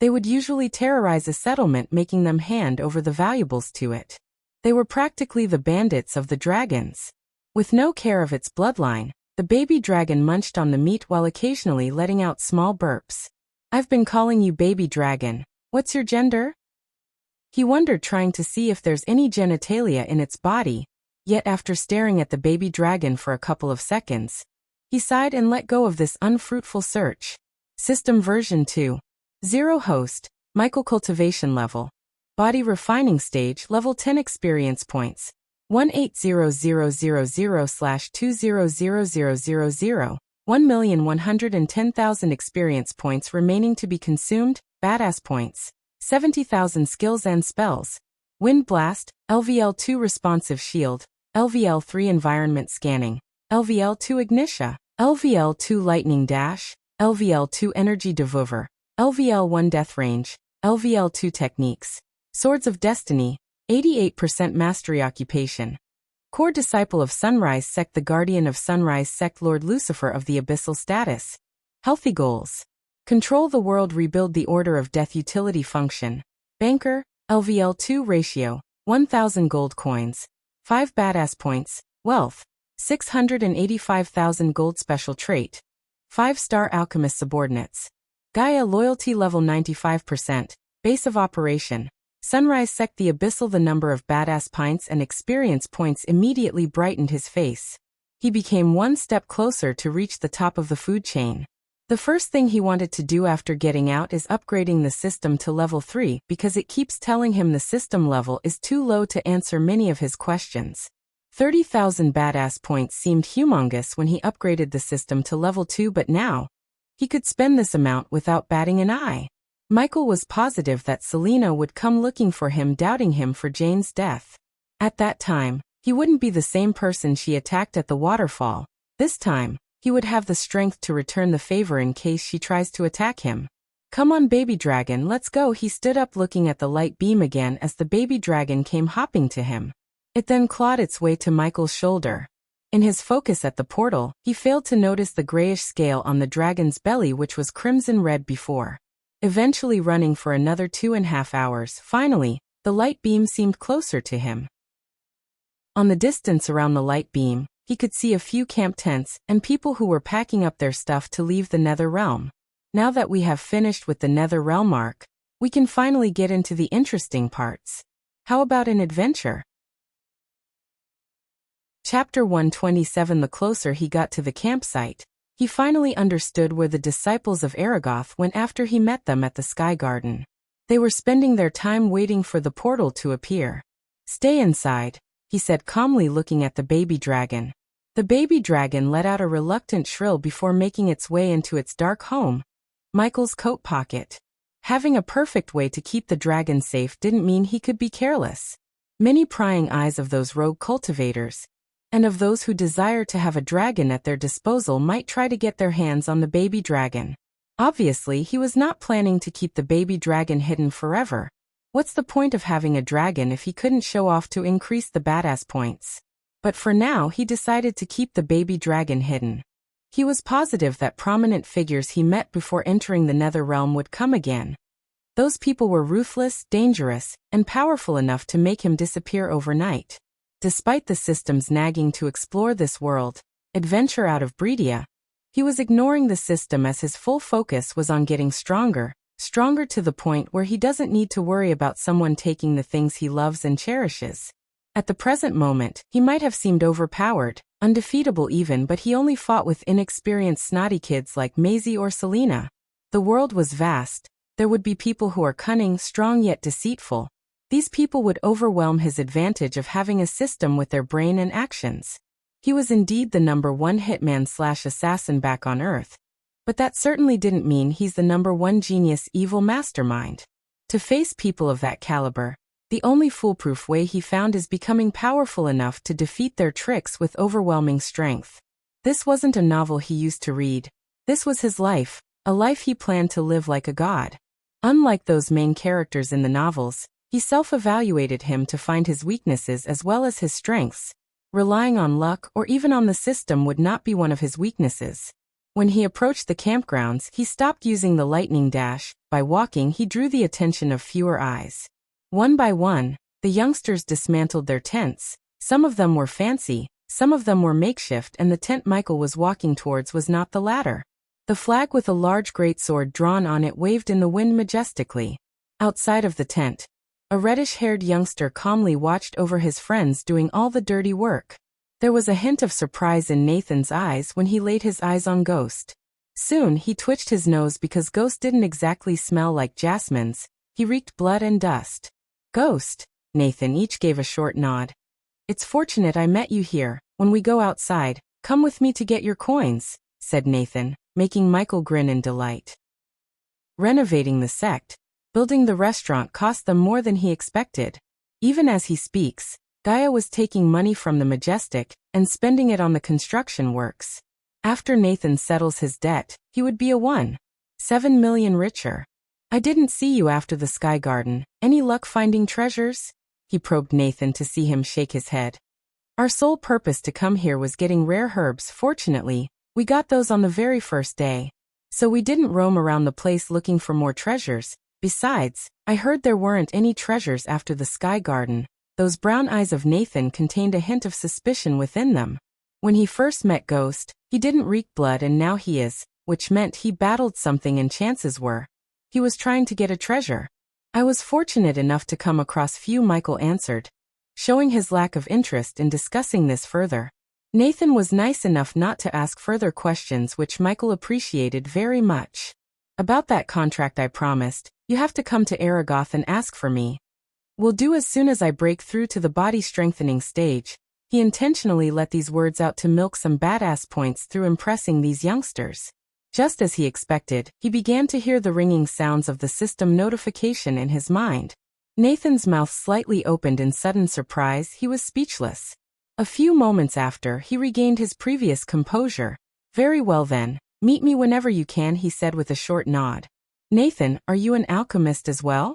They would usually terrorize a settlement, making them hand over the valuables to it. They were practically the bandits of the dragons. With no care of its bloodline, the baby dragon munched on the meat while occasionally letting out small burps. I've been calling you baby dragon. What's your gender? He wondered, trying to see if there's any genitalia in its body, yet after staring at the baby dragon for a couple of seconds, he sighed and let go of this unfruitful search. System version 2.0 host, Michael cultivation level. Body refining stage level 10 experience points. 18000/200000. 1,110,000 experience points remaining to be consumed. Badass points. 70,000 skills and spells. Wind Blast, LVL2 Responsive Shield, LVL3 Environment Scanning, LVL2 Ignitia, LVL2 Lightning Dash, LVL2 Energy Devour, LVL1 Death Range, LVL2 Techniques. Swords of Destiny, 88% Mastery Occupation. Core Disciple of Sunrise Sect, the Guardian of Sunrise Sect, Lord Lucifer of the Abyssal Status. Healthy Goals. Control the world, rebuild the Order of Death. Utility function. Banker, LVL2 ratio, 1,000 gold coins. 5 badass points. Wealth, 685,000 gold. Special trait. 5-star alchemist subordinates. Gaia loyalty level 95%. Base of operation. Sunrise Sect, the Abyssal. The number of badass pints and experience points immediately brightened his face. He became one step closer to reach the top of the food chain. The first thing he wanted to do after getting out is upgrading the system to level 3 because it keeps telling him the system level is too low to answer many of his questions. 30,000 badass points seemed humongous when he upgraded the system to level 2, but now he could spend this amount without batting an eye. Michael was positive that Selena would come looking for him, doubting him for Jane's death. At that time, he wouldn't be the same person she attacked at the waterfall. This time, he would have the strength to return the favor in case she tries to attack him. Come on, baby dragon, let's go. He stood up looking at the light beam again as the baby dragon came hopping to him. It then clawed its way to Michael's shoulder. In his focus at the portal, he failed to notice the grayish scale on the dragon's belly, which was crimson red before. Eventually running for another 2.5 hours, finally, the light beam seemed closer to him. On the distance around the light beam, he could see a few camp tents and people who were packing up their stuff to leave the Nether Realm. Now that we have finished with the Nether Realm arc, we can finally get into the interesting parts. How about an adventure? Chapter 127. The closer he got to the campsite, he finally understood where the disciples of Aragoth went after he met them at the Sky Garden. They were spending their time waiting for the portal to appear. Stay inside, he said calmly, looking at the baby dragon. The baby dragon let out a reluctant shrill before making its way into its dark home, Michael's coat pocket. Having a perfect way to keep the dragon safe didn't mean he could be careless. Many prying eyes of those rogue cultivators, and of those who desire to have a dragon at their disposal, might try to get their hands on the baby dragon. Obviously, he was not planning to keep the baby dragon hidden forever. What's the point of having a dragon if he couldn't show off to increase the badass points? But for now, he decided to keep the baby dragon hidden. He was positive that prominent figures he met before entering the Nether Realm would come again. Those people were ruthless, dangerous, and powerful enough to make him disappear overnight. Despite the system's nagging to explore this world, adventure out of Breedia, he was ignoring the system as his full focus was on getting stronger to the point where he doesn't need to worry about someone taking the things he loves and cherishes. At the present moment, he might have seemed overpowered, undefeatable even, but he only fought with inexperienced snotty kids like Maisie or Selena. The world was vast. There would be people who are cunning, strong yet deceitful. These people would overwhelm his advantage of having a system with their brain and actions. He was indeed the #1 hitman/assassin back on Earth. But that certainly didn't mean he's the #1 genius evil mastermind. To face people of that caliber, the only foolproof way he found is becoming powerful enough to defeat their tricks with overwhelming strength. This wasn't a novel he used to read. This was his life, a life he planned to live like a god. Unlike those main characters in the novels, he self-evaluated him to find his weaknesses as well as his strengths. Relying on luck or even on the system would not be one of his weaknesses. When he approached the campgrounds, he stopped using the lightning dash. By walking, he drew the attention of fewer eyes. One by one, the youngsters dismantled their tents. Some of them were fancy, some of them were makeshift, and the tent Michael was walking towards was not the latter. The flag with a large greatsword drawn on it waved in the wind majestically. Outside of the tent, a reddish-haired youngster calmly watched over his friends doing all the dirty work. There was a hint of surprise in Nathan's eyes when he laid his eyes on Ghost. Soon he twitched his nose because Ghost didn't exactly smell like Jasmine's. He reeked blood and dust. Ghost, Nathan each gave a short nod. It's fortunate I met you here. When we go outside, come with me to get your coins, said Nathan, making Michael grin in delight. Renovating the sect, building the restaurant cost them more than he expected. Even as he speaks, Gaia was taking money from the Majestic and spending it on the construction works. After Nathan settles his debt, he would be a 1.7 million richer. I didn't see you after the Sky Garden. Any luck finding treasures? He probed Nathan to see him shake his head. Our sole purpose to come here was getting rare herbs. Fortunately, we got those on the very first day. So we didn't roam around the place looking for more treasures. Besides, I heard there weren't any treasures after the Sky Garden. Those brown eyes of Nathan contained a hint of suspicion within them. When he first met Ghost, he didn't reek blood, and now he is, which meant he battled something, and chances were he was trying to get a treasure. I was fortunate enough to come across few, Michael answered, showing his lack of interest in discussing this further. Nathan was nice enough not to ask further questions, which Michael appreciated very much. About that contract I promised, you have to come to Aragoth and ask for me. Will do as soon as I break through to the body strengthening stage. He intentionally let these words out to milk some badass points through impressing these youngsters. Just as he expected, he began to hear the ringing sounds of the system notification in his mind. Nathan's mouth slightly opened in sudden surprise. He was speechless. A few moments after, he regained his previous composure. Very well then, meet me whenever you can, he said with a short nod. Nathan, are you an alchemist as well?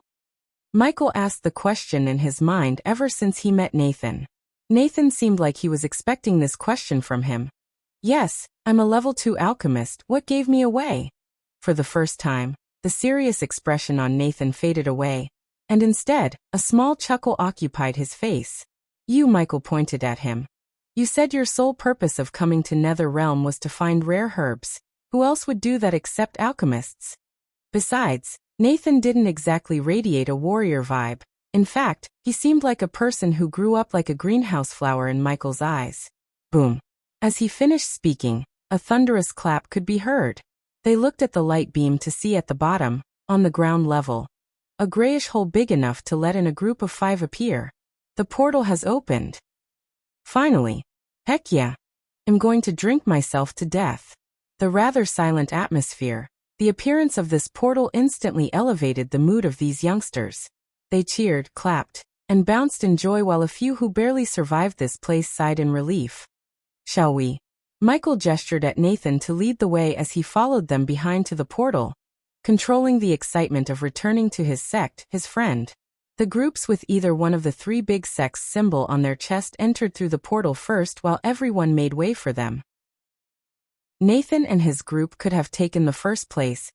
Michael asked the question in his mind ever since he met Nathan. Nathan seemed like he was expecting this question from him. Yes, I'm a level 2 alchemist. What gave me away? For the first time, the serious expression on Nathan faded away, and instead, a small chuckle occupied his face. You, Michael pointed at him. You said your sole purpose of coming to Nether Realm was to find rare herbs. Who else would do that except alchemists? Besides, Nathan didn't exactly radiate a warrior vibe. In fact, he seemed like a person who grew up like a greenhouse flower in Michael's eyes. Boom. As he finished speaking, a thunderous clap could be heard. They looked at the light beam to see at the bottom, on the ground level, a grayish hole big enough to let in a group of 5 appear. The portal has opened. Finally. Heck yeah. I'm going to drink myself to death. The rather silent atmosphere, the appearance of this portal instantly elevated the mood of these youngsters. They cheered, clapped, and bounced in joy while a few who barely survived this place sighed in relief. Shall we? Michael gestured at Nathan to lead the way as he followed them behind to the portal, controlling the excitement of returning to his sect, his friend. The groups with either one of the 3 big sects symbol on their chest entered through the portal first while everyone made way for them. Nathan and his group could have taken the first place,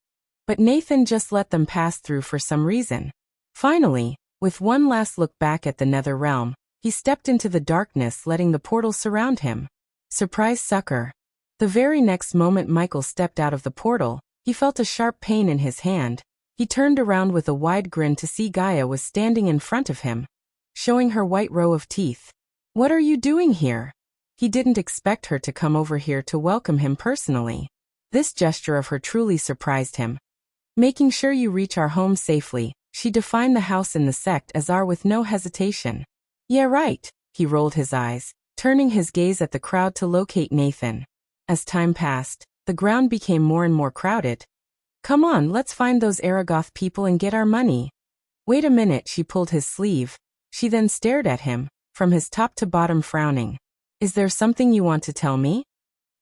but Nathan just let them pass through for some reason. Finally, with one last look back at the Nether Realm, he stepped into the darkness, letting the portal surround him. Surprise, sucker. The very next moment Michael stepped out of the portal, he felt a sharp pain in his hand. He turned around with a wide grin to see Gaia was standing in front of him, showing her white row of teeth. What are you doing here? He didn't expect her to come over here to welcome him personally. This gesture of her truly surprised him. Making sure you reach our home safely, she defined the house in the sect as our with no hesitation. Yeah, right, he rolled his eyes, turning his gaze at the crowd to locate Nathan. As time passed, the ground became more and more crowded. Come on, let's find those Aragoth people and get our money. Wait a minute, she pulled his sleeve. She then stared at him, from his top to bottom frowning. Is there something you want to tell me?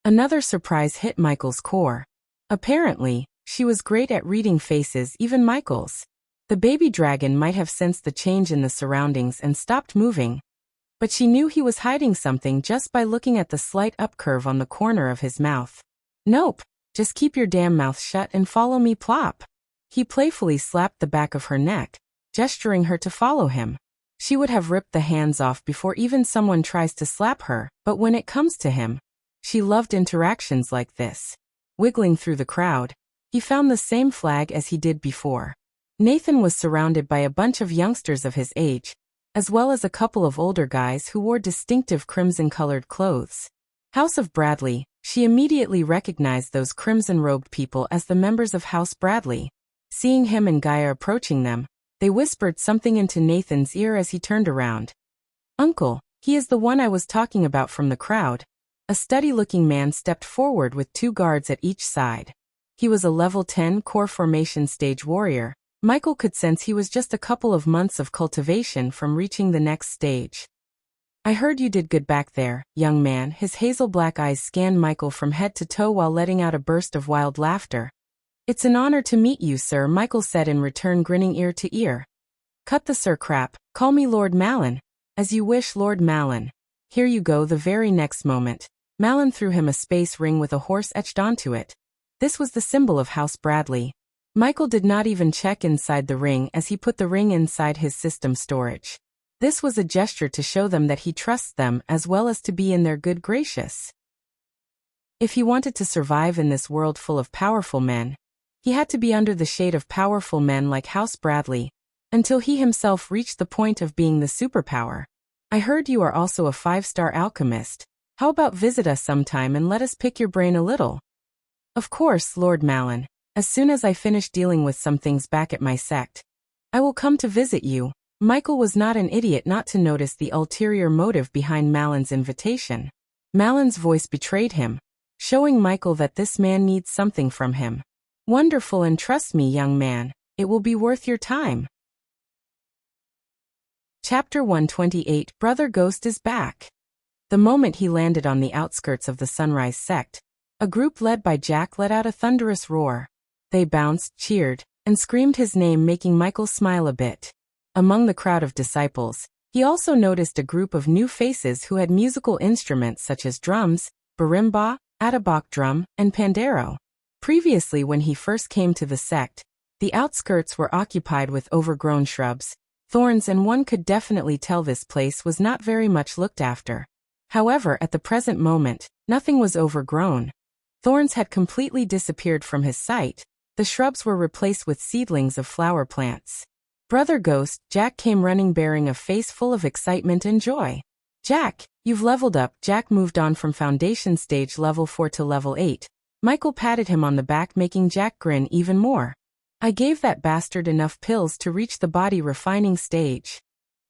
Another surprise hit Michael's core. Apparently, she was great at reading faces, even Michael's. The baby dragon might have sensed the change in the surroundings and stopped moving. But she knew he was hiding something just by looking at the slight upcurve on the corner of his mouth. Nope, just keep your damn mouth shut and follow me, plop. He playfully slapped the back of her neck, gesturing her to follow him. She would have ripped the hands off before even someone tries to slap her, but when it comes to him, she loved interactions like this. Wiggling through the crowd, he found the same flag as he did before. Nathan was surrounded by a bunch of youngsters of his age, as well as a couple of older guys who wore distinctive crimson-colored clothes. House of Bradley, she immediately recognized those crimson-robed people as the members of House Bradley. Seeing him and Gaia approaching them, they whispered something into Nathan's ear as he turned around. Uncle, he is the one I was talking about from the crowd. A steady-looking man stepped forward with 2 guards at each side. He was a level 10 core formation stage warrior. Michael could sense he was just a couple of months of cultivation from reaching the next stage. I heard you did good back there, young man. His hazel black eyes scanned Michael from head to toe while letting out a burst of wild laughter. It's an honor to meet you, sir, Michael said in return, grinning ear to ear. Cut the sir crap, call me Lord Malin. As you wish, Lord Malin. Here you go. The very next moment, Malin threw him a space ring with a horse etched onto it. This was the symbol of House Bradley. Michael did not even check inside the ring as he put the ring inside his system storage. This was a gesture to show them that he trusts them as well as to be in their good graces. If he wanted to survive in this world full of powerful men, he had to be under the shade of powerful men like House Bradley, until he himself reached the point of being the superpower. I heard you are also a 5-star alchemist. How about visit us sometime and let us pick your brain a little? Of course, Lord Malin. As soon as I finish dealing with some things back at my sect, I will come to visit you. Michael was not an idiot not to notice the ulterior motive behind Malin's invitation. Malin's voice betrayed him, showing Michael that this man needs something from him. Wonderful, and trust me, young man, it will be worth your time. Chapter 128 Brother Ghost is back. The moment he landed on the outskirts of the Sunrise sect, a group led by Jack let out a thunderous roar. They bounced, cheered, and screamed his name, making Michael smile a bit. Among the crowd of disciples, he also noticed a group of new faces who had musical instruments such as drums, marimba, Audiobook drum, and pandero. Previously, when he first came to the sect, the outskirts were occupied with overgrown shrubs, thorns, and one could definitely tell this place was not very much looked after. However, at the present moment, nothing was overgrown. Thorns had completely disappeared from his sight. The shrubs were replaced with seedlings of flower plants. Brother Ghost, Jack came running bearing a face full of excitement and joy. Jack, you've leveled up. Jack moved on from foundation stage level 4 to level 8. Michael patted him on the back, making Jack grin even more. I gave that bastard enough pills to reach the body refining stage.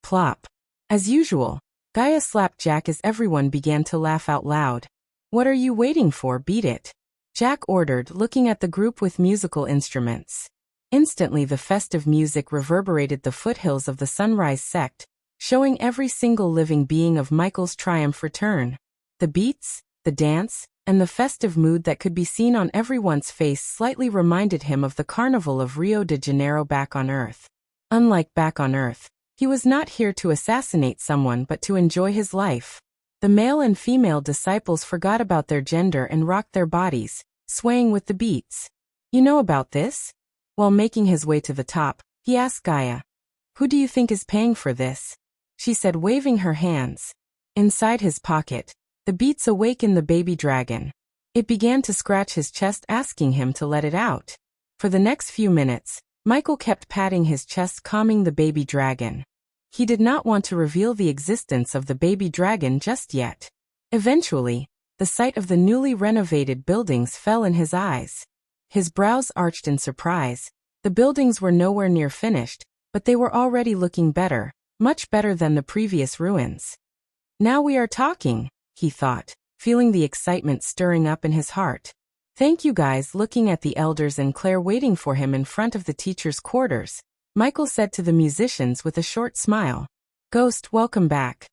Plop. As usual, Gaia slapped Jack as everyone began to laugh out loud. What are you waiting for? Beat it. Jack ordered, looking at the group with musical instruments. Instantly the festive music reverberated the foothills of the Sunrise sect, showing every single living being of Michael's triumph return. The beats, the dance, and the festive mood that could be seen on everyone's face slightly reminded him of the Carnival of Rio de Janeiro back on Earth. Unlike back on Earth, he was not here to assassinate someone but to enjoy his life. The male and female disciples forgot about their gender and rocked their bodies, swaying with the beats. You know about this? While making his way to the top, he asked Gaia, "Who do you think is paying for this?" She said, waving her hands. Inside his pocket, the beats awakened the baby dragon. It began to scratch his chest, asking him to let it out. For the next few minutes, Michael kept patting his chest, calming the baby dragon. He did not want to reveal the existence of the baby dragon just yet. Eventually, the sight of the newly renovated buildings fell in his eyes. His brows arched in surprise. The buildings were nowhere near finished, but they were already looking better, much better than the previous ruins. Now we are talking, he thought, feeling the excitement stirring up in his heart. Thank you guys. Looking at the elders and Claire waiting for him in front of the teacher's quarters, Michael said to the musicians with a short smile, "Ghost, welcome back."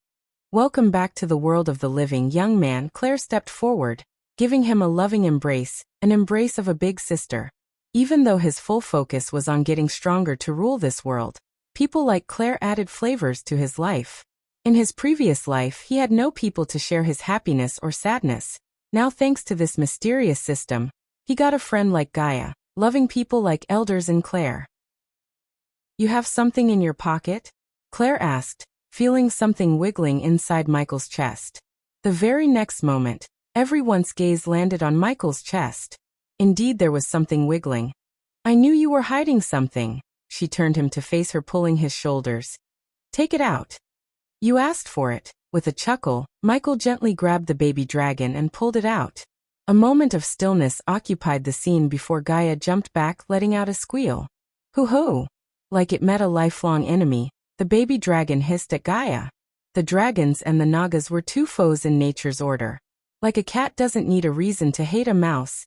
"Welcome back to the world of the living, young man." Claire stepped forward, giving him a loving embrace, an embrace of a big sister. Even though his full focus was on getting stronger to rule this world, people like Claire added flavors to his life. In his previous life, he had no people to share his happiness or sadness. Now, thanks to this mysterious system, he got a friend like Gaia, loving people like elders and Claire. "You have something in your pocket?" Claire asked, feeling something wiggling inside Michael's chest. The very next moment, everyone's gaze landed on Michael's chest. Indeed, there was something wiggling. "I knew you were hiding something." She turned him to face her, pulling his shoulders. "Take it out." "You asked for it." With a chuckle, Michael gently grabbed the baby dragon and pulled it out. A moment of stillness occupied the scene before Gaia jumped back, letting out a squeal. "Hoo-hoo!" Like it met a lifelong enemy, the baby dragon hissed at Gaia. The dragons and the nagas were two foes in nature's order. Like a cat doesn't need a reason to hate a mouse,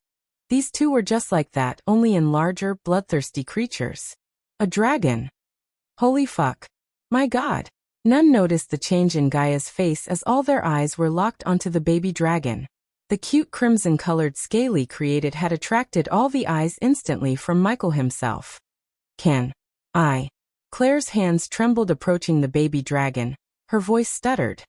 these two were just like that, only in larger, bloodthirsty creatures. A dragon. Holy fuck. My god. None noticed the change in Gaia's face as all their eyes were locked onto the baby dragon. The cute crimson-colored scaly created had attracted all the eyes instantly from Michael himself. "Can I?" Claire's hands trembled, approaching the baby dragon. Her voice stuttered.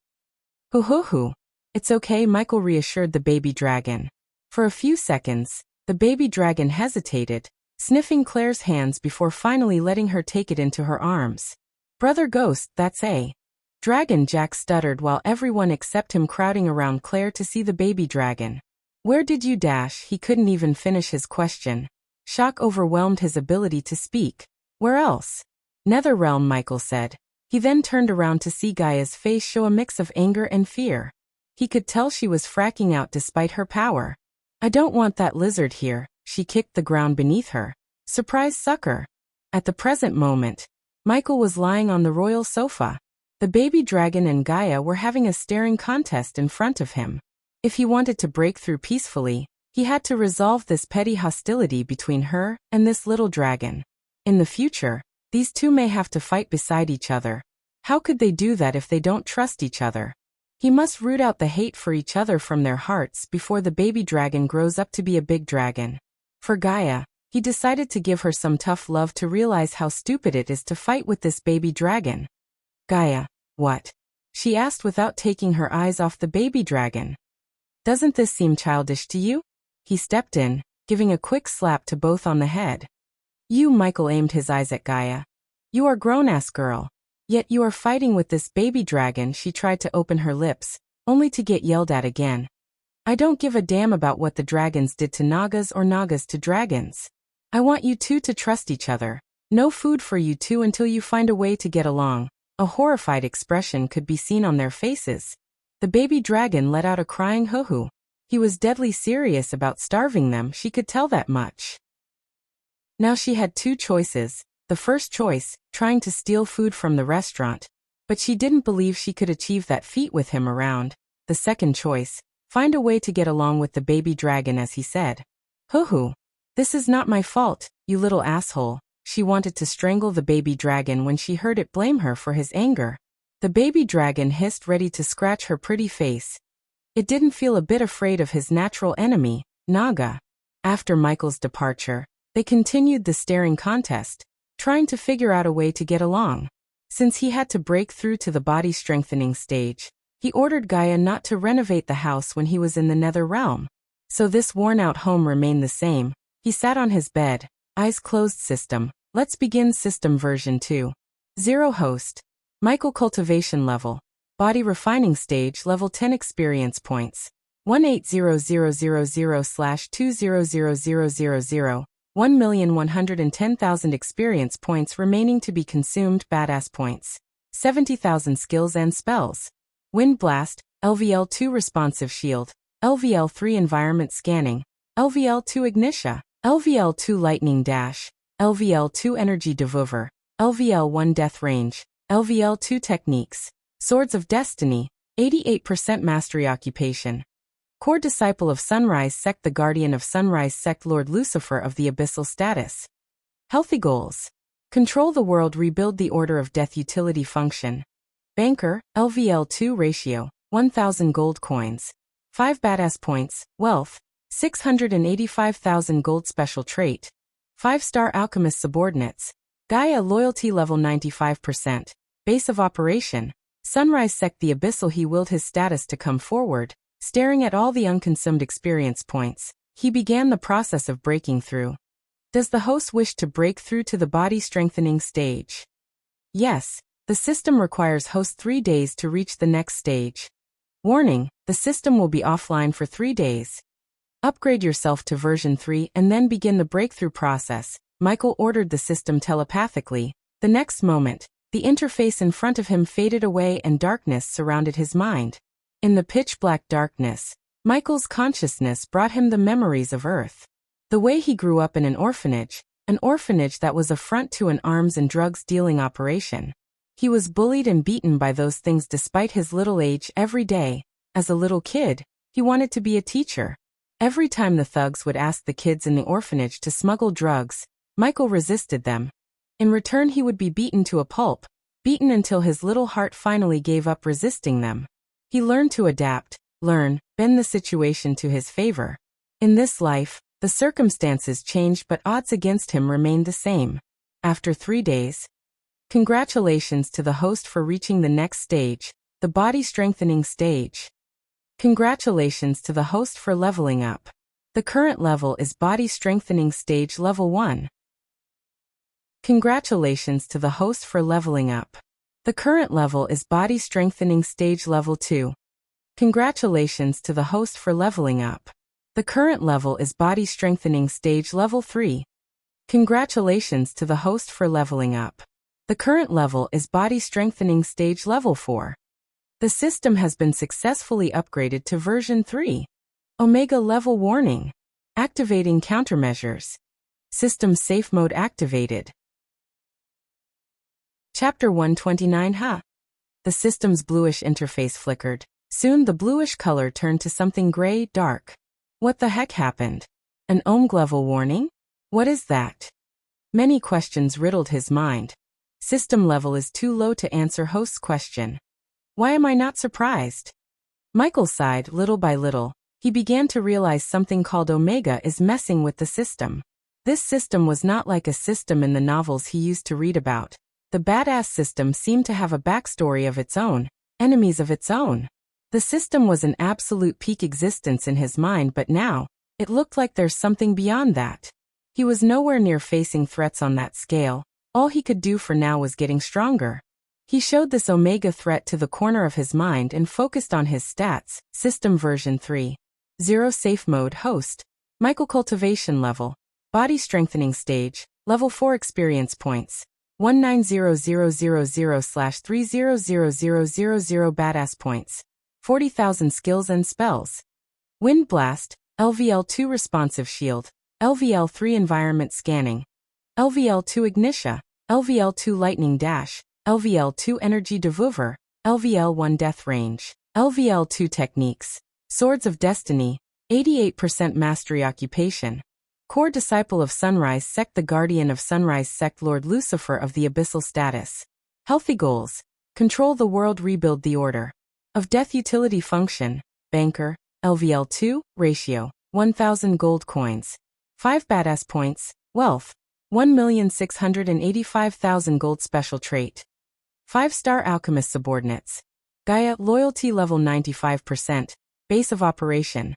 "Hoo-hoo-hoo. It's okay," Michael reassured the baby dragon. For a few seconds, the baby dragon hesitated, sniffing Claire's hands before finally letting her take it into her arms. "Brother Ghost, that's a dragon," Jack stuttered while everyone except him crowding around Claire to see the baby dragon. "Where did you dash?" He couldn't even finish his question. Shock overwhelmed his ability to speak. "Where else?" "Netherrealm," Michael said. He then turned around to see Gaia's face show a mix of anger and fear. He could tell she was fracking out despite her power. "I don't want that lizard here." She kicked the ground beneath her. "Surprise sucker." At the present moment, Michael was lying on the royal sofa. The baby dragon and Gaia were having a staring contest in front of him. If he wanted to break through peacefully, he had to resolve this petty hostility between her and this little dragon. In the future, these two may have to fight beside each other. How could they do that if they don't trust each other? He must root out the hate for each other from their hearts before the baby dragon grows up to be a big dragon. For Gaia, he decided to give her some tough love to realize how stupid it is to fight with this baby dragon. Gaia, what? She asked without taking her eyes off the baby dragon. Doesn't this seem childish to you? He stepped in, giving a quick slap to both on the head. You, Michael aimed his eyes at Gaia. You are grown-ass girl. Yet you are fighting with this baby dragon. She tried to open her lips, only to get yelled at again. I don't give a damn about what the dragons did to Nagas or Nagas to dragons. I want you two to trust each other. No food for you two until you find a way to get along. A horrified expression could be seen on their faces. The baby dragon let out a crying hoo-hoo. He was deadly serious about starving them, she could tell that much. Now she had two choices. The first choice, trying to steal food from the restaurant. But she didn't believe she could achieve that feat with him around. The second choice, find a way to get along with the baby dragon as he said. Hoo-hoo. This is not my fault, you little asshole. She wanted to strangle the baby dragon when she heard it blame her for his anger. The baby dragon hissed, ready to scratch her pretty face. It didn't feel a bit afraid of his natural enemy, Naga. After Michael's departure, they continued the staring contest, trying to figure out a way to get along. Since he had to break through to the body strengthening stage, he ordered Gaia not to renovate the house when he was in the nether realm. So this worn-out home remained the same. He sat on his bed, eyes closed. System. Let's begin. System version 2. 0 host. Michael cultivation level. Body refining stage level 10 experience points. 180,000/200000. 1,110,000 experience points remaining to be consumed. Badass points. 70,000 skills and spells. Wind Blast, LVL2 Responsive Shield, LVL3 Environment Scanning, LVL2 Ignitia, LVL2 Lightning Dash, LVL2 Energy Devour, LVL1 Death Range, LVL2 Techniques, Swords of Destiny, 88% Mastery Occupation. Core Disciple of Sunrise Sect, the Guardian of Sunrise Sect, Lord Lucifer of the Abyssal Status. Healthy Goals. Control the world, rebuild the Order of Death. Utility Function. Banker, LVL2 Ratio, 1,000 gold coins. 5 badass points. Wealth, 685,000 gold. Special Trait. 5-star Alchemist Subordinates. Gaia Loyalty level 95%. Base of Operation. Sunrise Sect, the Abyssal. He willed his status to come forward. Staring at all the unconsumed experience points, he began the process of breaking through. Does the host wish to break through to the body strengthening stage? Yes. The system requires host 3 days to reach the next stage. Warning, the system will be offline for 3 days. Upgrade yourself to version 3 and then begin the breakthrough process. Michael ordered the system telepathically. The next moment, the interface in front of him faded away and darkness surrounded his mind. In the pitch-black darkness, Michael's consciousness brought him the memories of Earth. The way he grew up in an orphanage that was a front to an arms and drugs dealing operation. He was bullied and beaten by those things despite his little age every day. As a little kid, he wanted to be a teacher. Every time the thugs would ask the kids in the orphanage to smuggle drugs, Michael resisted them. In return, he would be beaten to a pulp, beaten until his little heart finally gave up resisting them. He learned to adapt, bend the situation to his favor. In this life, the circumstances changed but odds against him remained the same. After 3 days, congratulations to the host for reaching the next stage, the body strengthening stage. Congratulations to the host for leveling up. The current level is body strengthening stage level 1. Congratulations to the host for leveling up. The current level is body strengthening stage level 2. Congratulations to the host for leveling up. The current level is body strengthening stage level 3. Congratulations to the host for leveling up. The current level is body strengthening stage level 4. The system has been successfully upgraded to version 3. Omega level warning. Activating countermeasures. System safe mode activated. Chapter 129. The system's bluish interface flickered. Soon the bluish color turned to something gray, dark. What the heck happened? An Omega level warning? What is that? Many questions riddled his mind. System level is too low to answer host's question. Why am I not surprised? Michael sighed. Little by little, he began to realize something called Omega is messing with the system. This system was not like a system in the novels he used to read about. The badass system seemed to have a backstory of its own, enemies of its own. The system was an absolute peak existence in his mind, but now, it looked like there's something beyond that. He was nowhere near facing threats on that scale. All he could do for now was getting stronger. He showed this Omega threat to the corner of his mind and focused on his stats. System version 3.0 safe mode host. Michael cultivation level. Body strengthening stage. Level 4 experience points. 190000/300000 badass points. 40,000 skills and spells. Wind Blast, LVL2 responsive shield, LVL3 environment scanning, LVL2 ignitia, LVL2 lightning dash, LVL2 energy devuver, LVL1 death range, LVL2 techniques, Swords of Destiny, 88% mastery occupation. Core disciple of Sunrise Sect, the guardian of Sunrise Sect, Lord Lucifer of the abyssal status. Healthy goals: control the world, rebuild the order. Of Death utility function, banker, LVL2, ratio, 1,000 gold coins. 5 badass points, wealth, 1,685,000 gold special trait. 5-star alchemist subordinates. Gaia, loyalty level 95%, base of operation.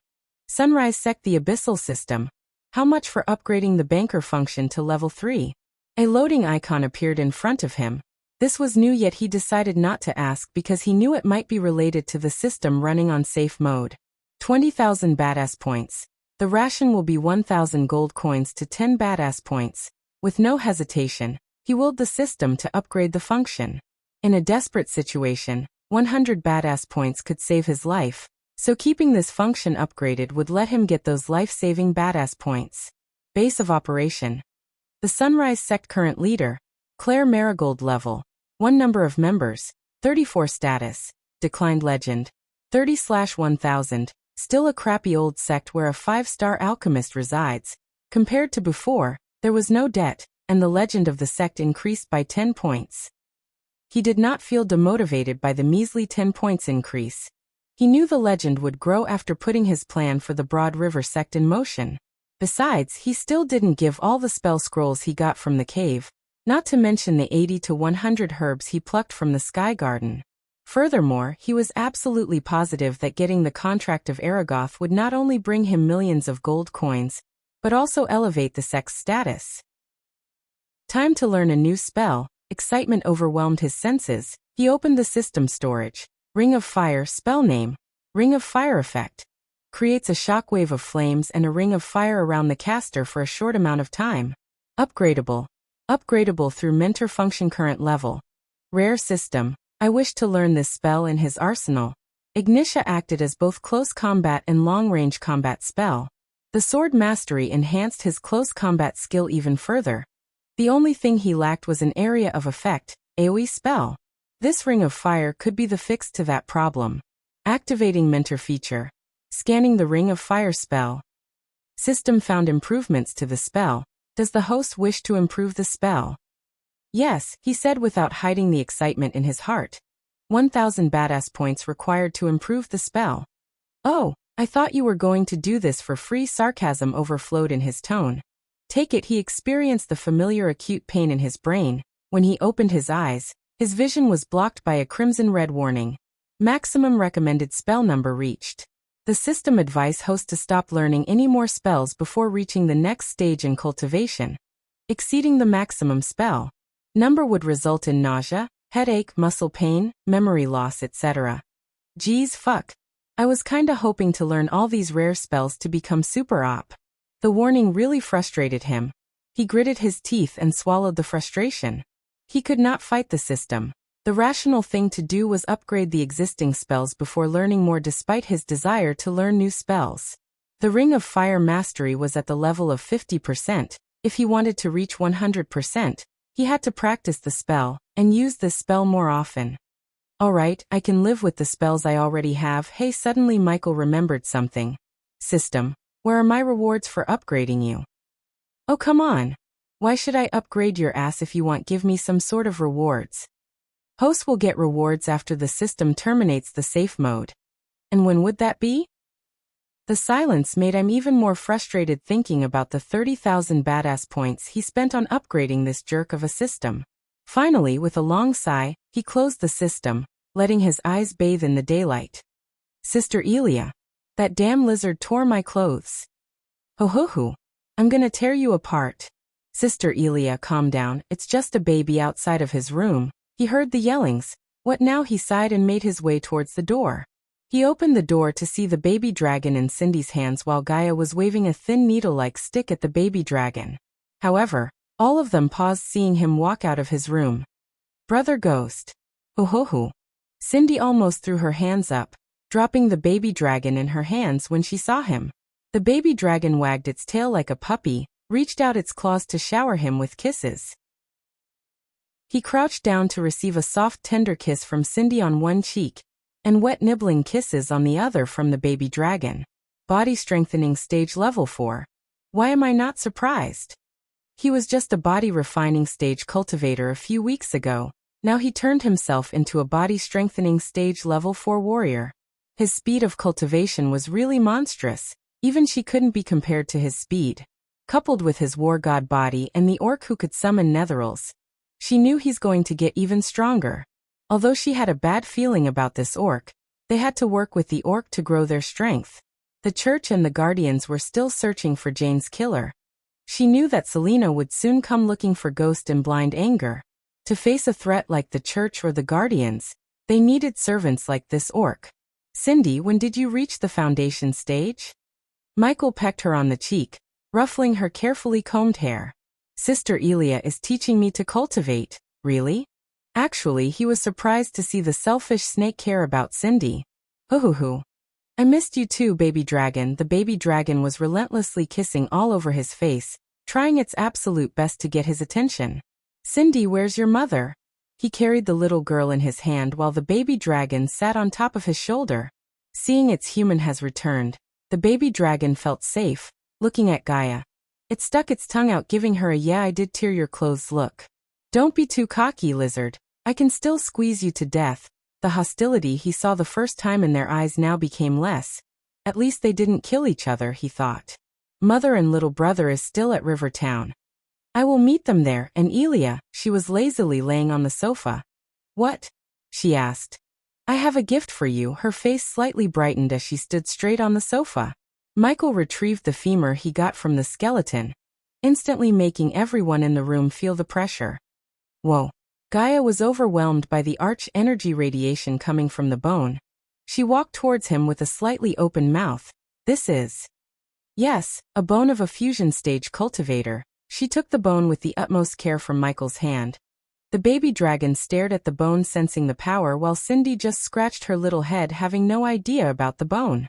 Sunrise Sect, the abyssal system. How much for upgrading the banker function to level 3? A loading icon appeared in front of him. This was new, yet he decided not to ask because he knew it might be related to the system running on safe mode. 20,000 badass points. The ration will be 1,000 gold coins to 10 badass points. With no hesitation, he willed the system to upgrade the function. In a desperate situation, 100 badass points could save his life, so keeping this function upgraded would let him get those life-saving badass points. Base of operation. The Sunrise Sect current leader, Claire Marigold level. 1 number of members, 34 status, declined legend, 30/1000, still a crappy old sect where a 5-star alchemist resides. Compared to before, there was no debt, and the legend of the sect increased by 10 points. He did not feel demotivated by the measly 10 points increase. He knew the legend would grow after putting his plan for the Broad River sect in motion. Besides, he still didn't give all the spell scrolls he got from the cave, not to mention the 80 to 100 herbs he plucked from the Sky Garden. Furthermore, he was absolutely positive that getting the contract of Aragoth would not only bring him millions of gold coins, but also elevate the sect's status. Time to learn a new spell. Excitement overwhelmed his senses. He opened the system storage. Ring of Fire spell name. Ring of Fire effect. Creates a shockwave of flames and a ring of fire around the caster for a short amount of time. Upgradable. Upgradable through mentor function current level. Rare system. I wish to learn this spell in his arsenal. Ignitia acted as both close combat and long-range combat spell. The sword mastery enhanced his close combat skill even further. The only thing he lacked was an area of effect, AoE spell. This ring of fire could be the fix to that problem. Activating mentor feature. Scanning the ring of fire spell. System found improvements to the spell. Does the host wish to improve the spell? Yes, he said without hiding the excitement in his heart. 1,000 badass points required to improve the spell. Oh, I thought you were going to do this for free. Sarcasm overflowed in his tone. Take it. He experienced the familiar acute pain in his brain. When he opened his eyes, his vision was blocked by a crimson-red warning. Maximum recommended spell number reached. The system advised host to stop learning any more spells before reaching the next stage in cultivation. Exceeding the maximum spell number would result in nausea, headache, muscle pain, memory loss, etc. Geez, fuck. I was kinda hoping to learn all these rare spells to become super op. The warning really frustrated him. He gritted his teeth and swallowed the frustration. He could not fight the system. The rational thing to do was upgrade the existing spells before learning more, despite his desire to learn new spells. The Ring of Fire mastery was at the level of 50%. If he wanted to reach 100%, he had to practice the spell and use this spell more often. Alright, I can live with the spells I already have. Hey, suddenly Michael remembered something. System, where are my rewards for upgrading you? Oh, come on. Why should I upgrade your ass if you want give me some sort of rewards? Host will get rewards after the system terminates the safe mode. And when would that be? The silence made him even more frustrated thinking about the 30,000 badass points he spent on upgrading this jerk of a system. Finally, with a long sigh, he closed the system, letting his eyes bathe in the daylight. Sister Elia. That damn lizard tore my clothes. Ho ho ho. I'm gonna tear you apart. Sister Elia, calm down, it's just a baby outside of his room. He heard the yellings. What now? He sighed and made his way towards the door. He opened the door to see the baby dragon in Cindy's hands while Gaia was waving a thin needle-like stick at the baby dragon. However, all of them paused seeing him walk out of his room. Brother Ghost. Ho ho ho. Cindy almost threw her hands up, dropping the baby dragon in her hands when she saw him. The baby dragon wagged its tail like a puppy, reached out its claws to shower him with kisses. He crouched down to receive a soft tender kiss from Cindy on one cheek, and wet nibbling kisses on the other from the baby dragon. Body strengthening stage level 4. Why am I not surprised? He was just a body refining stage cultivator a few weeks ago. Now he turned himself into a body strengthening stage level 4 warrior. His speed of cultivation was really monstrous. Even she couldn't be compared to his speed. Coupled with his war god body and the orc who could summon netherils, she knew he's going to get even stronger. Although she had a bad feeling about this orc, they had to work with the orc to grow their strength. The church and the guardians were still searching for Jane's killer. She knew that Selena would soon come looking for Ghost in blind anger. To face a threat like the church or the guardians, they needed servants like this orc. Cindy, when did you reach the foundation stage? Michael pecked her on the cheek, ruffling her carefully combed hair. Sister Elia is teaching me to cultivate. Really? Actually, he was surprised to see the selfish snake care about Cindy. Hoo-hoo-hoo. I missed you too, baby dragon. The baby dragon was relentlessly kissing all over his face, trying its absolute best to get his attention. Cindy, where's your mother? He carried the little girl in his hand while the baby dragon sat on top of his shoulder. Seeing its human has returned, the baby dragon felt safe, looking at Gaia. It stuck its tongue out giving her a "yeah I did tear your clothes" look. Don't be too cocky, lizard. I can still squeeze you to death. The hostility he saw the first time in their eyes now became less. At least they didn't kill each other, he thought. Mother and little brother is still at Rivertown. I will meet them there, and Elia, she was lazily laying on the sofa. What? She asked. I have a gift for you. Her face slightly brightened as she stood straight on the sofa. Michael retrieved the femur he got from the skeleton, instantly making everyone in the room feel the pressure. Whoa. Gaia was overwhelmed by the arch energy radiation coming from the bone. She walked towards him with a slightly open mouth. This is... Yes, a bone of a fusion stage cultivator. She took the bone with the utmost care from Michael's hand. The baby dragon stared at the bone sensing the power while Cindy just scratched her little head having no idea about the bone.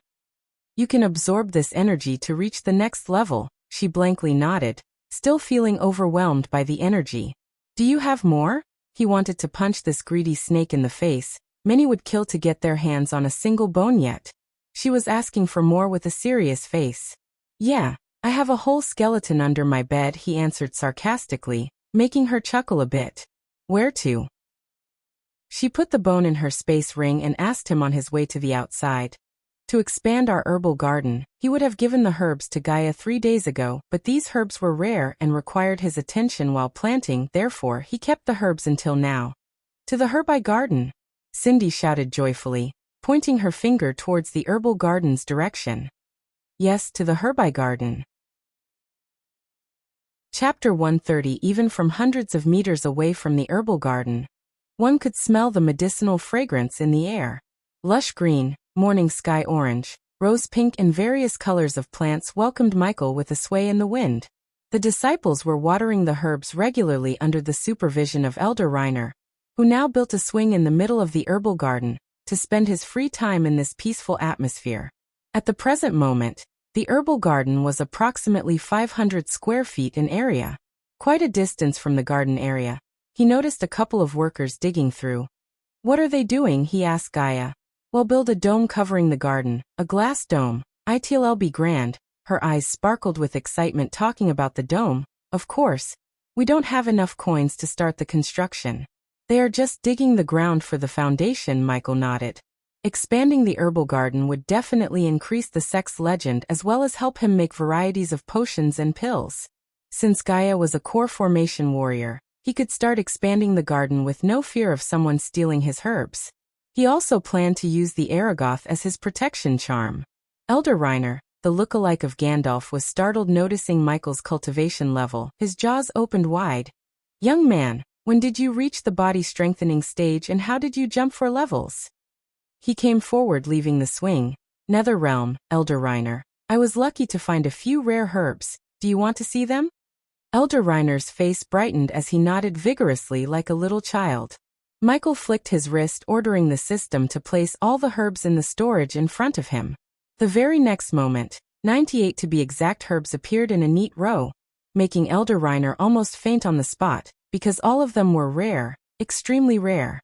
You can absorb this energy to reach the next level, she blankly nodded, still feeling overwhelmed by the energy. Do you have more? He wanted to punch this greedy snake in the face. Many would kill to get their hands on a single bone yet. She was asking for more with a serious face. Yeah, I have a whole skeleton under my bed, he answered sarcastically, making her chuckle a bit. Where to? She put the bone in her space ring and asked him on his way to the outside. To expand our herbal garden, he would have given the herbs to Gaia 3 days ago, but these herbs were rare and required his attention while planting, therefore he kept the herbs until now. To the herbi garden, Cindy shouted joyfully, pointing her finger towards the herbal garden's direction. Yes, to the herbi garden. Chapter 130. Even from hundreds of meters away from the herbal garden, one could smell the medicinal fragrance in the air. Lush green, morning sky orange, rose pink and various colors of plants welcomed Michael with a sway in the wind. The disciples were watering the herbs regularly under the supervision of Elder Reiner, who now built a swing in the middle of the herbal garden, to spend his free time in this peaceful atmosphere. At the present moment, the herbal garden was approximately 500 square feet in area. Quite a distance from the garden area, he noticed a couple of workers digging through. What are they doing? He asked Gaia. Well, build a dome covering the garden, a glass dome. It'll be grand. Her eyes sparkled with excitement talking about the dome. Of course. We don't have enough coins to start the construction. They are just digging the ground for the foundation, Michael nodded. Expanding the herbal garden would definitely increase the sect's legend as well as help him make varieties of potions and pills. Since Gaia was a core formation warrior, he could start expanding the garden with no fear of someone stealing his herbs. He also planned to use the Aragoth as his protection charm. Elder Reiner, the look-alike of Gandalf, was startled noticing Michael's cultivation level. His jaws opened wide. "Young man, when did you reach the body-strengthening stage and how did you jump 4 levels?" He came forward leaving the swing. "Netherrealm, Elder Reiner. I was lucky to find a few rare herbs. Do you want to see them?" Elder Reiner's face brightened as he nodded vigorously like a little child. Michael flicked his wrist, ordering the system to place all the herbs in the storage in front of him. The very next moment, 98 to be exact herbs appeared in a neat row, making Elder Reiner almost faint on the spot, because all of them were rare, extremely rare.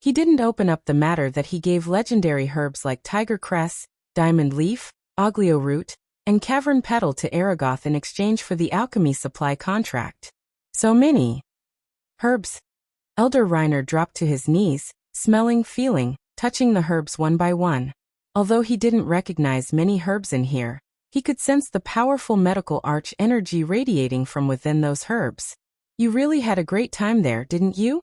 He didn't open up the matter that he gave legendary herbs like tiger cress, diamond leaf, oglio root, and cavern petal to Aragoth in exchange for the alchemy supply contract. So many herbs. Elder Reiner dropped to his knees, smelling, feeling, touching the herbs one by one. Although he didn't recognize many herbs in here, he could sense the powerful medical arch energy radiating from within those herbs. "You really had a great time there, didn't you?"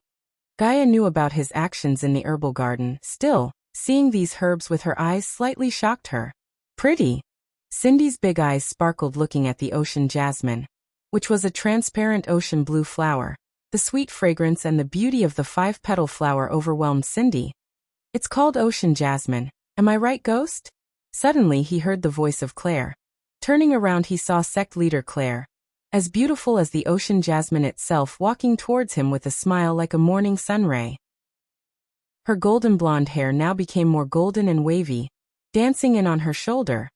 Gaia knew about his actions in the herbal garden. Still, seeing these herbs with her eyes slightly shocked her. "Pretty." Cindy's big eyes sparkled looking at the ocean jasmine, which was a transparent ocean blue flower. The sweet fragrance and the beauty of the 5-petal flower overwhelmed Cindy. "It's called ocean jasmine. Am I right, Ghost?" Suddenly he heard the voice of Claire. Turning around he saw sect leader Claire, as beautiful as the ocean jasmine itself, walking towards him with a smile like a morning sunray. Her golden blonde hair now became more golden and wavy, dancing in on her shoulder.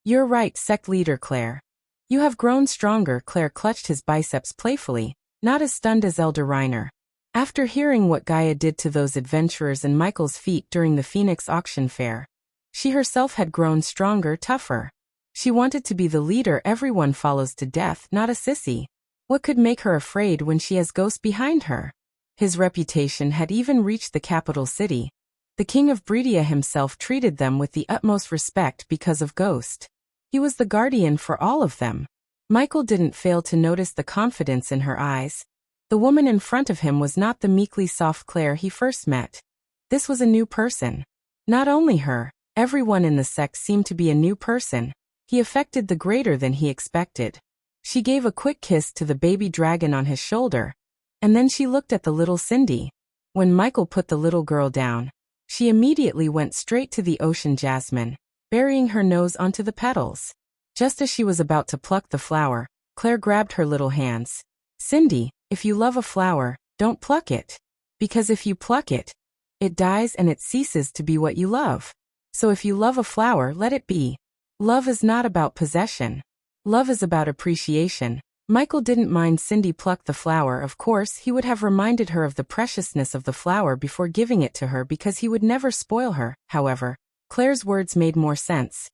"You're right, sect leader Claire. You have grown stronger." Claire clutched his biceps playfully, not as stunned as Elder Reiner. After hearing what Gaia did to those adventurers and Michael's feat during the Phoenix auction fair, she herself had grown stronger, tougher. She wanted to be the leader everyone follows to death, not a sissy. What could make her afraid when she has Ghost behind her? His reputation had even reached the capital city. The king of Bredia himself treated them with the utmost respect because of Ghost. He was the guardian for all of them. Michael didn't fail to notice the confidence in her eyes. The woman in front of him was not the meekly soft Claire he first met. This was a new person. Not only her, everyone in the sect seemed to be a new person. He affected the greater than he expected. She gave a quick kiss to the baby dragon on his shoulder, and then she looked at the little Cindy. When Michael put the little girl down, she immediately went straight to the ocean jasmine, burying her nose onto the petals. Just as she was about to pluck the flower, Claire grabbed her little hands. "Cindy, if you love a flower, don't pluck it. Because if you pluck it, it dies and it ceases to be what you love. So if you love a flower, let it be. Love is not about possession. Love is about appreciation." Michael didn't mind Cindy plucked the flower. Of course, he would have reminded her of the preciousness of the flower before giving it to her because he would never spoil her. However, Claire's words made more sense.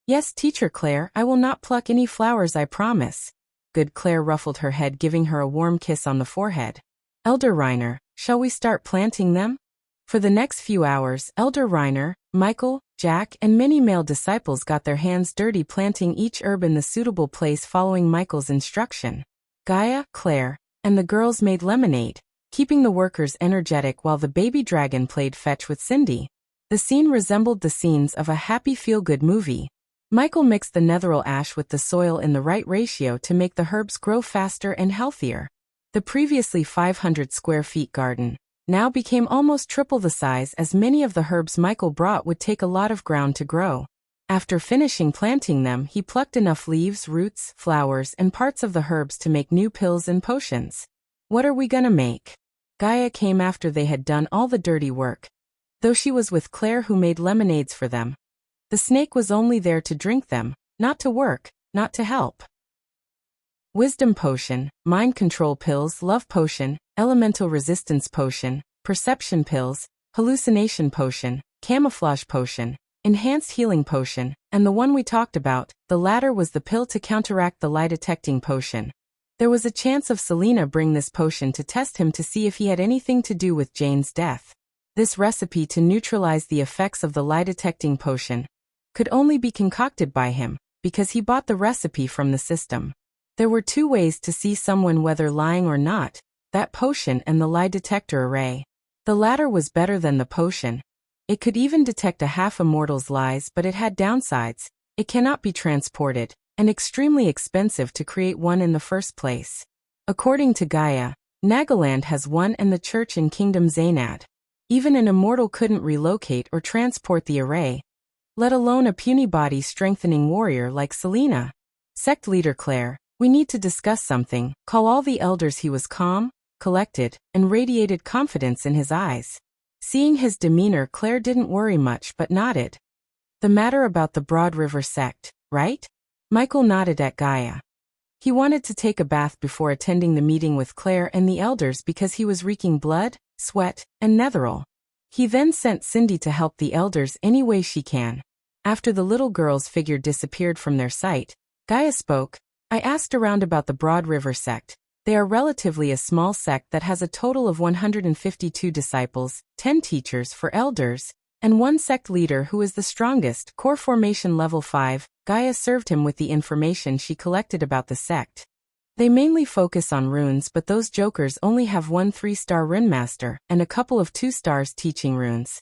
"Yes, teacher Claire, I will not pluck any flowers, I promise." Good. Claire ruffled her head, giving her a warm kiss on the forehead. "Elder Reiner, shall we start planting them?" For the next few hours, Elder Reiner, Michael, Jack, and many male disciples got their hands dirty planting each herb in the suitable place following Michael's instruction. Gaia, Claire, and the girls made lemonade, keeping the workers energetic while the baby dragon played fetch with Cindy. The scene resembled the scenes of a happy feel-good movie. Michael mixed the netheril ash with the soil in the right ratio to make the herbs grow faster and healthier. The previously 500 square feet garden now became almost triple the size, as many of the herbs Michael brought would take a lot of ground to grow. After finishing planting them, he plucked enough leaves, roots, flowers, and parts of the herbs to make new pills and potions. "What are we gonna make?" Gaia came after they had done all the dirty work, though she was with Claire who made lemonades for them. The snake was only there to drink them, not to work, not to help. Wisdom potion, mind control pills, love potion, elemental resistance potion, perception pills, hallucination potion, camouflage potion, enhanced healing potion, and the one we talked about, the latter was the pill to counteract the lie detecting potion. There was a chance of Selena bring this potion to test him to see if he had anything to do with Jane's death. This recipe to neutralize the effects of the lie-detecting potion could only be concocted by him, because he bought the recipe from the system. There were two ways to see someone whether lying or not, that potion and the lie detector array. The latter was better than the potion. It could even detect a half-immortal's lies, but it had downsides. It cannot be transported, and extremely expensive to create one in the first place. According to Gaia, Nagaland has one and the church in Kingdom Zainad. Even an immortal couldn't relocate or transport the array, let alone a puny body-strengthening warrior like Selena. Sect leader Claire, we need to discuss something. Call all the elders. He was calm, collected, and radiated confidence in his eyes. Seeing his demeanor, Claire didn't worry much but nodded. The matter about the Broad River sect, right? Michael nodded at Gaia. He wanted to take a bath before attending the meeting with Claire and the elders because he was reeking blood, sweat, and netheril. He then sent Cindy to help the elders any way she can. After the little girl's figure disappeared from their sight, Gaia spoke. I asked around about the Broad River sect. They are relatively a small sect that has a total of 152 disciples, 10 teachers for elders, and one sect leader who is the strongest, core formation level 5. Gaia served him with the information she collected about the sect. They mainly focus on runes, but those jokers only have one 3-star rune master and a couple of 2 stars teaching runes.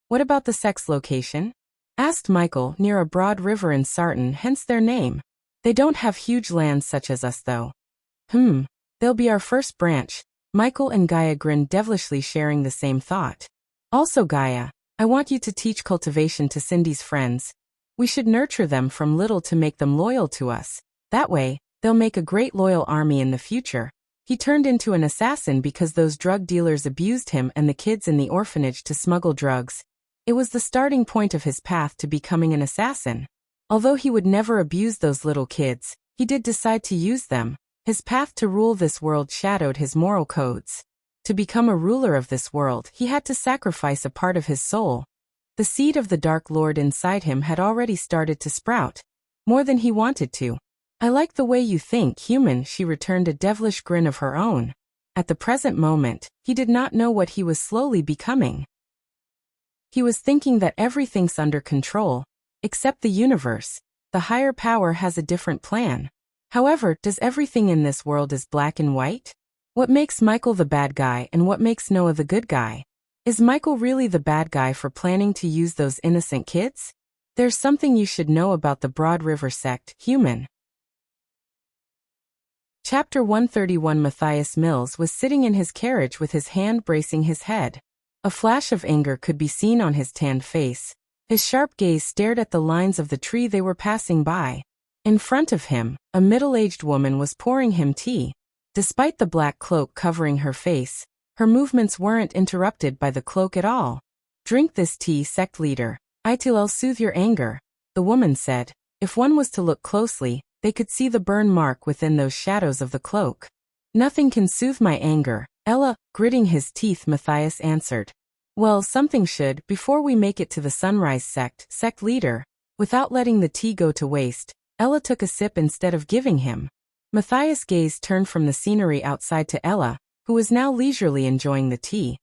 What about the sect's location? Asked Michael. Near a broad river in Sarton, hence their name. They don't have huge lands such as us though. They'll be our first branch. Michael and Gaia grinned devilishly, sharing the same thought. Also Gaia, I want you to teach cultivation to Cindy's friends. We should nurture them from little to make them loyal to us. That way, they'll make a great loyal army in the future. He turned into an assassin because those drug dealers abused him and the kids in the orphanage to smuggle drugs. It was the starting point of his path to becoming an assassin. Although he would never abuse those little kids, he did decide to use them. His path to rule this world shadowed his moral codes. To become a ruler of this world, he had to sacrifice a part of his soul. The seed of the Dark Lord inside him had already started to sprout. More than he wanted to. I like the way you think, human, she returned, a devilish grin of her own. At the present moment, he did not know what he was slowly becoming. He was thinking that everything's under control, except the universe. The higher power has a different plan. However, does everything in this world is black and white? What makes Michael the bad guy and what makes Noah the good guy? Is Michael really the bad guy for planning to use those innocent kids? There's something you should know about the Broad River sect, human. Chapter 131. Matthias Mills was sitting in his carriage with his hand bracing his head. A flash of anger could be seen on his tanned face. His sharp gaze stared at the lines of the tree they were passing by. In front of him, a middle-aged woman was pouring him tea. Despite the black cloak covering her face, her movements weren't interrupted by the cloak at all. Drink this tea, sect leader. It'll soothe your anger, the woman said. If one was to look closely, they could see the burn mark within those shadows of the cloak. Nothing can soothe my anger, Ella, gritting his teeth, Matthias answered. Well, something should, before we make it to the Sunrise sect, sect leader. Without letting the tea go to waste, Ella took a sip instead of giving him. Matthias' gaze turned from the scenery outside to Ella, who was now leisurely enjoying the tea.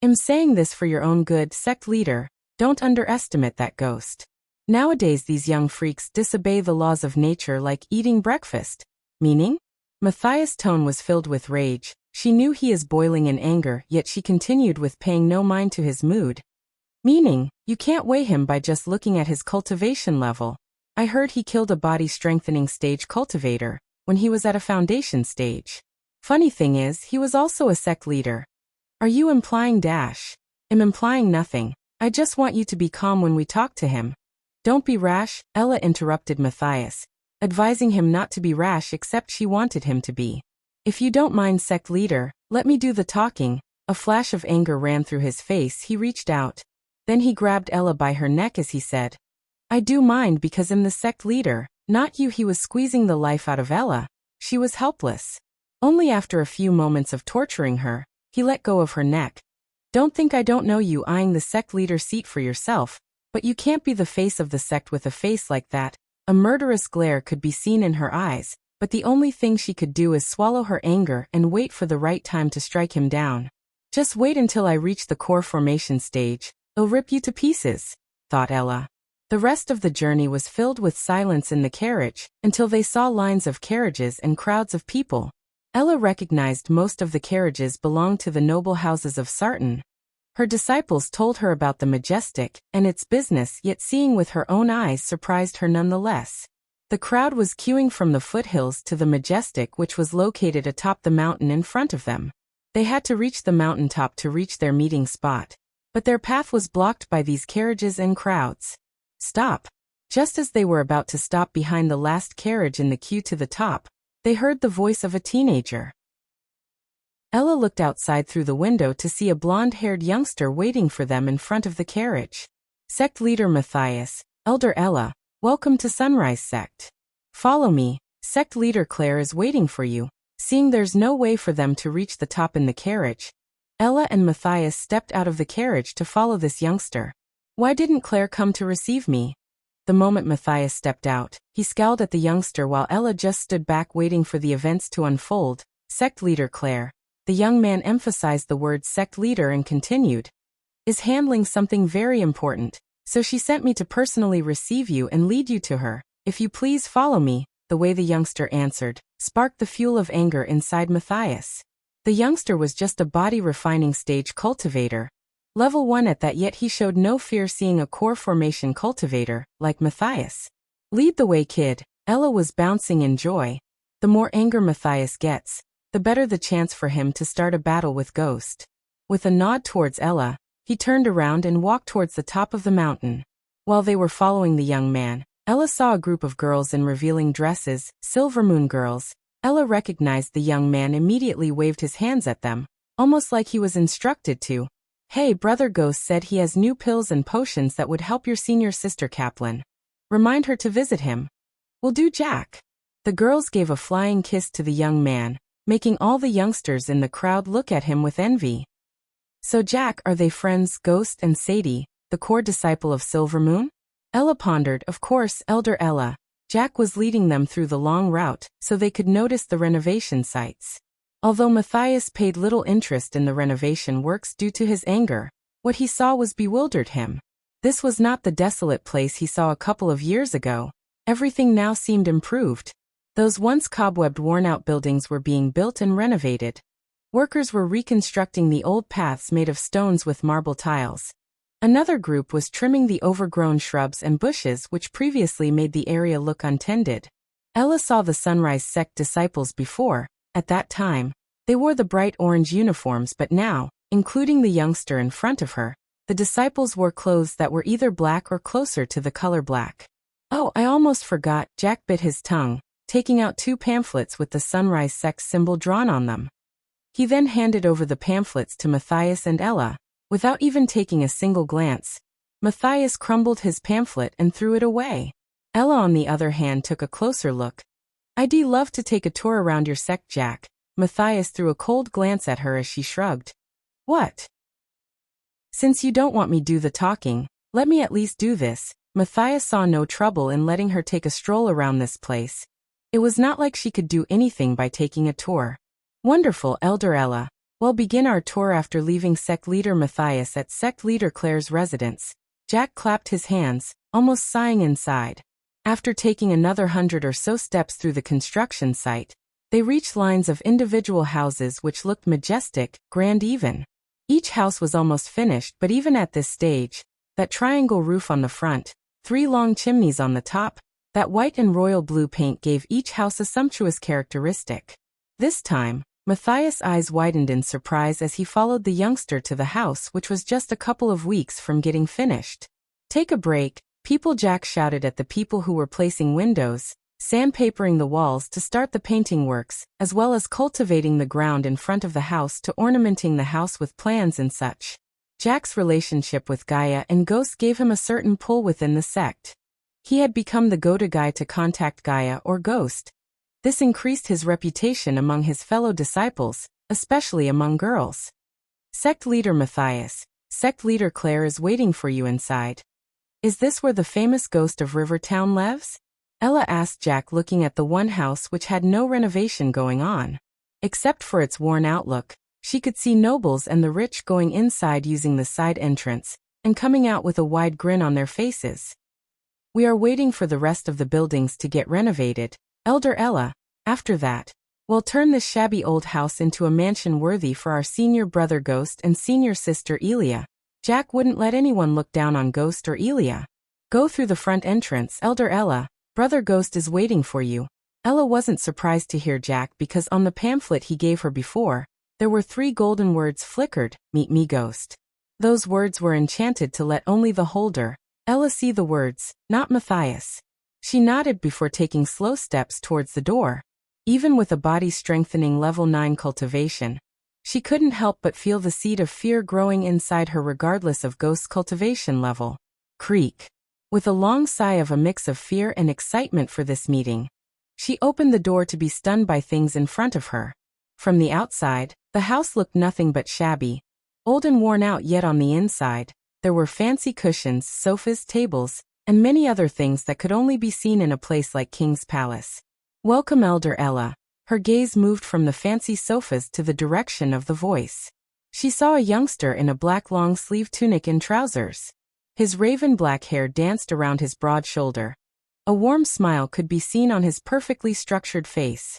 I'm saying this for your own good, sect leader. Don't underestimate that ghost. Nowadays these young freaks disobey the laws of nature like eating breakfast. Meaning? Matthias' tone was filled with rage. She knew he is boiling in anger, yet she continued with paying no mind to his mood. Meaning, you can't weigh him by just looking at his cultivation level. I heard he killed a body-strengthening stage cultivator when he was at a foundation stage. Funny thing is, he was also a sect leader. Are you implying dash? I'm implying nothing. I just want you to be calm when we talk to him. Don't be rash, Ella interrupted Matthias, advising him not to be rash except she wanted him to be. If you don't mind, sect leader, let me do the talking. A flash of anger ran through his face. He reached out. Then he grabbed Ella by her neck as he said, I do mind because I'm the sect leader, not you. He was squeezing the life out of Ella. She was helpless. Only after a few moments of torturing her, he let go of her neck. Don't think I don't know you, eyeing the sect leader seat for yourself, but you can't be the face of the sect with a face like that. A murderous glare could be seen in her eyes, but the only thing she could do is swallow her anger and wait for the right time to strike him down. Just wait until I reach the core formation stage. I'll rip you to pieces, thought Ella. The rest of the journey was filled with silence in the carriage, until they saw lines of carriages and crowds of people. Ella recognized most of the carriages belonged to the noble houses of Sartan. Her disciples told her about the Majestic and its business, yet seeing with her own eyes surprised her nonetheless. The crowd was queuing from the foothills to the Majestic, which was located atop the mountain in front of them. They had to reach the mountaintop to reach their meeting spot, but their path was blocked by these carriages and crowds. Stop! Just as they were about to stop behind the last carriage in the queue to the top, they heard the voice of a teenager. Ella looked outside through the window to see a blonde-haired youngster waiting for them in front of the carriage. Sect leader Matthias, Elder Ella, welcome to Sunrise Sect. Follow me, Sect leader Claire is waiting for you. Seeing there's no way for them to reach the top in the carriage, Ella and Matthias stepped out of the carriage to follow this youngster. Why didn't Claire come to receive me? The moment Matthias stepped out, he scowled at the youngster while Ella just stood back waiting for the events to unfold. Sect leader Claire. The young man emphasized the word sect leader and continued, is handling something very important, so she sent me to personally receive you and lead you to her. If you please follow me. The way the youngster answered sparked the fuel of anger inside Matthias. The youngster was just a body refining stage cultivator. Level 1 at that, yet he showed no fear seeing a core formation cultivator, like Matthias. Lead the way, kid. Ella was bouncing in joy. The more anger Matthias gets, the better the chance for him to start a battle with Ghost. With a nod towards Ella, he turned around and walked towards the top of the mountain. While they were following the young man, Ella saw a group of girls in revealing dresses, Silver Moon girls. Ella recognized the young man, immediately waved his hands at them, almost like he was instructed to. Hey, Brother Ghost said he has new pills and potions that would help your senior sister Kaplan. Remind her to visit him. Will do, Jack. The girls gave a flying kiss to the young man, making all the youngsters in the crowd look at him with envy. So Jack, are they friends, Ghost and Sadie, the core disciple of Silver Moon? Ella pondered. Of course, Elder Ella. Jack was leading them through the long route, so they could notice the renovation sites. Although Matthias paid little interest in the renovation works due to his anger, what he saw was bewildered him. This was not the desolate place he saw a couple of years ago. Everything now seemed improved. Those once cobwebbed, worn-out buildings were being built and renovated. Workers were reconstructing the old paths made of stones with marble tiles. Another group was trimming the overgrown shrubs and bushes which previously made the area look untended. Ella saw the Sunrise Sect disciples before. At that time, they wore the bright orange uniforms, but now, including the youngster in front of her, the disciples wore clothes that were either black or closer to the color black. Oh, I almost forgot. Jack bit his tongue, taking out 2 pamphlets with the Sunrise Sect symbol drawn on them. He then handed over the pamphlets to Matthias and Ella. Without even taking a single glance, Matthias crumbled his pamphlet and threw it away. Ella, on the other hand, took a closer look. I'd love to take a tour around your sect, Jack. Matthias threw a cold glance at her as she shrugged. What? Since you don't want me do the talking, let me at least do this. Matthias saw no trouble in letting her take a stroll around this place. It was not like she could do anything by taking a tour. Wonderful, Elder Ella. We'll begin our tour after leaving Sect Leader Matthias at Sect Leader Claire's residence. Jack clapped his hands, almost sighing inside. After taking another 100 or so steps through the construction site, they reached lines of individual houses which looked majestic, grand even. Each house was almost finished, but even at this stage, that triangle roof on the front, 3 long chimneys on the top, that white and royal blue paint gave each house a sumptuous characteristic. This time, Matthias' eyes widened in surprise as he followed the youngster to the house, which was just a couple of weeks from getting finished. Take a break, people, Jack shouted at the people who were placing windows, sandpapering the walls to start the painting works, as well as cultivating the ground in front of the house to ornamenting the house with plants and such. Jack's relationship with Gaia and Ghost gave him a certain pull within the sect. He had become the go-to guy to contact Gaia or Ghost. This increased his reputation among his fellow disciples, especially among girls. Sect Leader Matthias, Sect Leader Claire is waiting for you inside. Is this where the famous Ghost of Rivertown lives? Ella asked Jack, looking at the one house which had no renovation going on. Except for its worn-out look, she could see nobles and the rich going inside using the side entrance, and coming out with a wide grin on their faces. We are waiting for the rest of the buildings to get renovated, Elder Ella. After that, we'll turn this shabby old house into a mansion worthy for our senior brother Ghost and senior sister Elia. Jack wouldn't let anyone look down on Ghost or Elia. Go through the front entrance, Elder Ella. Brother Ghost is waiting for you. Ella wasn't surprised to hear Jack because on the pamphlet he gave her before, there were 3 golden words flickered, "Meet me, Ghost." Those words were enchanted to let only the holder, Ella, see the words, not Matthias. She nodded before taking slow steps towards the door. Even with a body-strengthening level 9 cultivation, she couldn't help but feel the seed of fear growing inside her regardless of Ghost's cultivation level. Creak. With a long sigh of a mix of fear and excitement for this meeting, she opened the door to be stunned by things in front of her. From the outside, the house looked nothing but shabby, old and worn out, yet on the inside, there were fancy cushions, sofas, tables, and many other things that could only be seen in a place like King's Palace. Welcome, Elder Ella. Her gaze moved from the fancy sofas to the direction of the voice. She saw a youngster in a black long-sleeved tunic and trousers. His raven black hair danced around his broad shoulder. A warm smile could be seen on his perfectly structured face.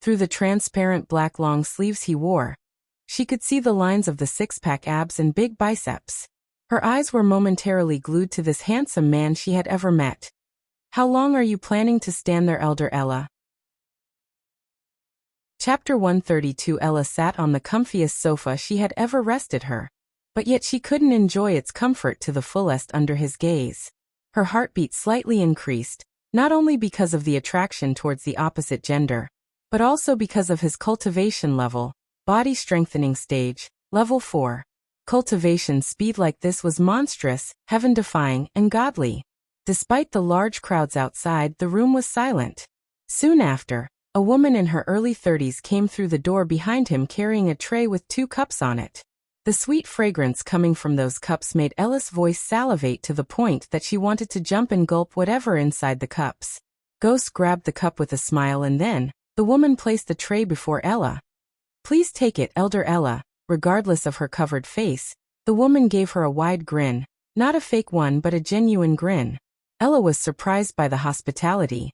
Through the transparent black long sleeves he wore, she could see the lines of the six-pack abs and big biceps. Her eyes were momentarily glued to this handsome man she had ever met. How long are you planning to stand there, Elder Ella? Chapter 132. Ella sat on the comfiest sofa she had ever rested her, but yet she couldn't enjoy its comfort to the fullest under his gaze. Her heartbeat slightly increased, not only because of the attraction towards the opposite gender, but also because of his cultivation level, body strengthening stage, level 4. Cultivation speed like this was monstrous, heaven-defying, and godly. Despite the large crowds outside, the room was silent. Soon after, a woman in her early 30s came through the door behind him carrying a tray with 2 cups on it. The sweet fragrance coming from those cups made Ella's voice salivate to the point that she wanted to jump and gulp whatever inside the cups. Ghost grabbed the cup with a smile, and then the woman placed the tray before Ella. Please take it, Elder Ella. Regardless of her covered face, the woman gave her a wide grin, not a fake one but a genuine grin. Ella was surprised by the hospitality.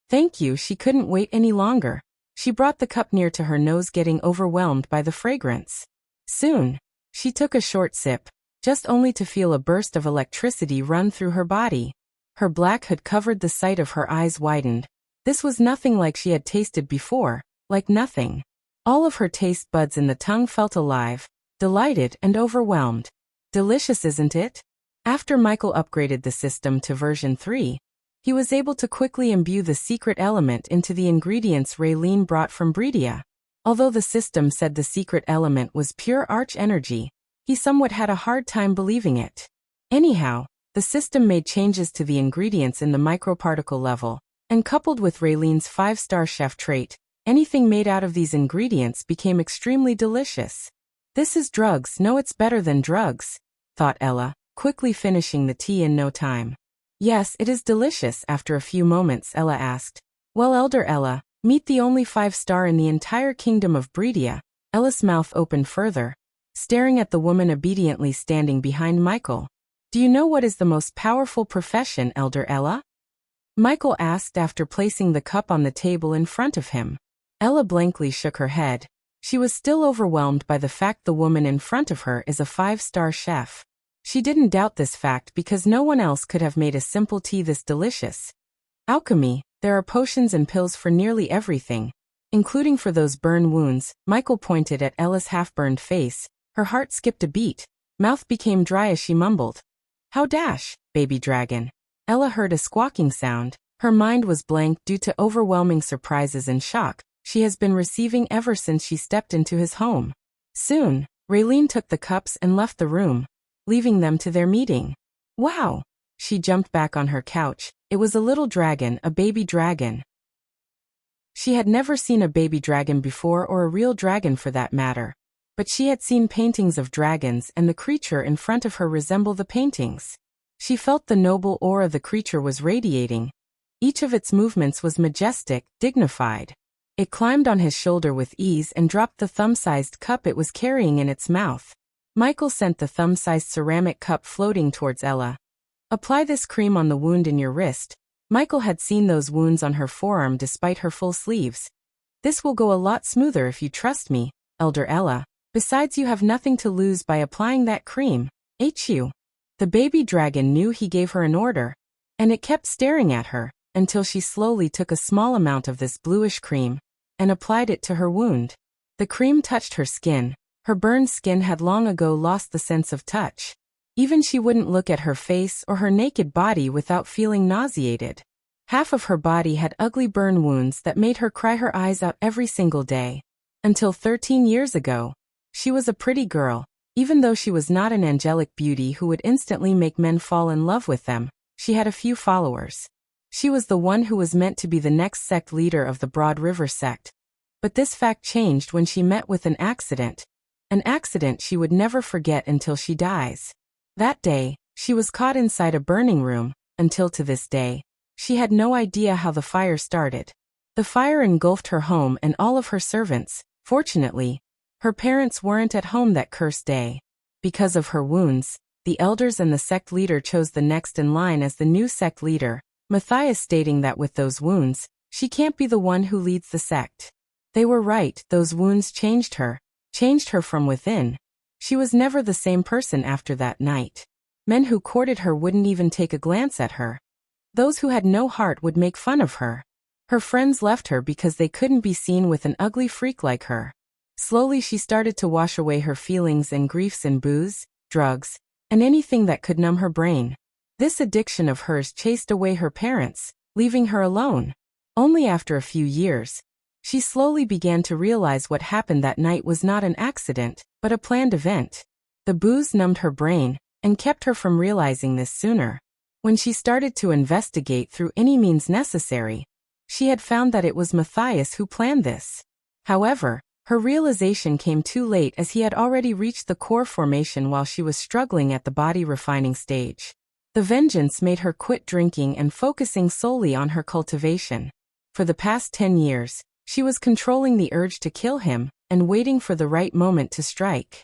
Thank you, she couldn't wait any longer. She brought the cup near to her nose, getting overwhelmed by the fragrance. Soon, she took a short sip, just only to feel a burst of electricity run through her body. Her black hood covered the sight of her eyes widened. This was nothing like she had tasted before, like nothing. All of her taste buds in the tongue felt alive, delighted and overwhelmed. Delicious, isn't it? After Michael upgraded the system to version 3, he was able to quickly imbue the secret element into the ingredients Raylene brought from Breedia. Although the system said the secret element was pure arch energy, he somewhat had a hard time believing it. Anyhow, the system made changes to the ingredients in the microparticle level, and coupled with Raylene's 5-star chef trait, anything made out of these ingredients became extremely delicious. This is drugs. No, it's better than drugs, thought Ella, quickly finishing the tea in no time. Yes, it is delicious. After a few moments, Ella asked, well, Elder Ella, meet the only 5-star in the entire kingdom of Breedia. Ella's mouth opened further, staring at the woman obediently standing behind Michael. Do you know what is the most powerful profession, Elder Ella? Michael asked after placing the cup on the table in front of him. Ella blankly shook her head. She was still overwhelmed by the fact the woman in front of her is a 5-star chef. She didn't doubt this fact because no one else could have made a simple tea this delicious. Alchemy, there are potions and pills for nearly everything, including for those burn wounds. Michael pointed at Ella's half-burned face. Her heart skipped a beat. Mouth became dry as she mumbled, "How dash, baby dragon." Ella heard a squawking sound. Her mind was blank due to overwhelming surprises and shock she has been receiving ever since she stepped into his home. Soon, Raylene took the cups and left the room, leaving them to their meeting. Wow! She jumped back on her couch. It was a little dragon, a baby dragon. She had never seen a baby dragon before, or a real dragon for that matter, but she had seen paintings of dragons, and the creature in front of her resembled the paintings. She felt the noble aura the creature was radiating. Each of its movements was majestic, dignified. It climbed on his shoulder with ease and dropped the thumb-sized cup it was carrying in its mouth. Michael sent the thumb-sized ceramic cup floating towards Ella. Apply this cream on the wound in your wrist. Michael had seen those wounds on her forearm despite her full sleeves. This will go a lot smoother if you trust me, Elder Ella. Besides, you have nothing to lose by applying that cream. HU. The baby dragon knew he gave her an order, and it kept staring at her until she slowly took a small amount of this bluish cream and applied it to her wound. The cream touched her skin. Her burned skin had long ago lost the sense of touch. Even she wouldn't look at her face or her naked body without feeling nauseated. Half of her body had ugly burn wounds that made her cry her eyes out every single day. Until 13 years ago, she was a pretty girl. Even though she was not an angelic beauty who would instantly make men fall in love with them, she had a few followers. She was the one who was meant to be the next sect leader of the Broad River sect. But this fact changed when she met with an accident she would never forget until she dies. That day, she was caught inside a burning room. Until to this day, she had no idea how the fire started. The fire engulfed her home and all of her servants. Fortunately, her parents weren't at home that cursed day. Because of her wounds, the elders and the sect leader chose the next in line as the new sect leader, Matthias, stating that with those wounds, she can't be the one who leads the sect. They were right, those wounds changed her from within. She was never the same person after that night. Men who courted her wouldn't even take a glance at her. Those who had no heart would make fun of her. Her friends left her because they couldn't be seen with an ugly freak like her. Slowly she started to wash away her feelings and griefs in booze, drugs, and anything that could numb her brain. This addiction of hers chased away her parents, leaving her alone. Only after a few years, she slowly began to realize what happened that night was not an accident, but a planned event. The booze numbed her brain and kept her from realizing this sooner. When she started to investigate through any means necessary, she had found that it was Matthias who planned this. However, her realization came too late as he had already reached the core formation while she was struggling at the body refining stage. The vengeance made her quit drinking and focusing solely on her cultivation. For the past 10 years, she was controlling the urge to kill him and waiting for the right moment to strike.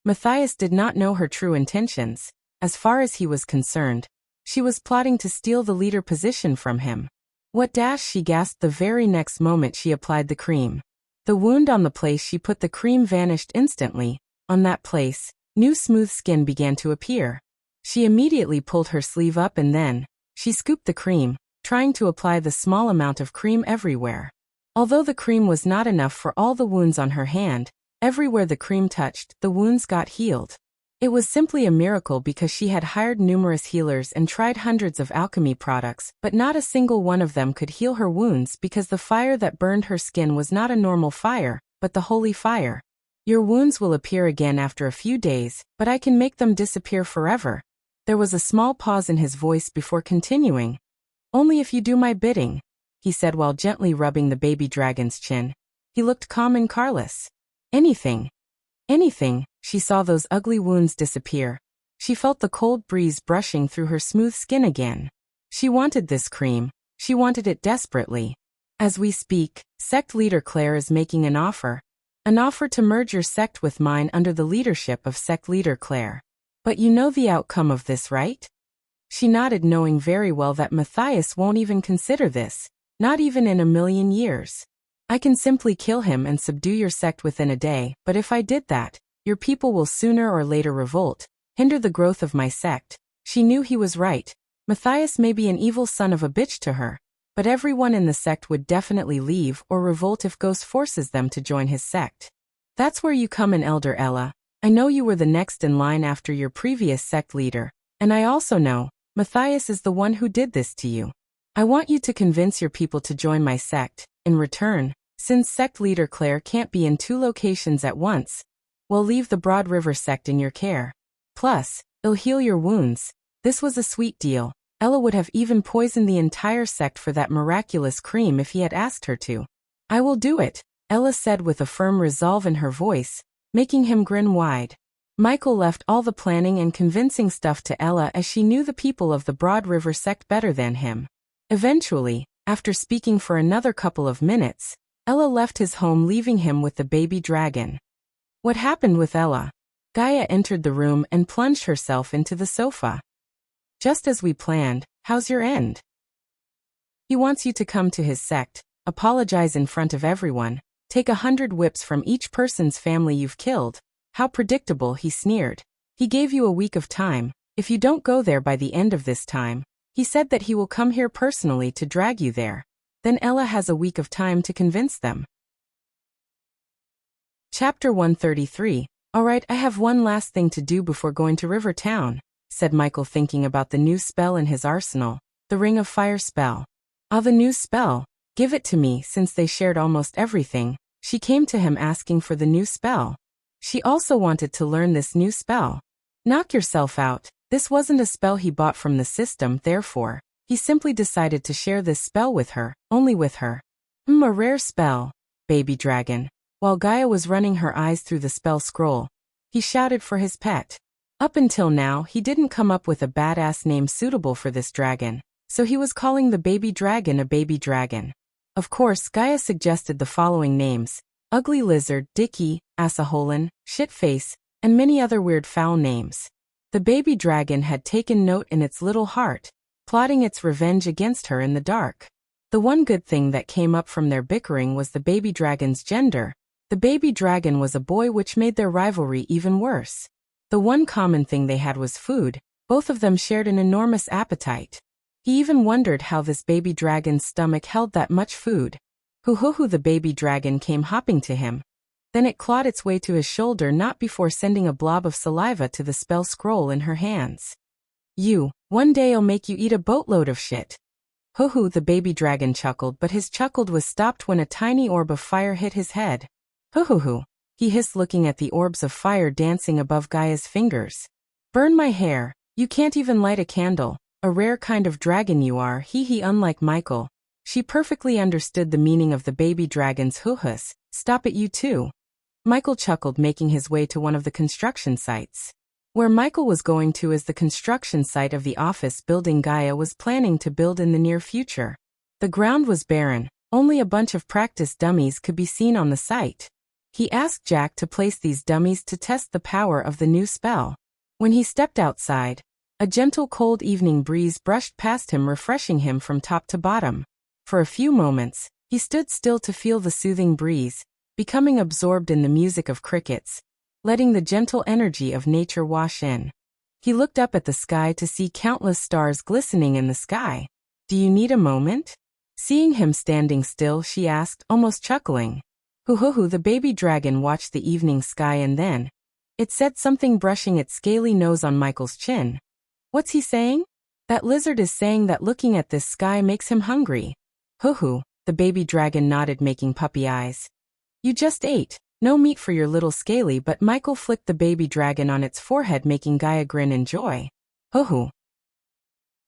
Matthias did not know her true intentions. As far as he was concerned, she was plotting to steal the leader position from him. What dash, she gasped the very next moment she applied the cream. The wound on the place she put the cream vanished instantly. On that place, new smooth skin began to appear. She immediately pulled her sleeve up and then, she scooped the cream, trying to apply the small amount of cream everywhere. Although the cream was not enough for all the wounds on her hand, everywhere the cream touched, the wounds got healed. It was simply a miracle because she had hired numerous healers and tried hundreds of alchemy products, but not a single one of them could heal her wounds because the fire that burned her skin was not a normal fire, but the holy fire. Your wounds will appear again after a few days, but I can make them disappear forever. There was a small pause in his voice before continuing. Only if you do my bidding, he said while gently rubbing the baby dragon's chin. He looked calm and careless. Anything. She saw those ugly wounds disappear. She felt the cold breeze brushing through her smooth skin again. She wanted this cream. She wanted it desperately. As we speak, sect leader Claire is making an offer. An offer to merge your sect with mine under the leadership of sect leader Claire. But you know the outcome of this, right? She nodded, knowing very well that Matthias won't even consider this, not even in a million years. I can simply kill him and subdue your sect within a day, but if I did that, your people will sooner or later revolt, hinder the growth of my sect. She knew he was right. Matthias may be an evil son of a bitch to her, but everyone in the sect would definitely leave or revolt if Ghost forces them to join his sect. That's where you come in, Elder Ella. I know you were the next in line after your previous sect leader, and I also know Matthias is the one who did this to you. I want you to convince your people to join my sect. In return, since sect leader Claire can't be in 2 locations at once, we'll leave the Broad River sect in your care. Plus, it'll heal your wounds. This was a sweet deal. Ella would have even poisoned the entire sect for that miraculous cream if he had asked her to. I will do it, Ella said with a firm resolve in her voice, making him grin wide. Michael left all the planning and convincing stuff to Ella as she knew the people of the Broad River sect better than him. Eventually, after speaking for another couple of minutes, Ella left his home, leaving him with the baby dragon. What happened with Ella? Gaia entered the room and plunged herself into the sofa. Just as we planned. How's your end? He wants you to come to his sect, apologize in front of everyone, take 100 whips from each person's family you've killed. How predictable, he sneered. He gave you a week of time. If you don't go there by the end of this time, he said that he will come here personally to drag you there. Then Ella has a week of time to convince them. Chapter 133. Alright, I have one last thing to do before going to River Town, said Michael, thinking about the new spell in his arsenal, the Ring of Fire spell. Ah, the new spell. Give it to me. Since they shared almost everything, she came to him asking for the new spell. She also wanted to learn this new spell. Knock yourself out. This wasn't a spell he bought from the system, therefore, he simply decided to share this spell with her, only with her. A rare spell. Baby dragon. While Gaia was running her eyes through the spell scroll, he shouted for his pet. Up until now, he didn't come up with a badass name suitable for this dragon, so he was calling the baby dragon a baby dragon. Of course, Gaia suggested the following names: Ugly Lizard, Dicky, Assaholen, Shitface, and many other weird foul names. The baby dragon had taken note in its little heart, plotting its revenge against her in the dark. The one good thing that came up from their bickering was the baby dragon's gender. The baby dragon was a boy, which made their rivalry even worse. The one common thing they had was food. Both of them shared an enormous appetite. He even wondered how this baby dragon's stomach held that much food. Hoo, the baby dragon came hopping to him. Then it clawed its way to his shoulder, not before sending a blob of saliva to the spell scroll in her hands. One day I'll make you eat a boatload of shit. Hoo, the baby dragon chuckled, but his chuckle was stopped when a tiny orb of fire hit his head. Hoo, he hissed, looking at the orbs of fire dancing above Gaia's fingers. Burn my hair. You can't even light a candle. A rare kind of dragon you are, he. Unlike Michael, she perfectly understood the meaning of the baby dragon's hoo-hus. Stop it, you too. Michael chuckled, making his way to one of the construction sites. Where Michael was going to is the construction site of the office building Gaia was planning to build in the near future. The ground was barren. Only a bunch of practice dummies could be seen on the site. He asked Jack to place these dummies to test the power of the new spell. When he stepped outside, a gentle cold evening breeze brushed past him, refreshing him from top to bottom. For a few moments, he stood still to feel the soothing breeze, becoming absorbed in the music of crickets, letting the gentle energy of nature wash in. He looked up at the sky to see countless stars glistening in the sky. Do you need a moment? Seeing him standing still, she asked, almost chuckling. Hoo, the baby dragon watched the evening sky, and then it said something, brushing its scaly nose on Michael's chin. What's he saying? That lizard is saying that looking at this sky makes him hungry. Hoo, the baby dragon nodded, making puppy eyes. You just ate. No meat for your little scaly, but Michael flicked the baby dragon on its forehead, making Gaia grin in joy. Hoo.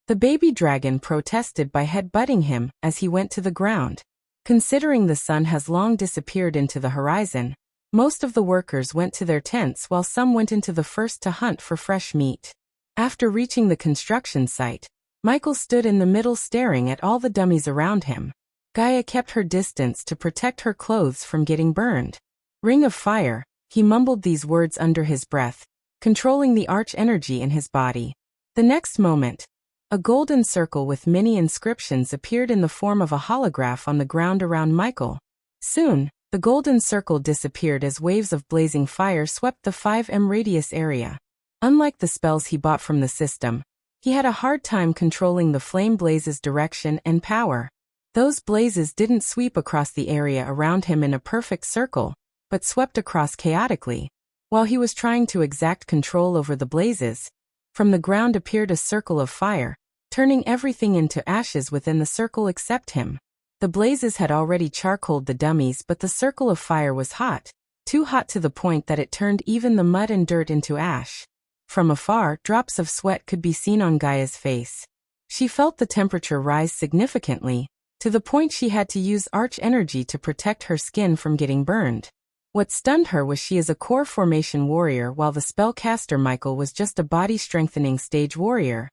The baby dragon protested by head-butting him as he went to the ground. Considering the sun has long disappeared into the horizon, most of the workers went to their tents while some went into the first to hunt for fresh meat. After reaching the construction site, Michael stood in the middle staring at all the dummies around him. Gaia kept her distance to protect her clothes from getting burned. Ring of Fire, he mumbled these words under his breath, controlling the arch energy in his body. The next moment, a golden circle with many inscriptions appeared in the form of a holograph on the ground around Michael. Soon, the golden circle disappeared as waves of blazing fire swept the 5m radius area. Unlike the spells he bought from the system, he had a hard time controlling the flame blazes' direction and power. Those blazes didn't sweep across the area around him in a perfect circle, but swept across chaotically. While he was trying to exact control over the blazes, from the ground appeared a circle of fire, turning everything into ashes within the circle except him. The blazes had already charcoaled the dummies, but the circle of fire was hot, too hot to the point that it turned even the mud and dirt into ash. From afar, drops of sweat could be seen on Gaia's face. She felt the temperature rise significantly, to the point she had to use arch energy to protect her skin from getting burned. What stunned her was she is a core formation warrior, while the spellcaster Michael was just a body-strengthening stage warrior.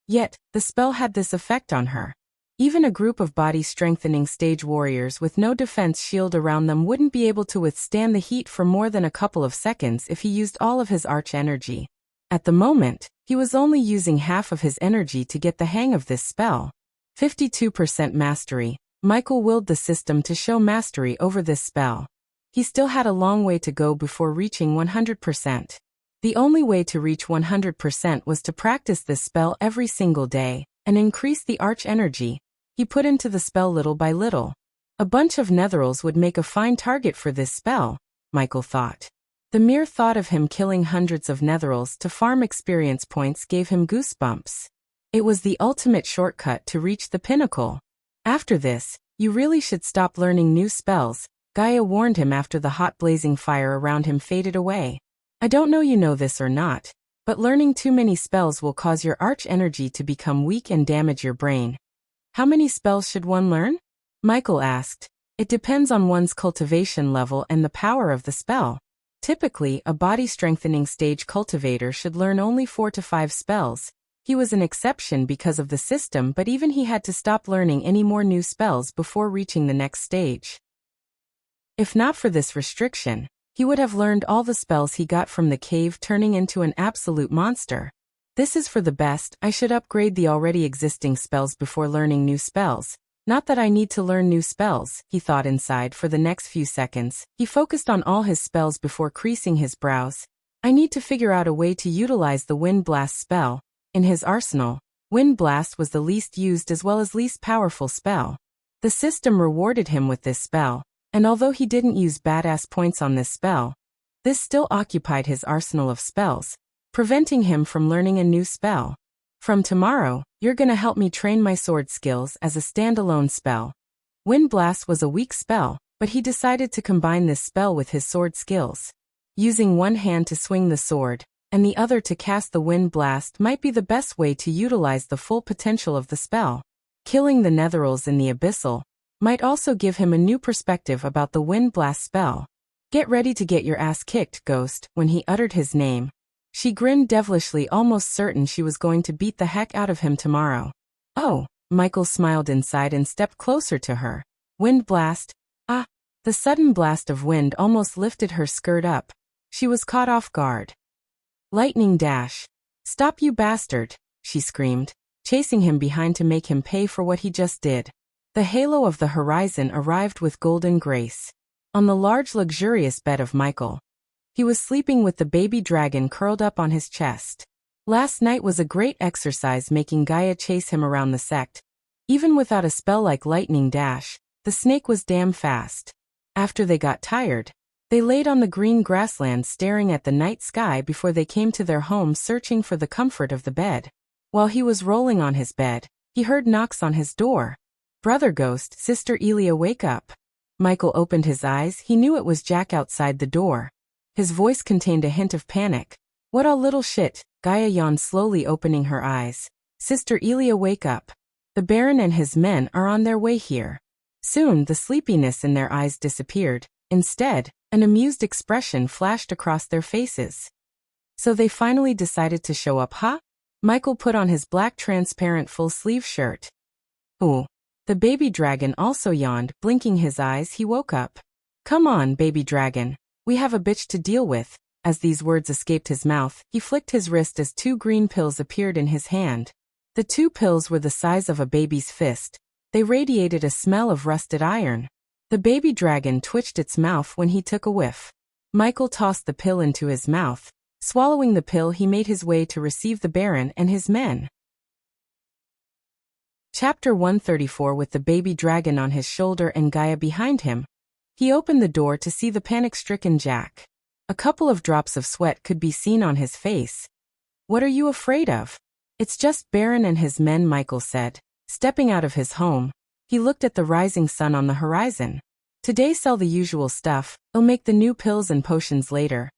Yet, the spell had this effect on her. Even a group of body-strengthening stage warriors with no defense shield around them wouldn't be able to withstand the heat for more than a couple of seconds if he used all of his arch energy. At the moment, he was only using half of his energy to get the hang of this spell. 52% mastery. Michael willed the system to show mastery over this spell. He still had a long way to go before reaching 100%. The only way to reach 100% was to practice this spell every single day and increase the arch energy he put into the spell little by little. A bunch of netherals would make a fine target for this spell, Michael thought. The mere thought of him killing hundreds of netherals to farm experience points gave him goosebumps. It was the ultimate shortcut to reach the pinnacle. After this, you really should stop learning new spells, Gaia warned him after the hot blazing fire around him faded away. I don't know you know this or not, but learning too many spells will cause your arch energy to become weak and damage your brain. How many spells should one learn? Michael asked. It depends on one's cultivation level and the power of the spell. Typically, a body-strengthening stage cultivator should learn only 4 to 5 spells. He was an exception because of the system, but even he had to stop learning any more new spells before reaching the next stage. If not for this restriction, he would have learned all the spells he got from the cave, turning into an absolute monster. This is for the best. I should upgrade the already existing spells before learning new spells. Not that I need to learn new spells, he thought inside for the next few seconds. He focused on all his spells before creasing his brows. I need to figure out a way to utilize the Wind Blast spell. In his arsenal, Wind Blast was the least used as well as least powerful spell. The system rewarded him with this spell, and although he didn't use badass points on this spell, this still occupied his arsenal of spells, preventing him from learning a new spell. From tomorrow, you're gonna help me train my sword skills as a standalone spell. Wind Blast was a weak spell, but he decided to combine this spell with his sword skills. Using one hand to swing the sword, and the other to cast the Wind Blast might be the best way to utilize the full potential of the spell. Killing the netherals in the abyssal might also give him a new perspective about the Wind Blast spell. Get ready to get your ass kicked, Ghost. When he uttered his name, she grinned devilishly, almost certain she was going to beat the heck out of him tomorrow. Oh, Michael smiled inside and stepped closer to her. Wind Blast? Ah! The sudden blast of wind almost lifted her skirt up. She was caught off guard. Lightning Dash. Stop, you bastard, she screamed, chasing him behind to make him pay for what he just did. The halo of the horizon arrived with golden grace. On the large luxurious bed of Michael, he was sleeping with the baby dragon curled up on his chest. Last night was a great exercise making Gaia chase him around the sect. Even without a spell like Lightning Dash, the snake was damn fast. After they got tired, they laid on the green grassland staring at the night sky before they came to their home, searching for the comfort of the bed. While he was rolling on his bed, he heard knocks on his door. Brother Ghost, Sister Elia, wake up. Michael opened his eyes. He knew it was Jack outside the door. His voice contained a hint of panic. What a little shit, Gaia yawned, slowly opening her eyes. Sister Elia, wake up. The Baron and his men are on their way here. Soon the sleepiness in their eyes disappeared. Instead, an amused expression flashed across their faces. So they finally decided to show up, huh? Michael put on his black transparent full-sleeve shirt. Ooh. The baby dragon also yawned, blinking his eyes. He woke up. Come on, baby dragon. We have a bitch to deal with. As these words escaped his mouth, he flicked his wrist as 2 green pills appeared in his hand. The 2 pills were the size of a baby's fist. They radiated a smell of rusted iron. The baby dragon twitched its mouth when he took a whiff. Michael tossed the pill into his mouth. Swallowing the pill, he made his way to receive the Baron and his men. Chapter 134. With the baby dragon on his shoulder and Gaia behind him, he opened the door to see the panic-stricken Jack. A couple of drops of sweat could be seen on his face. What are you afraid of? It's just Baron and his men, Michael said. Stepping out of his home, he looked at the rising sun on the horizon. Today sell the usual stuff, they'll make the new pills and potions later.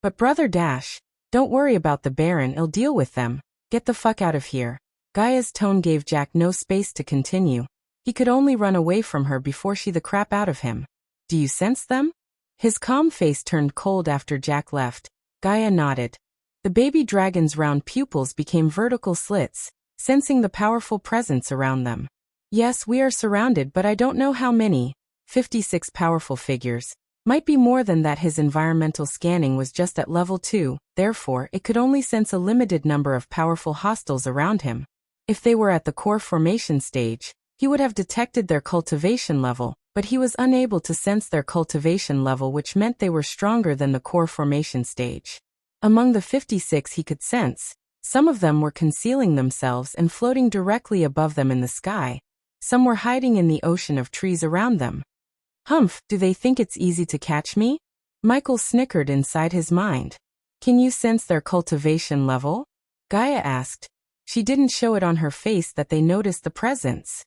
But Brother Dash, don't worry about the Baron, he'll deal with them. Get the fuck out of here. Gaia's tone gave Jack no space to continue. He could only run away from her before she the crap out of him. Do you sense them? His calm face turned cold after Jack left. Gaia nodded. The baby dragon's round pupils became vertical slits, sensing the powerful presence around them. Yes, we are surrounded, but I don't know how many. 56 powerful figures. Might be more than that. His environmental scanning was just at level 2, therefore it could only sense a limited number of powerful hostiles around him. If they were at the core formation stage, he would have detected their cultivation level, but he was unable to sense their cultivation level, which meant they were stronger than the core formation stage. Among the 56 he could sense, some of them were concealing themselves and floating directly above them in the sky. Some were hiding in the ocean of trees around them. Humph, do they think it's easy to catch me? Michael snickered inside his mind. Can you sense their cultivation level? Gaia asked. She didn't show it on her face that they noticed the presence.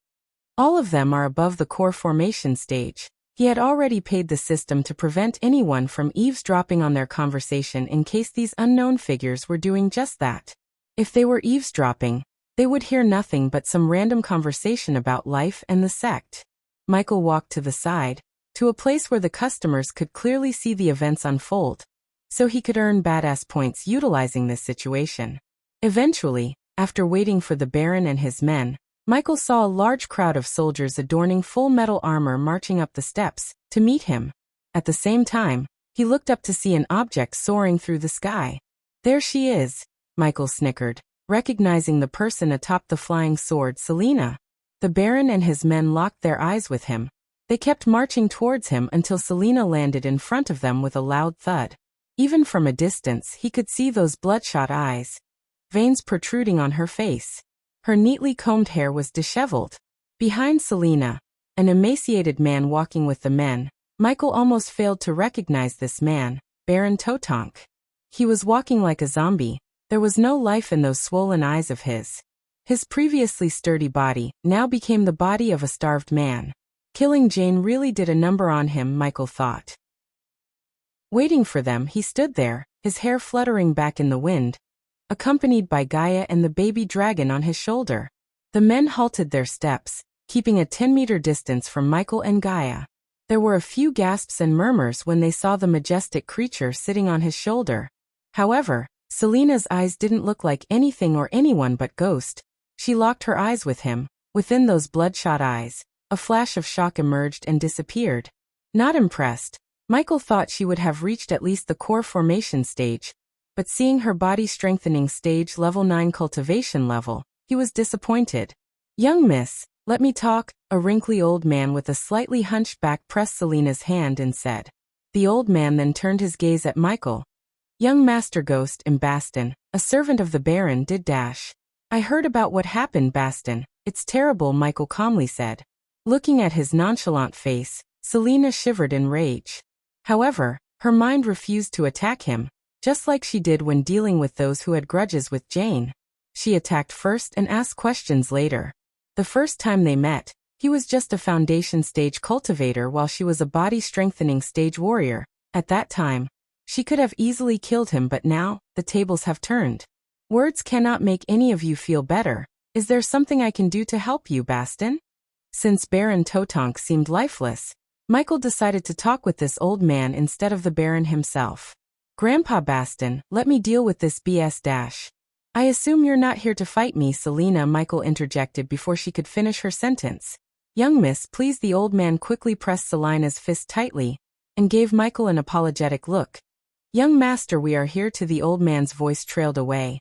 All of them are above the core formation stage. He had already paid the system to prevent anyone from eavesdropping on their conversation in case these unknown figures were doing just that. If they were eavesdropping, they would hear nothing but some random conversation about life and the sect. Michael walked to the side, to a place where the customers could clearly see the events unfold, so he could earn badass points utilizing this situation. Eventually, after waiting for the Baron and his men, Michael saw a large crowd of soldiers adorning full metal armor marching up the steps to meet him. At the same time, he looked up to see an object soaring through the sky. There she is, Michael snickered, recognizing the person atop the flying sword, Selena. The Baron and his men locked their eyes with him. They kept marching towards him until Selena landed in front of them with a loud thud. Even from a distance he could see those bloodshot eyes, veins protruding on her face. Her neatly combed hair was disheveled. Behind Selena, an emaciated man walking with the men. Michael almost failed to recognize this man, Baron Totonk. He was walking like a zombie. There was no life in those swollen eyes of his. His previously sturdy body now became the body of a starved man. Killing Jane really did a number on him, Michael thought. Waiting for them, he stood there, his hair fluttering back in the wind, accompanied by Gaia and the baby dragon on his shoulder. The men halted their steps, keeping a 10-meter distance from Michael and Gaia. There were a few gasps and murmurs when they saw the majestic creature sitting on his shoulder. However, Selena's eyes didn't look like anything or anyone but Ghost. She locked her eyes with him. Within those bloodshot eyes, a flash of shock emerged and disappeared. Not impressed, Michael thought she would have reached at least the core formation stage, but seeing her body strengthening stage level 9 cultivation level, he was disappointed. Young miss, let me talk, a wrinkly old man with a slightly hunched back pressed Selena's hand and said. The old man then turned his gaze at Michael. Young Master Ghost and Baston, a servant of the Baron, did dash. I heard about what happened, Baston. It's terrible, Michael calmly said. Looking at his nonchalant face, Selena shivered in rage. However, her mind refused to attack him, just like she did when dealing with those who had grudges with Jane. She attacked first and asked questions later. The first time they met, he was just a foundation stage cultivator while she was a body-strengthening stage warrior. At that time, she could have easily killed him, but now, the tables have turned. Words cannot make any of you feel better. Is there something I can do to help you, Baston? Since Baron Totonk seemed lifeless, Michael decided to talk with this old man instead of the Baron himself. Grandpa Baston, let me deal with this BS dash. I assume you're not here to fight me, Selena, Michael interjected before she could finish her sentence. Young miss, please. The old man quickly pressed Selena's fist tightly and gave Michael an apologetic look. Young master, we are here to. The old man's voice trailed away.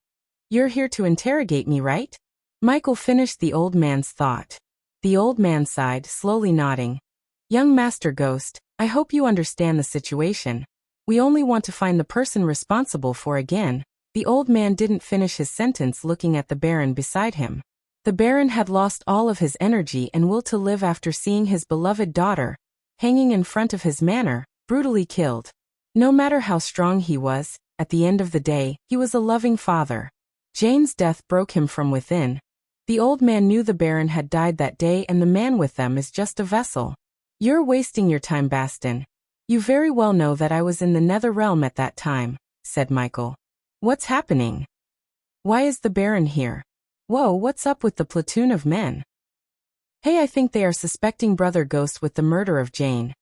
You're here to interrogate me, right? Michael finished the old man's thought. The old man sighed, slowly nodding. Young Master Ghost, I hope you understand the situation. We only want to find the person responsible for again. The old man didn't finish his sentence, looking at the Baron beside him. The Baron had lost all of his energy and will to live after seeing his beloved daughter, hanging in front of his manor, brutally killed. No matter how strong he was, at the end of the day, he was a loving father. Jane's death broke him from within. The old man knew the Baron had died that day, and the man with them is just a vessel. You're wasting your time, Baston. You very well know that I was in the Nether Realm at that time, said Michael. What's happening? Why is the Baron here? Whoa, what's up with the platoon of men? Hey, I think they are suspecting Brother Ghost with the murder of Jane.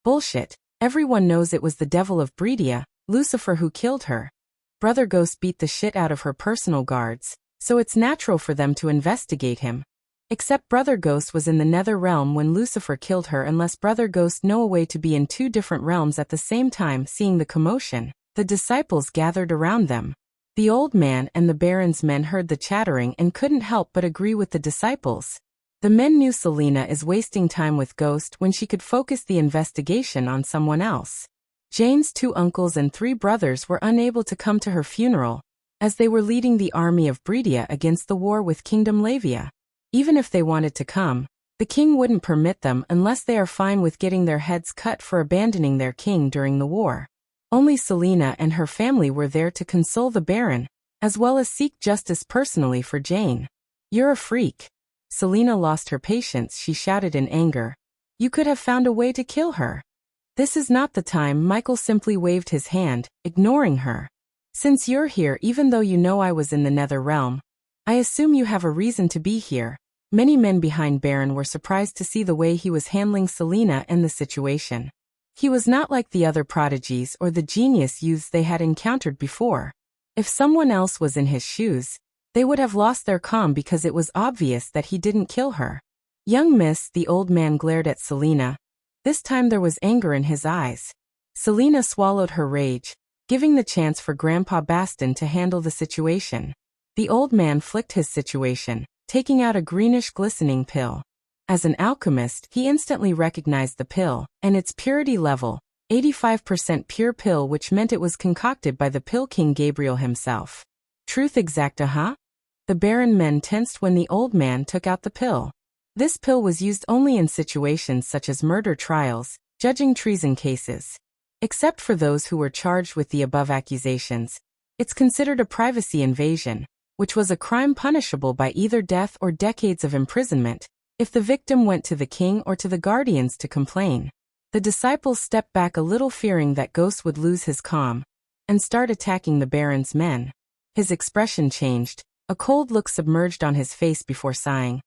Bullshit. Everyone knows it was the devil of Breedia, Lucifer, who killed her. Brother Ghost beat the shit out of her personal guards, so it's natural for them to investigate him. Except Brother Ghost was in the nether realm when Lucifer killed her, unless Brother Ghost know a way to be in two different realms at the same time. Seeing the commotion, the disciples gathered around them. The old man and the Baron's men heard the chattering and couldn't help but agree with the disciples. The men knew Selena is wasting time with Ghost when she could focus the investigation on someone else. Jane's 2 uncles and 3 brothers were unable to come to her funeral, as they were leading the army of Bredia against the war with Kingdom Lavia. Even if they wanted to come, the king wouldn't permit them unless they are fine with getting their heads cut for abandoning their king during the war. Only Selena and her family were there to console the Baron, as well as seek justice personally for Jane. "You're a freak." Selena lost her patience. She shouted in anger. "You could have found a way to kill her." "This is not the time." Michael simply waved his hand, ignoring her. "Since you're here, even though you know I was in the nether realm, I assume you have a reason to be here." Many men behind Baron were surprised to see the way he was handling Selena and the situation. He was not like the other prodigies or the genius youths they had encountered before. If someone else was in his shoes, they would have lost their calm because it was obvious that he didn't kill her. "Young miss," the old man glared at Selena. This time there was anger in his eyes. Selena swallowed her rage, giving the chance for Grandpa Baston to handle the situation. The old man flicked his situation, taking out a greenish glistening pill. As an alchemist, he instantly recognized the pill, and its purity level, 85% pure pill, which meant it was concocted by the Pill King Gabriel himself. Truth exacta, huh? The Baron men tensed when the old man took out the pill. This pill was used only in situations such as murder trials, judging treason cases. Except for those who were charged with the above accusations, it's considered a privacy invasion, which was a crime punishable by either death or decades of imprisonment, if the victim went to the king or to the guardians to complain. The disciples stepped back a little, fearing that Ghost would lose his calm and start attacking the Baron's men. His expression changed, a cold look submerged on his face before sighing.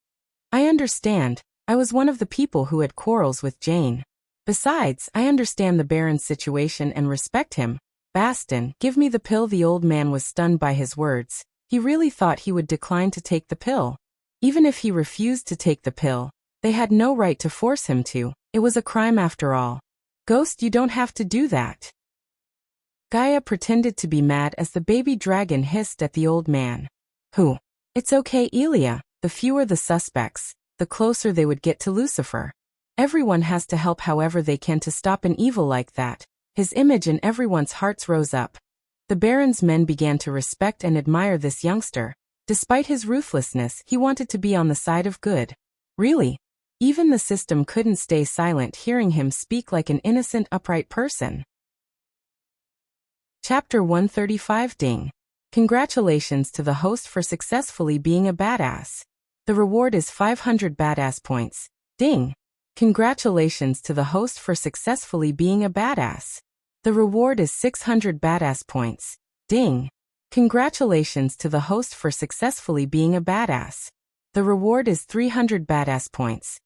"I understand. I was one of the people who had quarrels with Jane. Besides, I understand the Baron's situation and respect him. Baston, give me the pill." The old man was stunned by his words. He really thought he would decline to take the pill. Even if he refused to take the pill, they had no right to force him to. It was a crime after all. "Ghost, you don't have to do that." Gaia pretended to be mad as the baby dragon hissed at the old man. "Who? It's okay, Elia. The fewer the suspects, the closer they would get to Lucifer. Everyone has to help however they can to stop an evil like that." His image in everyone's hearts rose up. The Baron's men began to respect and admire this youngster. Despite his ruthlessness, he wanted to be on the side of good. Really? Even the system couldn't stay silent hearing him speak like an innocent, upright person. Chapter 135. Ding. Congratulations to the host for successfully being a badass. The reward is 500 badass points. Ding. Congratulations to the host for successfully being a badass. The reward is 600 badass points. Ding. Congratulations to the host for successfully being a badass. The reward is 300 badass points.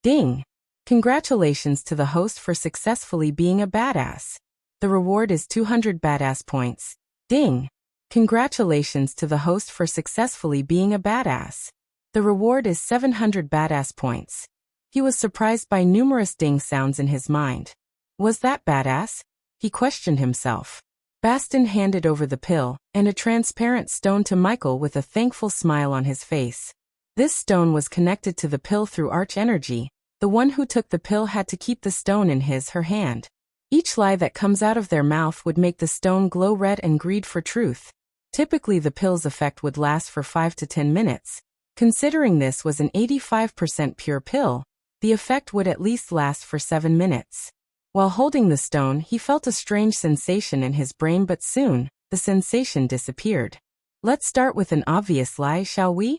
Ding. Congratulations to the host for successfully being a badass. The reward is 200 badass points. Ding. Congratulations to the host for successfully being a badass. The reward is 700 badass points. He was surprised by numerous ding sounds in his mind. Was that badass? He questioned himself. Baston handed over the pill and a transparent stone to Michael with a thankful smile on his face. This stone was connected to the pill through arch energy. The one who took the pill had to keep the stone in her hand. Each lie that comes out of their mouth would make the stone glow red and greed for truth. Typically the pill's effect would last for 5 to 10 minutes. Considering this was an 85% pure pill, the effect would at least last for 7 minutes. While holding the stone, he felt a strange sensation in his brain, but soon, the sensation disappeared. Let's start with an obvious lie, shall we?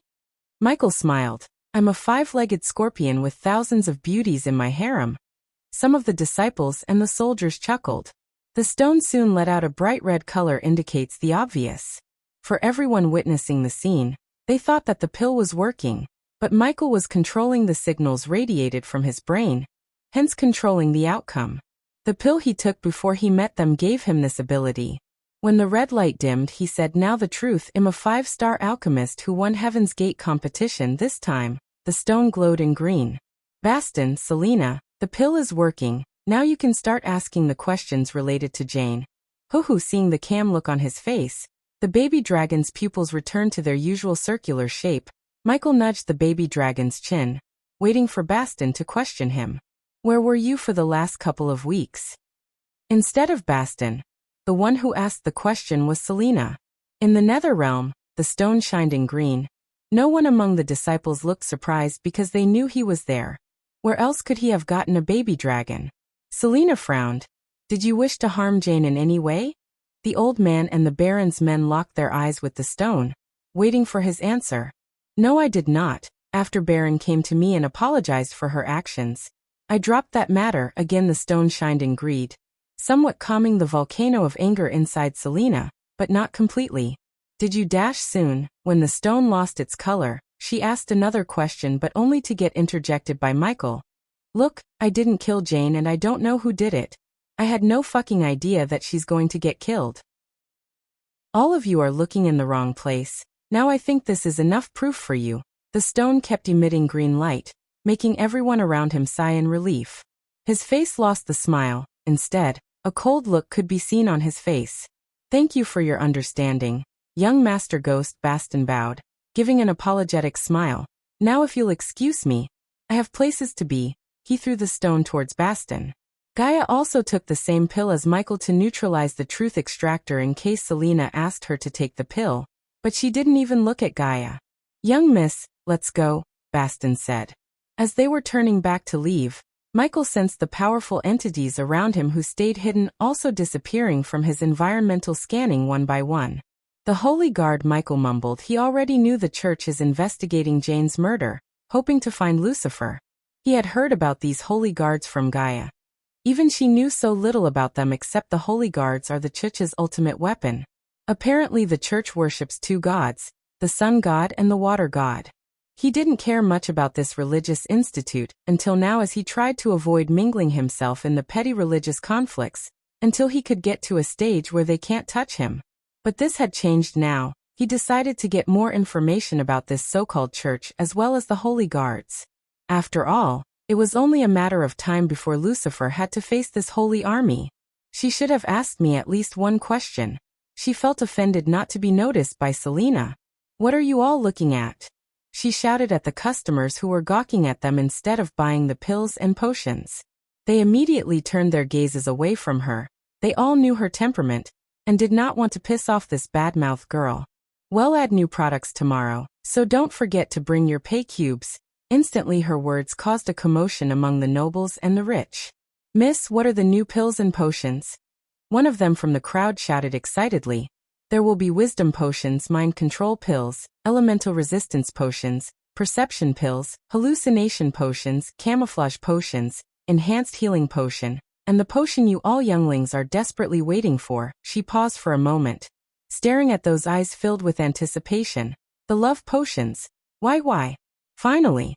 Michael smiled. I'm a 5-legged scorpion with thousands of beauties in my harem. Some of the disciples and the soldiers chuckled. The stone soon let out a bright red color, indicates the obvious. For everyone witnessing the scene, they thought that the pill was working, but Michael was controlling the signals radiated from his brain, hence controlling the outcome. The pill he took before he met them gave him this ability. When the red light dimmed, he said, "Now the truth, I'm a 5-star alchemist who won Heaven's Gate competition this time. The stone glowed in green. Baston, Selena, the pill is working. Now you can start asking the questions related to Jane. Hoo-hoo. Seeing the calm look on his face, the baby dragon's pupils returned to their usual circular shape. Michael nudged the baby dragon's chin, waiting for Baston to question him. Where were you for the last couple of weeks? Instead of Baston, the one who asked the question was Selena. In the nether realm, the stone shined in green. No one among the disciples looked surprised because they knew he was there. Where else could he have gotten a baby dragon? Selena frowned. Did you wish to harm Jane in any way? The old man and the Baron's men locked their eyes with the stone, waiting for his answer. No, I did not. After Baron came to me and apologized for her actions, I dropped that matter. Again the stone shined in greed, somewhat calming the volcano of anger inside Selena, but not completely. Did you dash soon? When the stone lost its color, she asked another question but only to get interjected by Michael. Look, I didn't kill Jane and I don't know who did it. I had no fucking idea that she's going to get killed. All of you are looking in the wrong place. Now I think this is enough proof for you. The stone kept emitting green light, making everyone around him sigh in relief. His face lost the smile. Instead, a cold look could be seen on his face. Thank you for your understanding, young Master Ghost. Baston bowed, giving an apologetic smile. Now if you'll excuse me, I have places to be. He threw the stone towards Baston. Gaia also took the same pill as Michael to neutralize the truth extractor in case Selena asked her to take the pill, but she didn't even look at Gaia. Young miss, let's go, Baston said. As they were turning back to leave, Michael sensed the powerful entities around him who stayed hidden also disappearing from his environmental scanning one by one. The Holy Guard, Michael mumbled. He already knew the church is investigating Jane's murder, hoping to find Lucifer. He had heard about these Holy Guards from Gaia. Even she knew so little about them except the Holy Guards are the church's ultimate weapon. Apparently the church worships two gods, the sun god and the water god. He didn't care much about this religious institute until now, as he tried to avoid mingling himself in the petty religious conflicts until he could get to a stage where they can't touch him. But this had changed now. He decided to get more information about this so-called church as well as the Holy Guards. After all, it was only a matter of time before Lucifer had to face this holy army. She should have asked me at least one question. She felt offended not to be noticed by Selena. What are you all looking at? She shouted at the customers who were gawking at them instead of buying the pills and potions. They immediately turned their gazes away from her. They all knew her temperament and did not want to piss off this bad-mouthed girl. We'll add new products tomorrow, so don't forget to bring your pay cubes. Instantly her words caused a commotion among the nobles and the rich. Miss, what are the new pills and potions? One of them from the crowd shouted excitedly. There will be wisdom potions, mind control pills, elemental resistance potions, perception pills, hallucination potions, camouflage potions, enhanced healing potion, and the potion you all younglings are desperately waiting for. She paused for a moment, staring at those eyes filled with anticipation. The love potions. Why? Finally.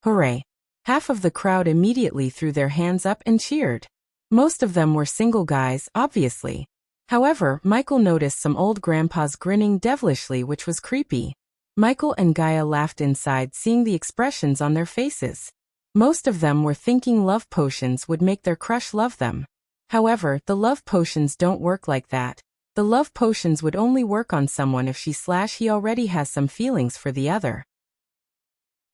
Hooray. Half of the crowd immediately threw their hands up and cheered. Most of them were single guys, obviously. However, Michael noticed some old grandpas grinning devilishly, which was creepy. Michael and Gaia laughed inside, seeing the expressions on their faces. Most of them were thinking love potions would make their crush love them. However, the love potions don't work like that. The love potions would only work on someone if he already has some feelings for the other.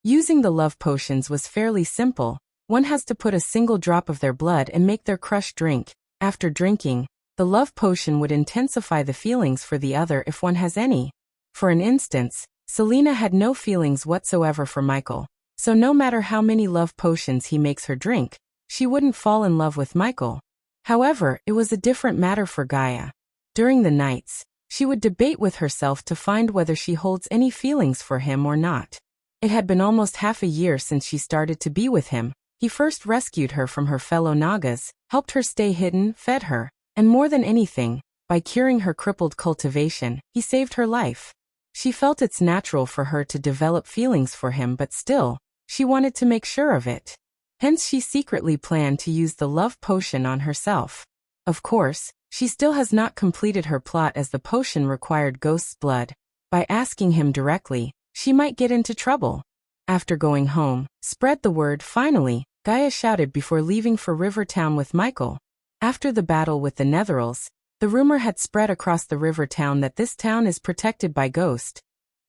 Using the love potions was fairly simple. One has to put a single drop of their blood and make their crush drink. After drinking, the love potion would intensify the feelings for the other if one has any. For an instance, Selena had no feelings whatsoever for Michael, so no matter how many love potions he makes her drink, she wouldn't fall in love with Michael. However, it was a different matter for Gaia. During the nights, she would debate with herself to find whether she holds any feelings for him or not. It had been almost half a year since she started to be with him. He first rescued her from her fellow Nagas, helped her stay hidden, fed her, and more than anything, by curing her crippled cultivation, he saved her life. She felt it's natural for her to develop feelings for him, but still, she wanted to make sure of it. Hence she secretly planned to use the love potion on herself. Of course, she still has not completed her plot as the potion required Ghost's blood. By asking him directly, she might get into trouble. After going home, spread the word. Finally, Gaia shouted before leaving for River Town with Michael. After the battle with the Netherals, the rumor had spread across the river town that this town is protected by Ghost.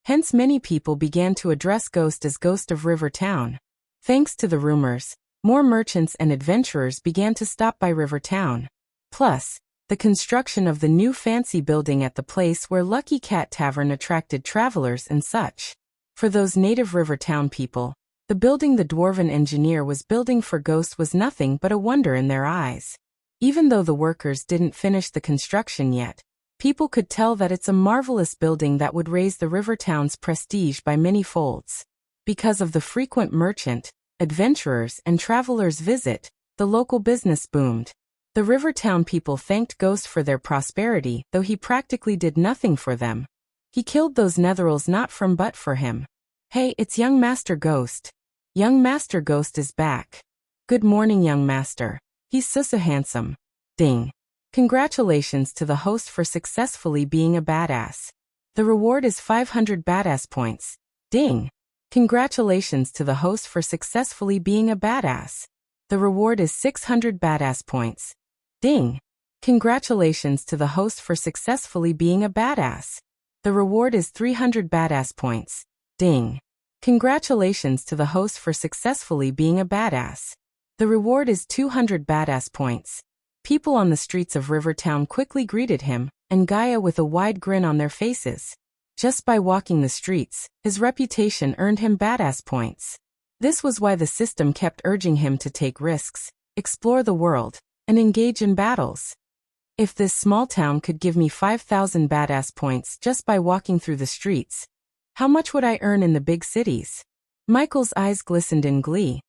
Hence many people began to address Ghost as Ghost of River Town. Thanks to the rumors, more merchants and adventurers began to stop by River Town. Plus, the construction of the new fancy building at the place where Lucky Cat Tavern attracted travelers and such. For those native River Town people, the building the dwarven engineer was building for Ghost was nothing but a wonder in their eyes. Even though the workers didn't finish the construction yet, people could tell that it's a marvelous building that would raise the river town's prestige by many folds. Because of the frequent merchant, adventurers, and travelers' visit, the local business boomed. The river town people thanked Ghost for their prosperity, though he practically did nothing for them. He killed those Netherals not from but for him. Hey, it's young Master Ghost. Young Master Ghost is back. Good morning, young master. He's so handsome. Ding. Congratulations to the host for successfully being a badass. The reward is 500 badass points. Ding. Congratulations to the host for successfully being a badass. The reward is 600 badass points. Ding. Congratulations to the host for successfully being a badass. The reward is 300 badass points. Ding. Congratulations to the host for successfully being a badass. The reward is 200 badass points. People on the streets of Rivertown quickly greeted him, and Gaia with a wide grin on their faces. Just by walking the streets, his reputation earned him badass points. This was why the system kept urging him to take risks, explore the world, and engage in battles. If this small town could give me 5,000 badass points just by walking through the streets, how much would I earn in the big cities? Michael's eyes glistened in glee.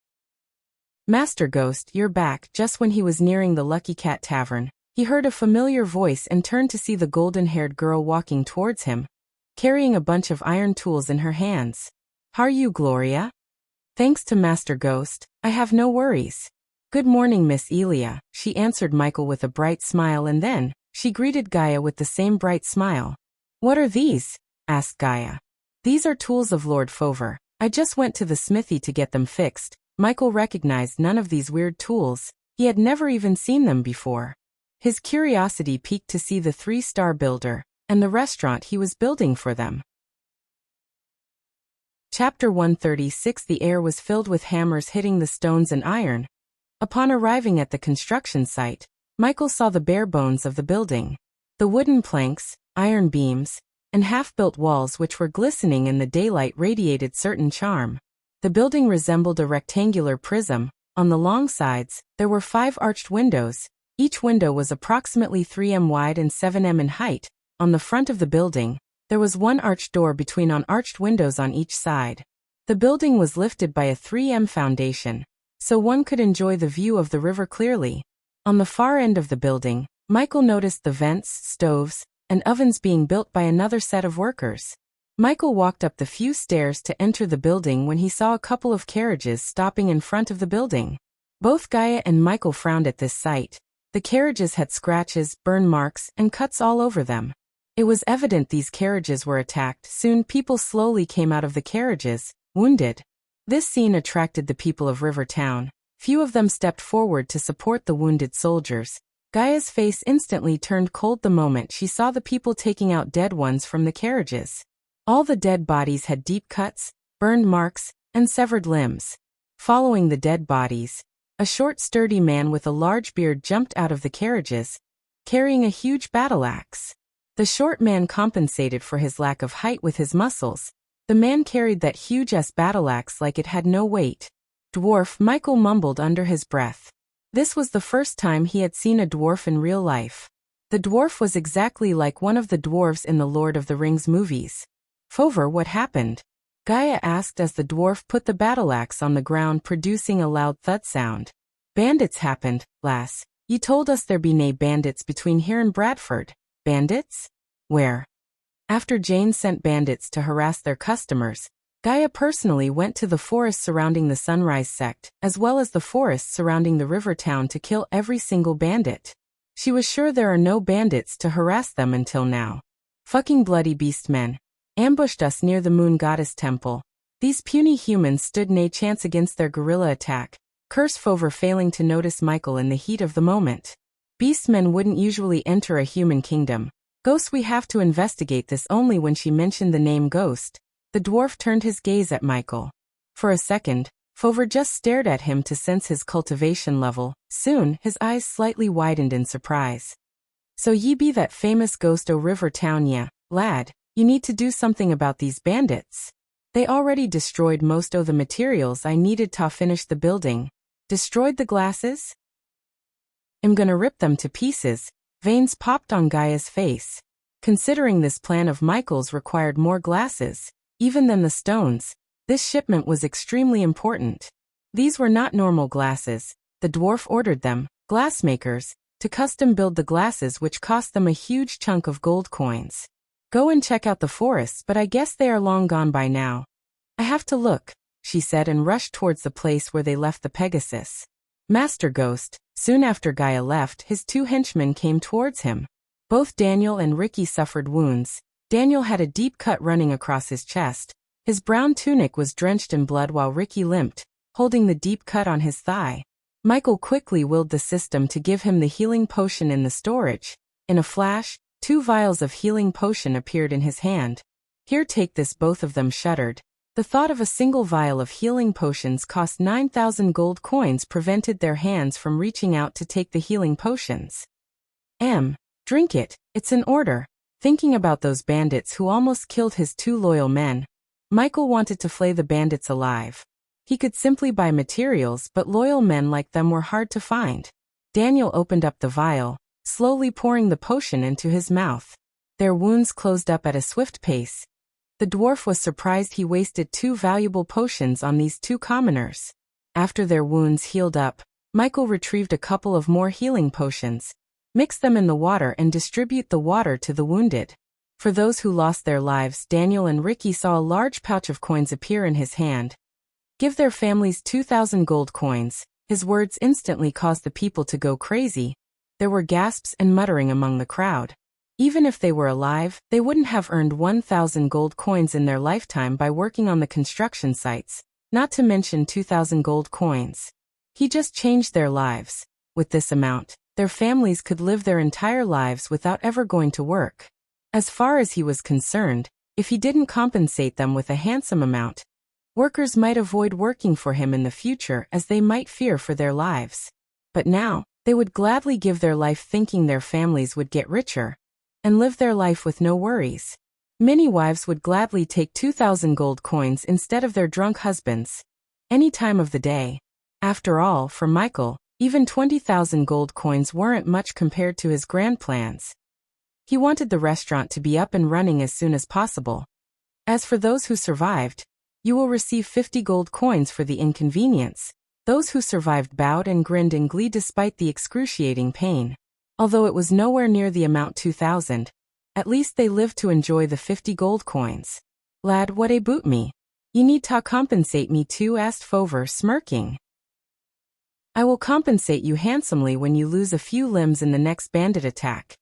Master Ghost, you're back. Just when he was nearing the Lucky Cat Tavern, he heard a familiar voice and turned to see the golden-haired girl walking towards him, carrying a bunch of iron tools in her hands. How are you, Gloria? Thanks to Master Ghost, I have no worries. Good morning, Miss Elia, she answered Michael with a bright smile, and then she greeted Gaia with the same bright smile. What are these? Asked Gaia. These are tools of Lord Fover. I just went to the smithy to get them fixed. Michael recognized none of these weird tools. He had never even seen them before. His curiosity piqued to see the 3-star builder and the restaurant he was building for them. Chapter 136. The air was filled with hammers hitting the stones and iron. Upon arriving at the construction site, Michael saw the bare bones of the building. The wooden planks, iron beams, and half-built walls which were glistening in the daylight radiated certain charm. The building resembled a rectangular prism. On the long sides, there were 5 arched windows. Each window was approximately 3 m wide and 7 m in height. On the front of the building, there was one arched door between arched windows on each side. The building was lifted by a 3 m foundation, so one could enjoy the view of the river clearly. On the far end of the building, Michael noticed the vents, stoves, and ovens being built by another set of workers. Michael walked up the few stairs to enter the building when he saw a couple of carriages stopping in front of the building. Both Gaia and Michael frowned at this sight. The carriages had scratches, burn marks, and cuts all over them. It was evident these carriages were attacked. Soon people slowly came out of the carriages, wounded. This scene attracted the people of River Town. Few of them stepped forward to support the wounded soldiers. Gaia's face instantly turned cold the moment she saw the people taking out dead ones from the carriages. All the dead bodies had deep cuts, burned marks, and severed limbs. Following the dead bodies, a short sturdy man with a large beard jumped out of the carriages, carrying a huge battle axe. The short man compensated for his lack of height with his muscles. The man carried that huge-ass battle axe like it had no weight. Dwarf, Michael mumbled under his breath. This was the first time he had seen a dwarf in real life. The dwarf was exactly like one of the dwarves in the Lord of the Rings movies. Fover, what happened? Gaia asked as the dwarf put the battle axe on the ground, producing a loud thud sound. Bandits happened, lass. You told us there be nae bandits between here and Bradford. Bandits? Where? After Jane sent bandits to harass their customers, Gaia personally went to the forest surrounding the Sunrise sect, as well as the forest surrounding the river town to kill every single bandit. She was sure there are no bandits to harass them until now. Fucking bloody beast men ambushed us near the Moon Goddess Temple. These puny humans stood no chance against their guerrilla attack, Curse Fover failing to notice Michael in the heat of the moment. Beastmen wouldn't usually enter a human kingdom. Ghost, we have to investigate this. Only when she mentioned the name Ghost, the dwarf turned his gaze at Michael. For a second, Fover just stared at him to sense his cultivation level. Soon, his eyes slightly widened in surprise. So ye be that famous ghost o' River Town, yeah, lad, you need to do something about these bandits. They already destroyed most o' the materials I needed to finish the building. Destroyed the glasses? I'm gonna rip them to pieces. Veins popped on Gaia's face. Considering this plan of Michael's required more glasses, even than the stones, this shipment was extremely important. These were not normal glasses. The dwarf ordered them, glassmakers, to custom build the glasses, which cost them a huge chunk of gold coins. Go and check out the forests, but I guess they are long gone by now. I have to look, she said, and rushed towards the place where they left the Pegasus. Master Ghost. Soon after Gaia left, his two henchmen came towards him. Both Daniel and Ricky suffered wounds. Daniel had a deep cut running across his chest. His brown tunic was drenched in blood while Ricky limped, holding the deep cut on his thigh. Michael quickly willed the system to give him the healing potion in the storage. In a flash, 2 vials of healing potion appeared in his hand. Here, take this. Both of them shuddered. The thought of a single vial of healing potions cost 9,000 gold coins prevented their hands from reaching out to take the healing potions. Drink it, it's an order. Thinking about those bandits who almost killed his 2 loyal men, Michael wanted to flay the bandits alive. He could simply buy materials, but loyal men like them were hard to find. Daniel opened up the vial, slowly pouring the potion into his mouth. Their wounds closed up at a swift pace. The dwarf was surprised he wasted 2 valuable potions on these 2 commoners. After their wounds healed up, Michael retrieved a couple of more healing potions. Mix them in the water and distribute the water to the wounded. For those who lost their lives, Daniel and Ricky saw a large pouch of coins appear in his hand. Give their families 2,000 gold coins. His words instantly caused the people to go crazy. There were gasps and muttering among the crowd. Even if they were alive, they wouldn't have earned 1,000 gold coins in their lifetime by working on the construction sites, not to mention 2,000 gold coins. He just changed their lives. With this amount, their families could live their entire lives without ever going to work. As far as he was concerned, if he didn't compensate them with a handsome amount, workers might avoid working for him in the future as they might fear for their lives. But now, they would gladly give their life thinking their families would get richer and live their life with no worries. Many wives would gladly take 2,000 gold coins instead of their drunk husbands, any time of the day. After all, for Michael, even 20,000 gold coins weren't much compared to his grand plans. He wanted the restaurant to be up and running as soon as possible. As for those who survived, you will receive 50 gold coins for the inconvenience. Those who survived bowed and grinned in glee despite the excruciating pain. Although it was nowhere near the amount 2,000, at least they lived to enjoy the 50 gold coins. Lad, what a boot me. You need to compensate me too, asked Fover, smirking. I will compensate you handsomely when you lose a few limbs in the next bandit attack.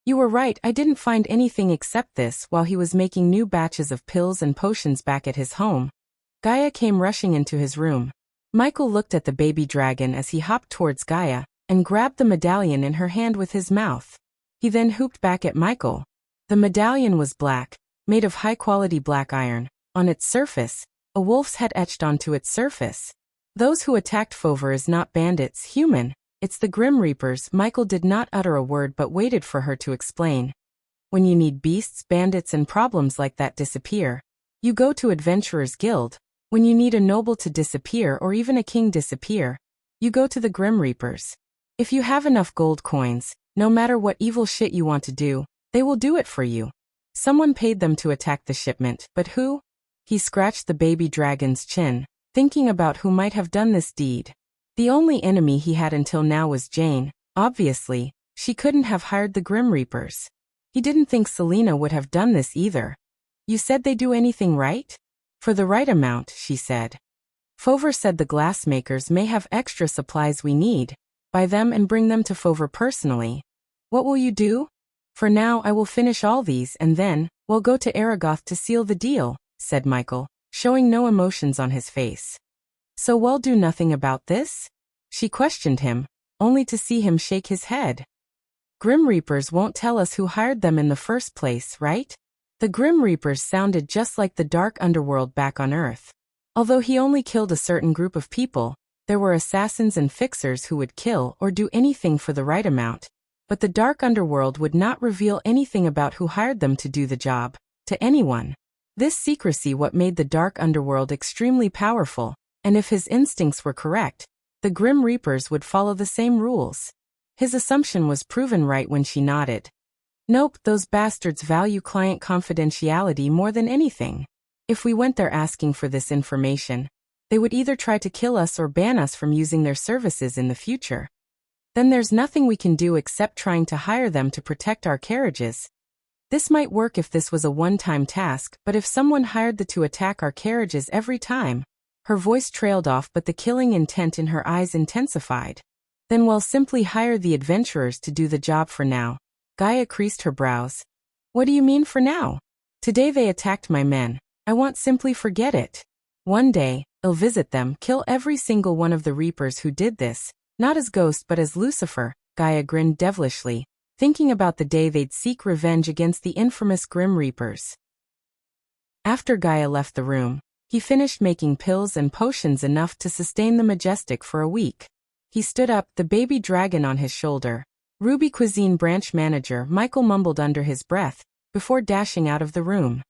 You were right, I didn't find anything except this while he was making new batches of pills and potions back at his home. Gaia came rushing into his room. Michael looked at the baby dragon as he hopped towards Gaia and grabbed the medallion in her hand with his mouth. He then whooped back at Michael. The medallion was black, made of high-quality black iron. On its surface, a wolf's head etched onto its surface. Those who attacked Fover is not bandits, human. It's the Grim Reapers. Michael did not utter a word but waited for her to explain. When you need beasts, bandits and problems like that disappear, you go to Adventurers Guild. When you need a noble to disappear or even a king disappear, you go to the Grim Reapers. If you have enough gold coins, no matter what evil shit you want to do, they will do it for you. Someone paid them to attack the shipment, but who? He scratched the baby dragon's chin, thinking about who might have done this deed. The only enemy he had until now was Jane. Obviously, she couldn't have hired the Grim Reapers. He didn't think Selena would have done this either. You said they do anything right? For the right amount, she said. Fover said the glassmakers may have extra supplies we need. Buy them and bring them to Fover personally. What will you do? For now I will finish all these and then, we'll go to Aragoth to seal the deal, said Michael. showing no emotions on his face. So we'll do nothing about this? She questioned him, only to see him shake his head. Grim Reapers won't tell us who hired them in the first place, right? The Grim Reapers sounded just like the dark underworld back on Earth. Although he only killed a certain group of people, there were assassins and fixers who would kill or do anything for the right amount. But the dark underworld would not reveal anything about who hired them to do the job, to anyone. This secrecy what made the dark underworld extremely powerful, and if his instincts were correct, the Grim Reapers would follow the same rules. His assumption was proven right when she nodded. Nope, those bastards value client confidentiality more than anything. If we went there asking for this information, they would either try to kill us or ban us from using their services in the future. Then there's nothing we can do except trying to hire them to protect our carriages. This might work if this was a one-time task, but if someone hired the to attack our carriages every time, her voice trailed off but the killing intent in her eyes intensified. Then we'll simply hire the adventurers to do the job for now. Gaia creased her brows. What do you mean for now? Today they attacked my men. I want simply forget it. One day, I'll visit them, kill every single one of the Reapers who did this, not as Ghost but as Lucifer. Gaia grinned devilishly, thinking about the day they'd seek revenge against the infamous Grim Reapers. After Gaia left the room, he finished making pills and potions enough to sustain the Majestic for a week. He stood up, the baby dragon on his shoulder. Ruby Cuisine branch manager Michael mumbled under his breath, before dashing out of the room.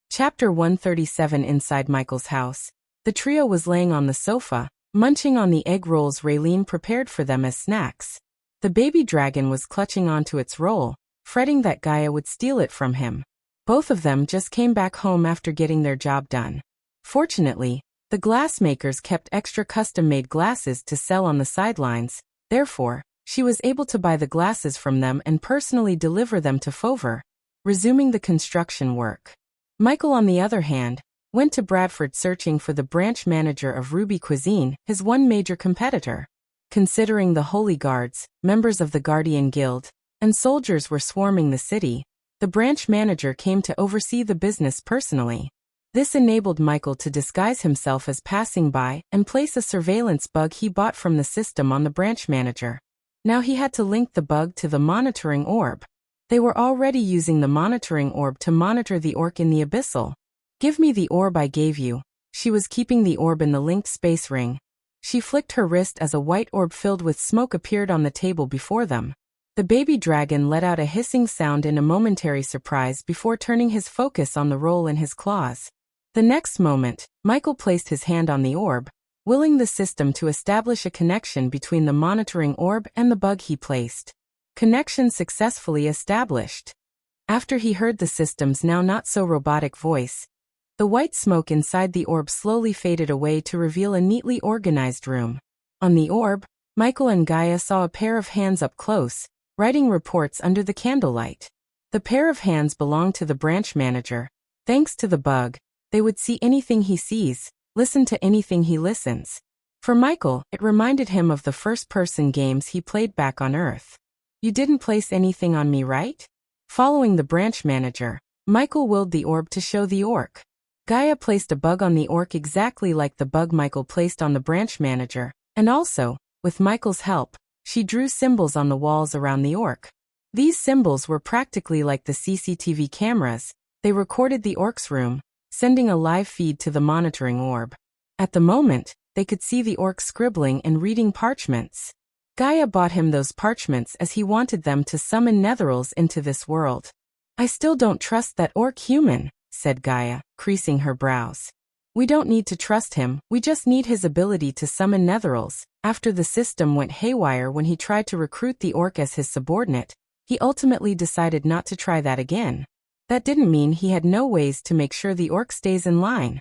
Chapter 137. Inside Michael's house, the trio was laying on the sofa, munching on the egg rolls Raylene prepared for them as snacks. The baby dragon was clutching onto its roll, fretting that Gaia would steal it from him. Both of them just came back home after getting their job done. Fortunately, the glassmakers kept extra custom-made glasses to sell on the sidelines, therefore, she was able to buy the glasses from them and personally deliver them to Fover, resuming the construction work. Michael, on the other hand, went to Bradford searching for the branch manager of Ruby Cuisine, his one major competitor. Considering the Holy Guards, members of the Guardian Guild, and soldiers were swarming the city, the branch manager came to oversee the business personally. This enabled Michael to disguise himself as passing by and place a surveillance bug he bought from the system on the branch manager. Now he had to link the bug to the monitoring orb. They were already using the monitoring orb to monitor the orc in the abyssal. Give me the orb I gave you. She was keeping the orb in the linked space ring. She flicked her wrist as a white orb filled with smoke appeared on the table before them. The baby dragon let out a hissing sound in a momentary surprise before turning his focus on the roll in his claws. The next moment, Michael placed his hand on the orb, willing the system to establish a connection between the monitoring orb and the bug he placed. Connection successfully established. After he heard the system's now not-so-robotic voice, the white smoke inside the orb slowly faded away to reveal a neatly organized room. On the orb, Michael and Gaia saw a pair of hands up close, writing reports under the candlelight. The pair of hands belonged to the branch manager. Thanks to the bug, they would see anything he sees, listen to anything he listens. For Michael, it reminded him of the first-person games he played back on Earth. You didn't place anything on me, right? Following the branch manager, Michael willed the orb to show the orc. Gaia placed a bug on the orc exactly like the bug Michael placed on the branch manager, and also, with Michael's help, she drew symbols on the walls around the orc. These symbols were practically like the CCTV cameras. They recorded the orc's room, sending a live feed to the monitoring orb. At the moment, they could see the orc scribbling and reading parchments. Gaia bought him those parchments as he wanted them to summon netherils into this world. I still don't trust that orc human, said Gaia, creasing her brows. We don't need to trust him, we just need his ability to summon netherils. After the system went haywire when he tried to recruit the orc as his subordinate, he ultimately decided not to try that again. That didn't mean he had no ways to make sure the orc stays in line.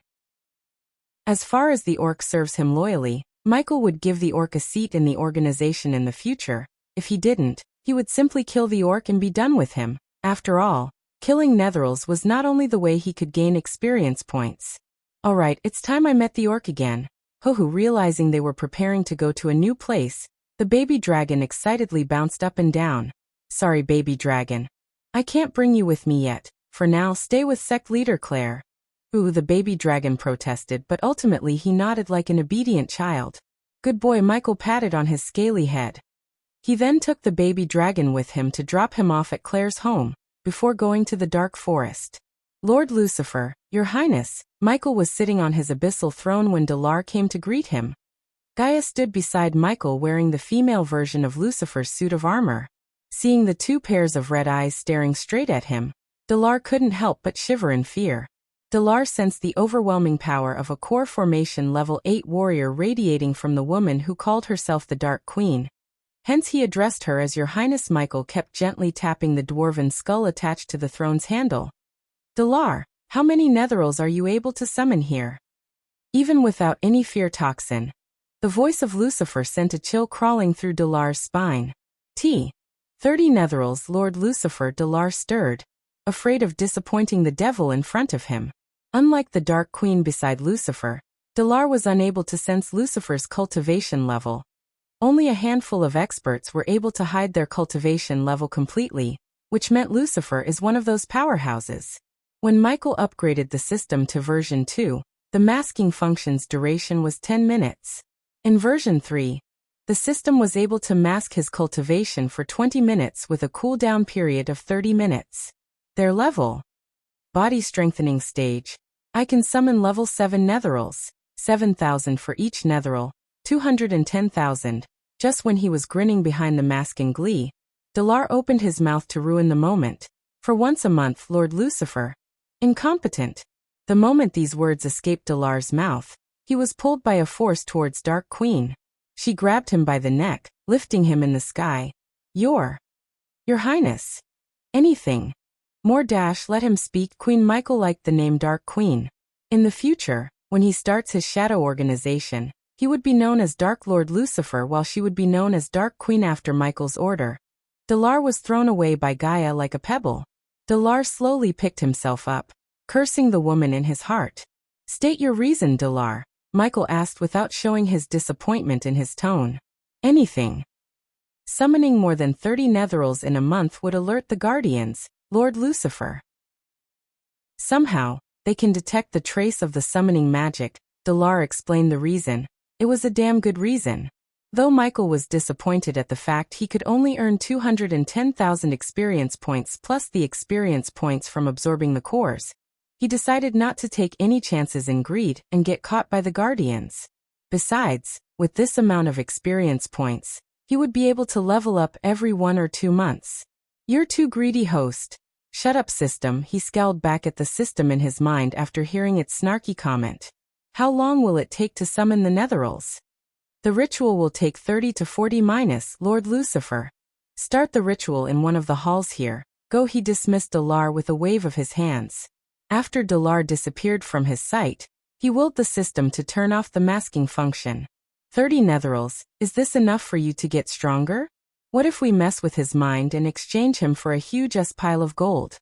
As far as the orc serves him loyally, Michael would give the orc a seat in the organization in the future. If he didn't, he would simply kill the orc and be done with him. After all, killing netherils was not only the way he could gain experience points. Alright, it's time I met the orc again. Ho-ho, realizing they were preparing to go to a new place, the baby dragon excitedly bounced up and down. Sorry, baby dragon. I can't bring you with me yet. For now, stay with sect leader Claire. Ooh, the baby dragon protested, but ultimately he nodded like an obedient child. Good boy, Michael patted on his scaly head. He then took the baby dragon with him to drop him off at Claire's home, before going to the dark forest. Lord Lucifer, Your Highness, Michael was sitting on his abyssal throne when Delar came to greet him. Gaia stood beside Michael wearing the female version of Lucifer's suit of armor. Seeing the two pairs of red eyes staring straight at him, Delar couldn't help but shiver in fear. Delar sensed the overwhelming power of a core formation level 8 warrior radiating from the woman who called herself the Dark Queen. Hence he addressed her as Your Highness. Michael kept gently tapping the dwarven skull attached to the throne's handle. Delar, how many netherils are you able to summon here? Even without any fear toxin, the voice of Lucifer sent a chill crawling through Delar's spine. 30 netherils, Lord Lucifer. Delar stirred, afraid of disappointing the devil in front of him. Unlike the Dark Queen beside Lucifer, Delar was unable to sense Lucifer's cultivation level. Only a handful of experts were able to hide their cultivation level completely, which meant Lucifer is one of those powerhouses. When Michael upgraded the system to version 2, the masking function's duration was 10 minutes. In version 3, the system was able to mask his cultivation for 20 minutes with a cooldown period of 30 minutes. Their level: Body Strengthening Stage. I can summon level 7 netherils, 7,000 for each netheril, 210,000. Just when he was grinning behind the mask in glee, Delar opened his mouth to ruin the moment. For once a month, Lord Lucifer. Incompetent. The moment these words escaped Delar's mouth, he was pulled by a force towards Dark Queen. She grabbed him by the neck, lifting him in the sky. Your Highness. Anything more. Let him speak. Queen Michael liked the name Dark Queen. In the future, when he starts his shadow organization, he would be known as Dark Lord Lucifer while she would be known as Dark Queen after Michael's order. Delar was thrown away by Gaia like a pebble. Delar slowly picked himself up, cursing the woman in his heart. State your reason, Delar, Michael asked without showing his disappointment in his tone. Anything. Summoning more than 30 netherils in a month would alert the Guardians, Lord Lucifer. Somehow, they can detect the trace of the summoning magic. Delar explained the reason. It was a damn good reason. Though Michael was disappointed at the fact he could only earn 210,000 experience points plus the experience points from absorbing the cores, he decided not to take any chances in greed and get caught by the Guardians. Besides, with this amount of experience points, he would be able to level up every 1 or 2 months. You're too greedy, host. Shut up, system. He scowled back at the system in his mind after hearing its snarky comment. How long will it take to summon the netherils? The ritual will take 30 to 40 minutes, Lord Lucifer. Start the ritual in one of the halls here. Go. He dismissed Delar with a wave of his hands. After Delar disappeared from his sight, he willed the system to turn off the masking function. 30 netherils, is this enough for you to get stronger? What if we mess with his mind and exchange him for a huge-ass pile of gold?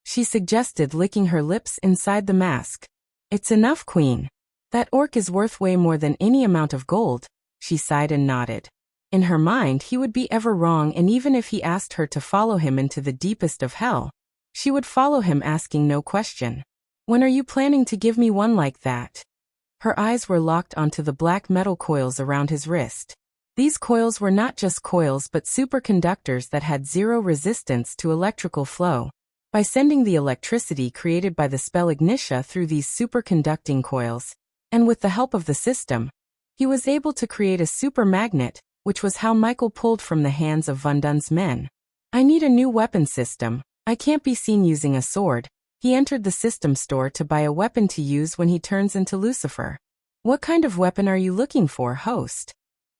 She suggested, licking her lips inside the mask. It's enough, Queen. That orc is worth way more than any amount of gold. She sighed and nodded. In her mind, he would be ever wrong, and even if he asked her to follow him into the deepest of hell, she would follow him, asking no question. When are you planning to give me one like that? Her eyes were locked onto the black metal coils around his wrist. These coils were not just coils but superconductors that had zero resistance to electrical flow. By sending the electricity created by the spell Ignitia through these superconducting coils, and with the help of the system, he was able to create a super magnet, which was how Michael pulled from the hands of Von Dun's men. I need a new weapon system. I can't be seen using a sword. He entered the system store to buy a weapon to use when he turns into Lucifer. What kind of weapon are you looking for, host?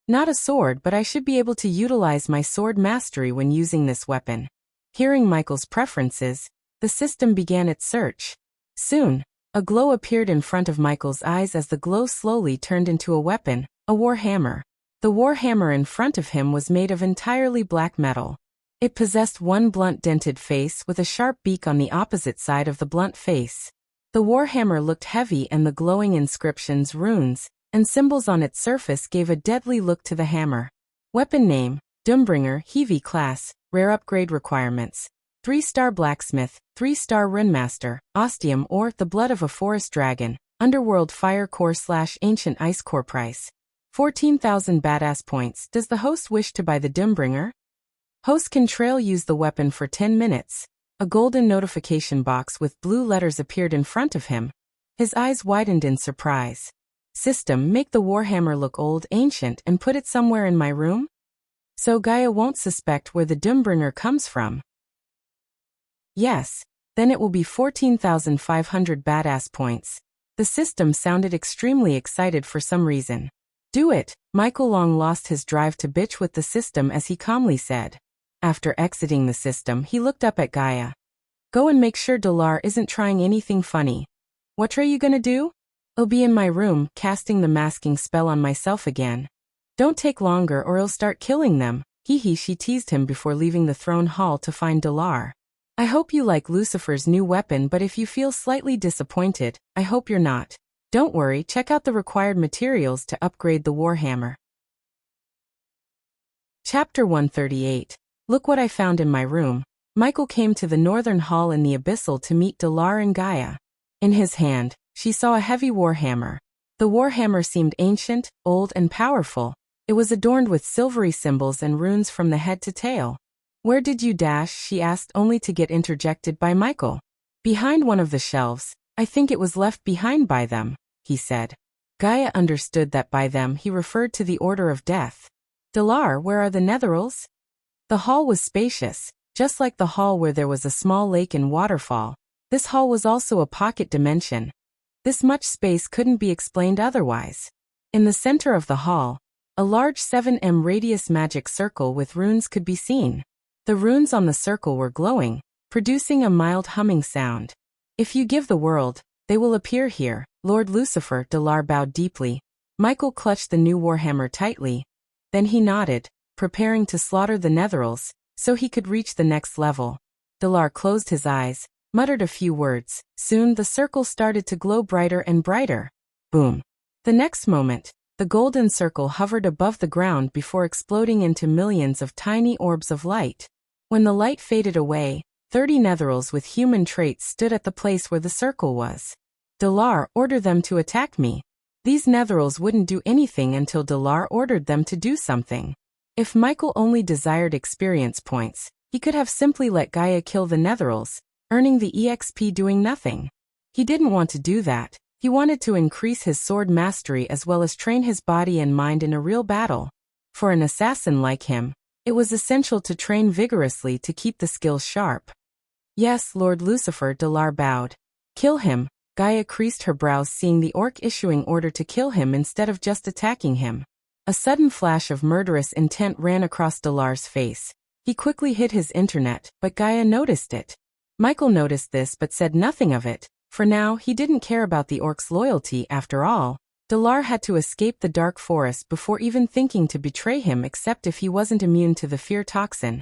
Not a sword, but I should be able to utilize my sword mastery when using this weapon. Hearing Michael's preferences, the system began its search. Soon, a glow appeared in front of Michael's eyes as the glow slowly turned into a weapon, a war hammer. The war hammer in front of him was made of entirely black metal. It possessed one blunt dented face with a sharp beak on the opposite side of the blunt face. The war hammer looked heavy, and the glowing inscriptions, runes, and symbols on its surface gave a deadly look to the hammer. Weapon name: Doombringer, Heavy class, rare upgrade requirements: 3-star blacksmith, 3-star runemaster, ostium or the blood of a forest dragon, underworld fire core / ancient ice core price. 14,000 badass points. Does the host wish to buy the Dimbringer? Host can trail use the weapon for 10 minutes. A golden notification box with blue letters appeared in front of him. His eyes widened in surprise. System, make the Warhammer look old, ancient, and put it somewhere in my room? So Gaia won't suspect where the Dimbringer comes from. Yes, then it will be 14,500 badass points. The system sounded extremely excited for some reason. Do it. Michael long lost his drive to bitch with the system as he calmly said. After exiting the system, he looked up at Gaia. Go and make sure Dalar isn't trying anything funny. What are you gonna do? I'll be in my room, casting the masking spell on myself again. Don't take longer or I'll start killing them. Hee, she teased him before leaving the throne hall to find Dalar. I hope you like Lucifer's new weapon, but if you feel slightly disappointed, I hope you're not. Don't worry, check out the required materials to upgrade the Warhammer. Chapter 138. Look what I found in my room. Michael came to the northern hall in the Abyssal to meet Dalar and Gaia. In his hand, she saw a heavy Warhammer. The Warhammer seemed ancient, old, and powerful. It was adorned with silvery symbols and runes from the head to tail. Where did you dash? She asked, only to get interjected by Michael. Behind one of the shelves. I think it was left behind by them, he said. Gaia understood that by them he referred to the Order of Death. Dalar, where are the Netherals? The hall was spacious, just like the hall where there was a small lake and waterfall. This hall was also a pocket dimension. This much space couldn't be explained otherwise. In the center of the hall, a large 7m radius magic circle with runes could be seen. The runes on the circle were glowing, producing a mild humming sound. If you give the world, they will appear here, Lord Lucifer. Dalar bowed deeply. Michael clutched the new Warhammer tightly. Then he nodded, preparing to slaughter the Netherals, so he could reach the next level. Dalar closed his eyes, muttered a few words. Soon the circle started to glow brighter and brighter. Boom. The next moment, the golden circle hovered above the ground before exploding into millions of tiny orbs of light. When the light faded away, 30 Netherals with human traits stood at the place where the circle was. Dalar, order them to attack me. These Netherals wouldn't do anything until Dalar ordered them to do something. If Michael only desired experience points, he could have simply let Gaia kill the Netherals, earning the EXP doing nothing. He didn't want to do that. He wanted to increase his sword mastery as well as train his body and mind in a real battle. For an assassin like him, it was essential to train vigorously to keep the skills sharp. Yes, Lord Lucifer. Dalar bowed. Kill him. Gaia creased her brows, seeing the orc issuing order to kill him instead of just attacking him. A sudden flash of murderous intent ran across Dalar's face. He quickly hid his internet, but Gaia noticed it. Michael noticed this but said nothing of it. For now, he didn't care about the orc's loyalty. After all, Dalar had to escape the dark forest before even thinking to betray him, except if he wasn't immune to the fear toxin.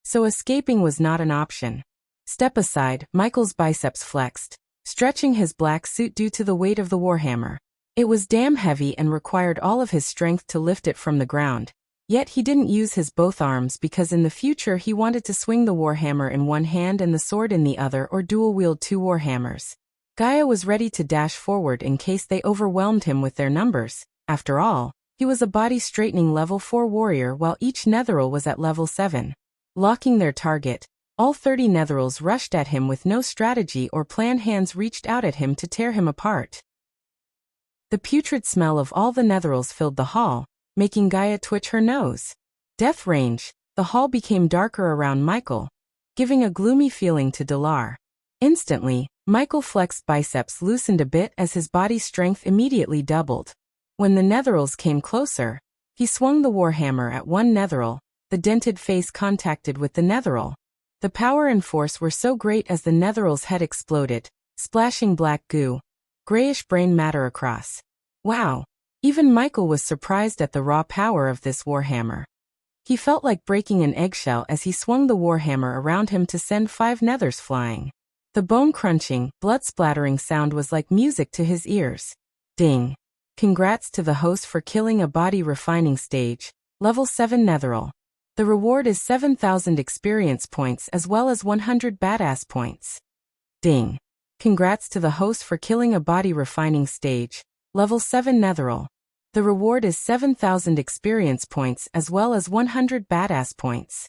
So escaping was not an option. Step aside. Michael's biceps flexed, stretching his black suit due to the weight of the Warhammer. It was damn heavy and required all of his strength to lift it from the ground. Yet he didn't use his both arms because in the future he wanted to swing the Warhammer in one hand and the sword in the other, or dual-wield 2 Warhammers. Gaia was ready to dash forward in case they overwhelmed him with their numbers. After all, he was a body-straightening level 4 warrior while each Netheral was at level 7. Locking their target, all 30 Netherals rushed at him with no strategy or plan. Hands reached out at him to tear him apart. The putrid smell of all the Netherals filled the hall, making Gaia twitch her nose. Death range. The hall became darker around Michael, giving a gloomy feeling to Dalar. Instantly, Michael flexed biceps loosened a bit as his body strength immediately doubled. When the Netherals came closer, he swung the Warhammer at one Netheral. The dented face contacted with the Netheral. The power and force were so great as the Netheral's head exploded, splashing black goo, grayish brain matter across. Wow! Even Michael was surprised at the raw power of this Warhammer. He felt like breaking an eggshell as he swung the Warhammer around him to send 5 Nethers flying. The bone-crunching, blood-splattering sound was like music to his ears. Ding! Congrats to the host for killing a body-refining stage, level 7 Netheral. The reward is 7,000 experience points as well as 100 badass points. Ding. Congrats to the host for killing a body refining stage, level 7 Netheril. The reward is 7,000 experience points as well as 100 badass points.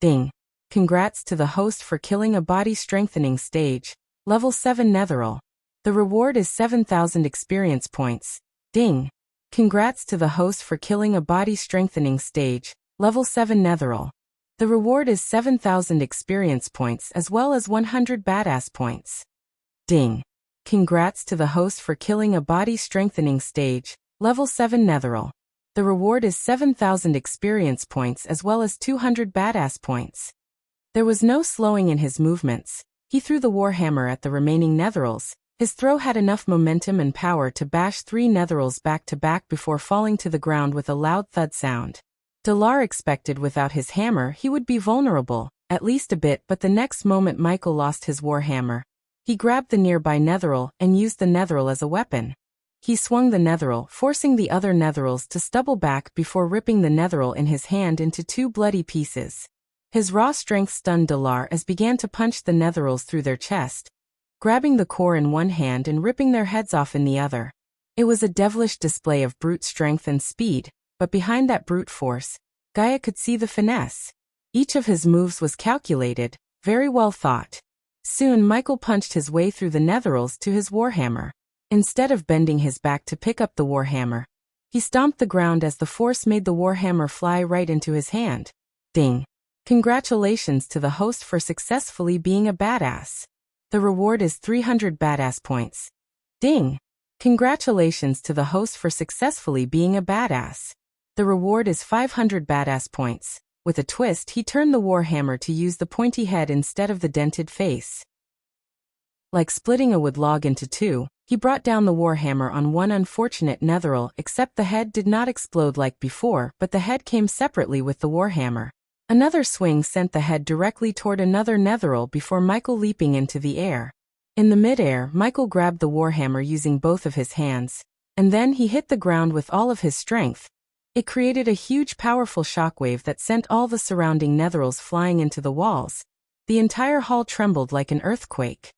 Ding. Congrats to the host for killing a body strengthening stage, level 7 Netheril. The reward is 7,000 experience points. Ding. Congrats to the host for killing a body strengthening stage, level 7 Netheril. The reward is 7,000 experience points as well as 100 badass points. Ding. Congrats to the host for killing a body strengthening stage, level 7 Netheril. The reward is 7,000 experience points as well as 200 badass points. There was no slowing in his movements. He threw the warhammer at the remaining Netherils. His throw had enough momentum and power to bash 3 Netherils back to back before falling to the ground with a loud thud sound. Dalar expected without his hammer he would be vulnerable, at least a bit, but the next moment Michael lost his warhammer. He grabbed the nearby Netheril and used the Netheril as a weapon. He swung the Netheril, forcing the other Netherils to stumble back before ripping the Netheril in his hand into 2 bloody pieces. His raw strength stunned Dalar as began to punch the Netherils through their chest, grabbing the core in one hand and ripping their heads off in the other. It was a devilish display of brute strength and speed, but behind that brute force, Gaia could see the finesse. Each of his moves was calculated, very well thought. Soon Michael punched his way through the Netherils to his warhammer. Instead of bending his back to pick up the warhammer, he stomped the ground as the force made the warhammer fly right into his hand. Ding. Congratulations to the host for successfully being a badass. The reward is 300 badass points. Ding. Congratulations to the host for successfully being a badass. The reward is 500 badass points. With a twist, he turned the warhammer to use the pointy head instead of the dented face. Like splitting a wood log into 2, he brought down the warhammer on one unfortunate Netheril, except the head did not explode like before, but the head came separately with the warhammer. Another swing sent the head directly toward another Netheril before Michael leaping into the air. In the mid-air, Michael grabbed the warhammer using both of his hands, and then he hit the ground with all of his strength. It created a huge powerful shockwave that sent all the surrounding Netherils flying into the walls. The entire hall trembled like an earthquake.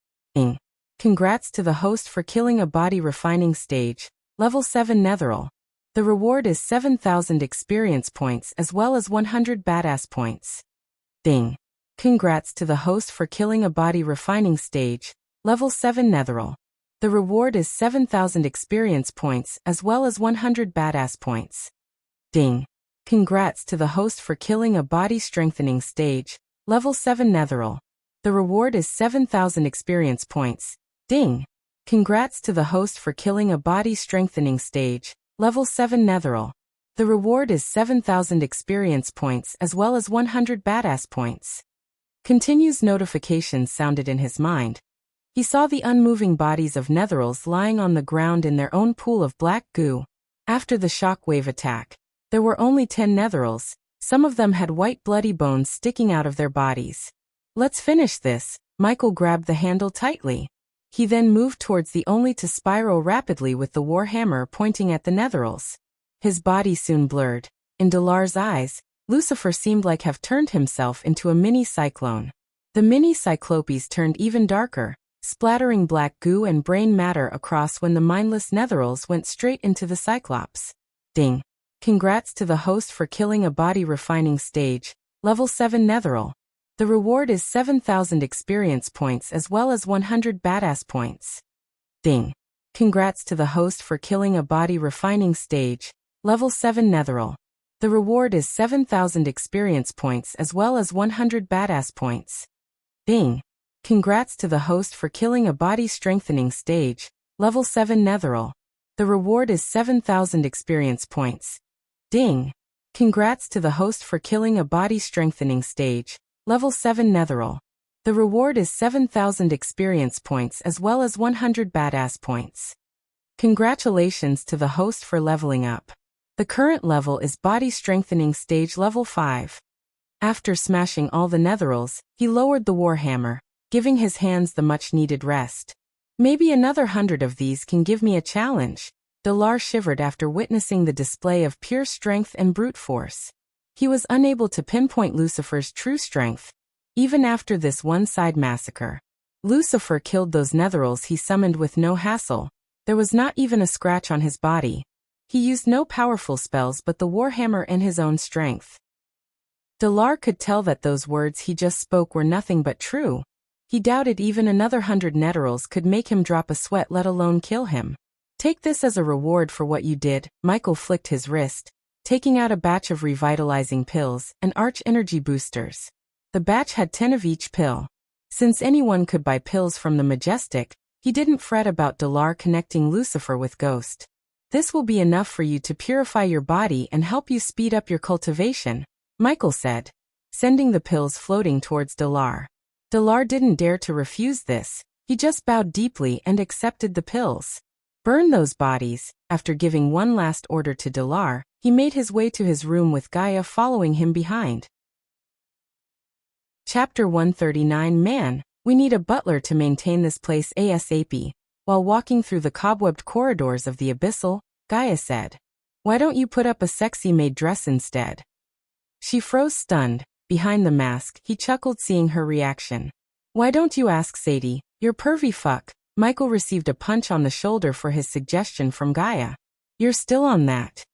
Congrats to the host for killing a body refining stage, level 7 Netheril. The reward is 7,000 experience points as well as 100 badass points. Ding. Congrats to the host for killing a body refining stage, level 7 Netheril. The reward is 7,000 experience points as well as 100 badass points. Ding. Congrats to the host for killing a body strengthening stage, level 7 Netheril. The reward is 7,000 experience points. Ding. Congrats to the host for killing a body strengthening stage, level 7 Netheril. The reward is 7,000 experience points as well as 100 badass points. Continuous notifications sounded in his mind. He saw the unmoving bodies of Netherils lying on the ground in their own pool of black goo. After the shockwave attack, there were only 10 Netherils. Some of them had white bloody bones sticking out of their bodies. Let's finish this. Michael grabbed the handle tightly. He then moved towards the only to spiral rapidly with the warhammer pointing at the Netherils. His body soon blurred. In Dalar's eyes, Lucifer seemed like have turned himself into a mini cyclone. The mini cyclopes turned even darker, splattering black goo and brain matter across when the mindless Netherils went straight into the Cyclops. Ding. Congrats to the host for killing a body refining stage, level 7 Netheril. The reward is 7,000 experience points as well as 100 badass points. Ding. Congrats to the host for killing a body refining stage, level 7 Netheril. The reward is 7,000 experience points as well as 100 badass points. Ding. Congrats to the host for killing a body strengthening stage, level 7 Netheril. The reward is 7,000 experience points. Ding. Congrats to the host for killing a body strengthening stage, level 7 Netheril. The reward is 7,000 experience points as well as 100 badass points. Congratulations to the host for leveling up. The current level is body strengthening stage level 5. After smashing all the Netherils, he lowered the warhammer, giving his hands the much-needed rest. Maybe another 100 of these can give me a challenge. Dalar shivered after witnessing the display of pure strength and brute force. He was unable to pinpoint Lucifer's true strength, even after this one-side massacre. Lucifer killed those netherils he summoned with no hassle. There was not even a scratch on his body. He used no powerful spells but the warhammer and his own strength. Dalar could tell that those words he just spoke were nothing but true. He doubted even another 100 netherils could make him drop a sweat, let alone kill him. Take this as a reward for what you did. Michael flicked his wrist, taking out a batch of revitalizing pills and arch energy boosters. The batch had 10 of each pill. Since anyone could buy pills from the Majestic, he didn't fret about Dalar connecting Lucifer with Ghost. This will be enough for you to purify your body and help you speed up your cultivation, Michael said, sending the pills floating towards Dalar. Dalar didn't dare to refuse this. He just bowed deeply and accepted the pills. Burn those bodies. After giving one last order to Dalar, he made his way to his room with Gaia following him behind. Chapter 139 Man, we need a butler to maintain this place ASAP. While walking through the cobwebbed corridors of the Abyssal, Gaia said, "Why don't you put up a sexy maid dress instead?" She froze stunned. Behind the mask, he chuckled seeing her reaction. "Why don't you ask Sadie? You're pervy fuck." Michael received a punch on the shoulder for his suggestion from Gaia. "You're still on that?"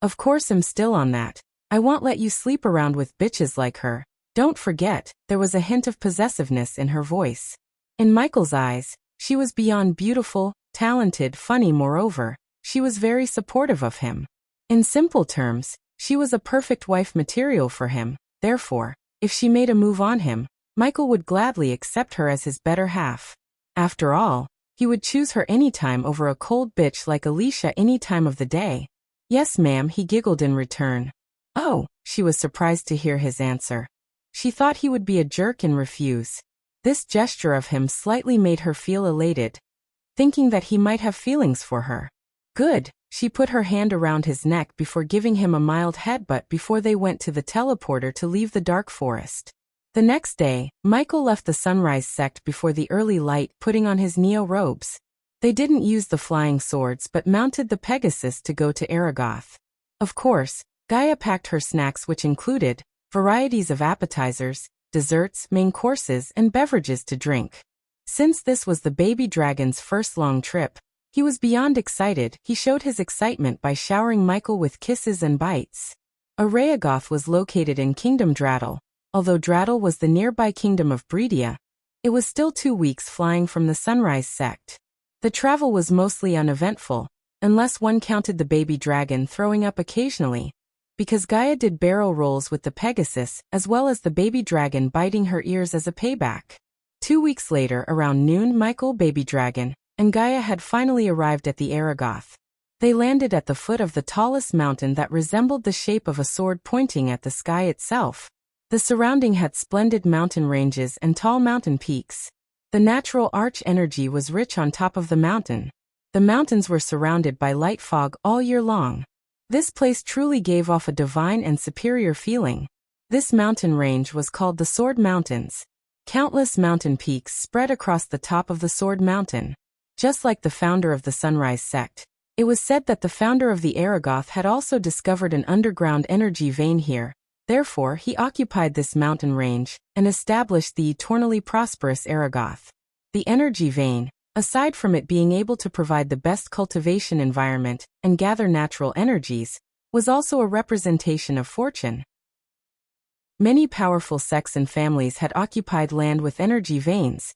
"Of course I'm still on that. I won't let you sleep around with bitches like her. Don't forget," there was a hint of possessiveness in her voice. In Michael's eyes, she was beyond beautiful, talented, funny. Moreover, she was very supportive of him. In simple terms, she was a perfect wife material for him. Therefore, if she made a move on him, Michael would gladly accept her as his better half. After all, he would choose her anytime over a cold bitch like Alicia any time of the day. "Yes, ma'am," he giggled in return. "Oh," she was surprised to hear his answer. She thought he would be a jerk and refuse. This gesture of him slightly made her feel elated, thinking that he might have feelings for her. "Good." She put her hand around his neck before giving him a mild headbutt before they went to the teleporter to leave the dark forest. The next day, Michael left the Sunrise sect before the early light, putting on his Neo robes. They didn't use the flying swords but mounted the Pegasus to go to Aragoth. Of course, Gaia packed her snacks, which included varieties of appetizers, desserts, main courses, and beverages to drink. Since this was the baby dragon's first long trip, he was beyond excited. He showed his excitement by showering Michael with kisses and bites. Aragoth was located in Kingdom Draddle. Although Draddle was the nearby kingdom of Breedia, it was still 2 weeks flying from the Sunrise sect. The travel was mostly uneventful, unless one counted the baby dragon throwing up occasionally, because Gaia did barrel rolls with the Pegasus as well as the baby dragon biting her ears as a payback. 2 weeks later, around noon, Michael, baby dragon, and Gaia had finally arrived at the Aragoth. They landed at the foot of the tallest mountain that resembled the shape of a sword pointing at the sky itself. The surrounding had splendid mountain ranges and tall mountain peaks. The natural arch energy was rich on top of the mountain. The mountains were surrounded by light fog all year long. This place truly gave off a divine and superior feeling. This mountain range was called the Sword Mountains. Countless mountain peaks spread across the top of the Sword Mountain. Just like the founder of the Sunrise sect, it was said that the founder of the Aragoth had also discovered an underground energy vein here. Therefore, he occupied this mountain range and established the eternally prosperous Aragoth. The energy vein, aside from it being able to provide the best cultivation environment and gather natural energies, was also a representation of fortune. Many powerful sects and families had occupied land with energy veins.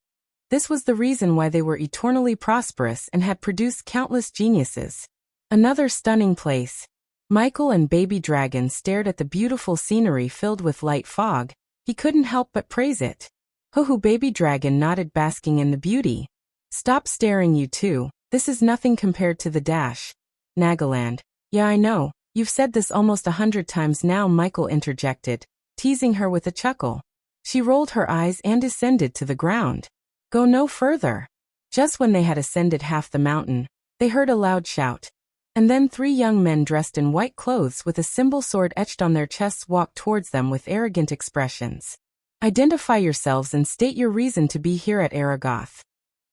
This was the reason why they were eternally prosperous and had produced countless geniuses. Another stunning place. Michael and baby dragon stared at the beautiful scenery filled with light fog. He couldn't help but praise it. Hoo-hoo, baby dragon nodded, basking in the beauty. "Stop staring, you two. This is nothing compared to the dash." Nagaland. "Yeah, I know. You've said this almost 100 times now," Michael interjected, teasing her with a chuckle. She rolled her eyes and descended to the ground. "Go no further." Just when they had ascended half the mountain, they heard a loud shout. And then 3 young men dressed in white clothes with a symbol sword etched on their chests walked towards them with arrogant expressions. "Identify yourselves and state your reason to be here at Aragoth."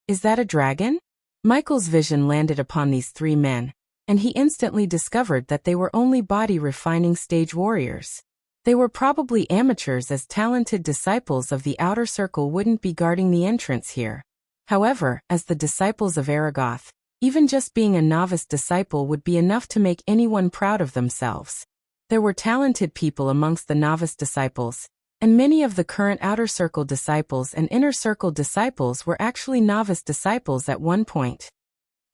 "Is that a dragon?" Michael's vision landed upon these 3 men, and he instantly discovered that they were only body refining stage warriors. They were probably amateurs, as talented disciples of the outer circle wouldn't be guarding the entrance here. However, as the disciples of Aragoth, even just being a novice disciple would be enough to make anyone proud of themselves. There were talented people amongst the novice disciples, and many of the current outer circle disciples and inner circle disciples were actually novice disciples at one point.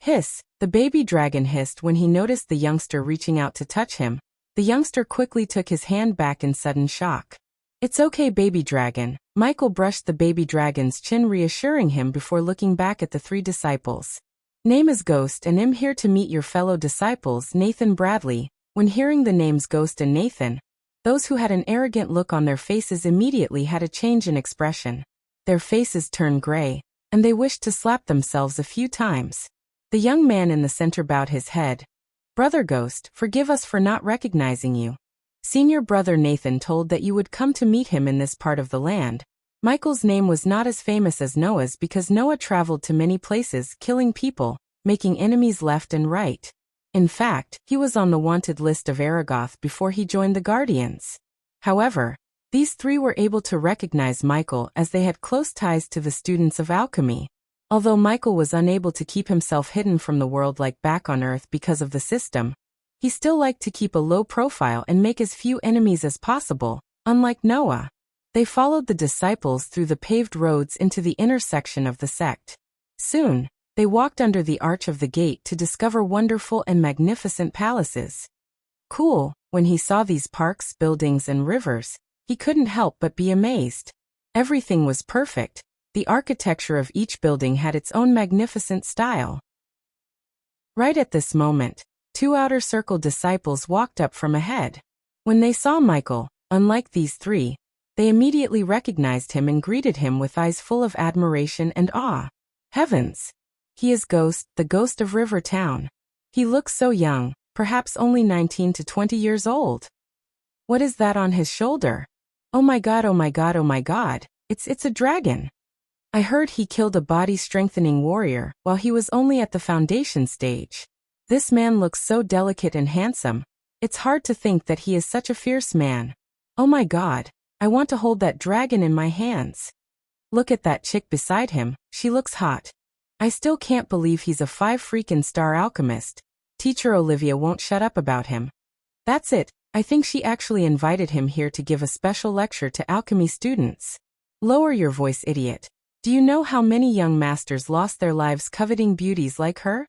Hiss, the baby dragon hissed when he noticed the youngster reaching out to touch him. The youngster quickly took his hand back in sudden shock. It's okay, baby dragon. Michael brushed the baby dragon's chin, reassuring him before looking back at the three disciples. Name is Ghost, and I'm here to meet your fellow disciples, Nathan Bradley. When hearing the names Ghost and Nathan, those who had an arrogant look on their faces immediately had a change in expression. Their faces turned gray, and they wished to slap themselves a few times. The young man in the center bowed his head. Brother Ghost, forgive us for not recognizing you. Senior brother Nathan told that you would come to meet him in this part of the land. Michael's name was not as famous as Noah's because Noah traveled to many places, killing people, making enemies left and right. In fact, he was on the wanted list of Aragoth before he joined the Guardians. However, these three were able to recognize Michael as they had close ties to the students of alchemy. Although Michael was unable to keep himself hidden from the world like back on Earth because of the system, he still liked to keep a low profile and make as few enemies as possible, unlike Noah. They followed the disciples through the paved roads into the intersection of the sect. Soon, they walked under the arch of the gate to discover wonderful and magnificent palaces. Cool, when he saw these parks, buildings, and rivers, he couldn't help but be amazed. Everything was perfect. The architecture of each building had its own magnificent style. Right at this moment, two outer circle disciples walked up from ahead. When they saw Michael, unlike these three, they immediately recognized him and greeted him with eyes full of admiration and awe. Heavens! He is Ghost, the ghost of River Town. He looks so young, perhaps only 19 to 20 years old. What is that on his shoulder? Oh my god, oh my god, oh my god, it's a dragon. I heard he killed a body-strengthening warrior while he was only at the foundation stage. This man looks so delicate and handsome. It's hard to think that he is such a fierce man. Oh my god, I want to hold that dragon in my hands. Look at that chick beside him, she looks hot. I still can't believe he's a 5-freaking-star alchemist. Teacher Olivia won't shut up about him. That's it, I think she actually invited him here to give a special lecture to alchemy students. Lower your voice, idiot. Do you know how many young masters lost their lives coveting beauties like her?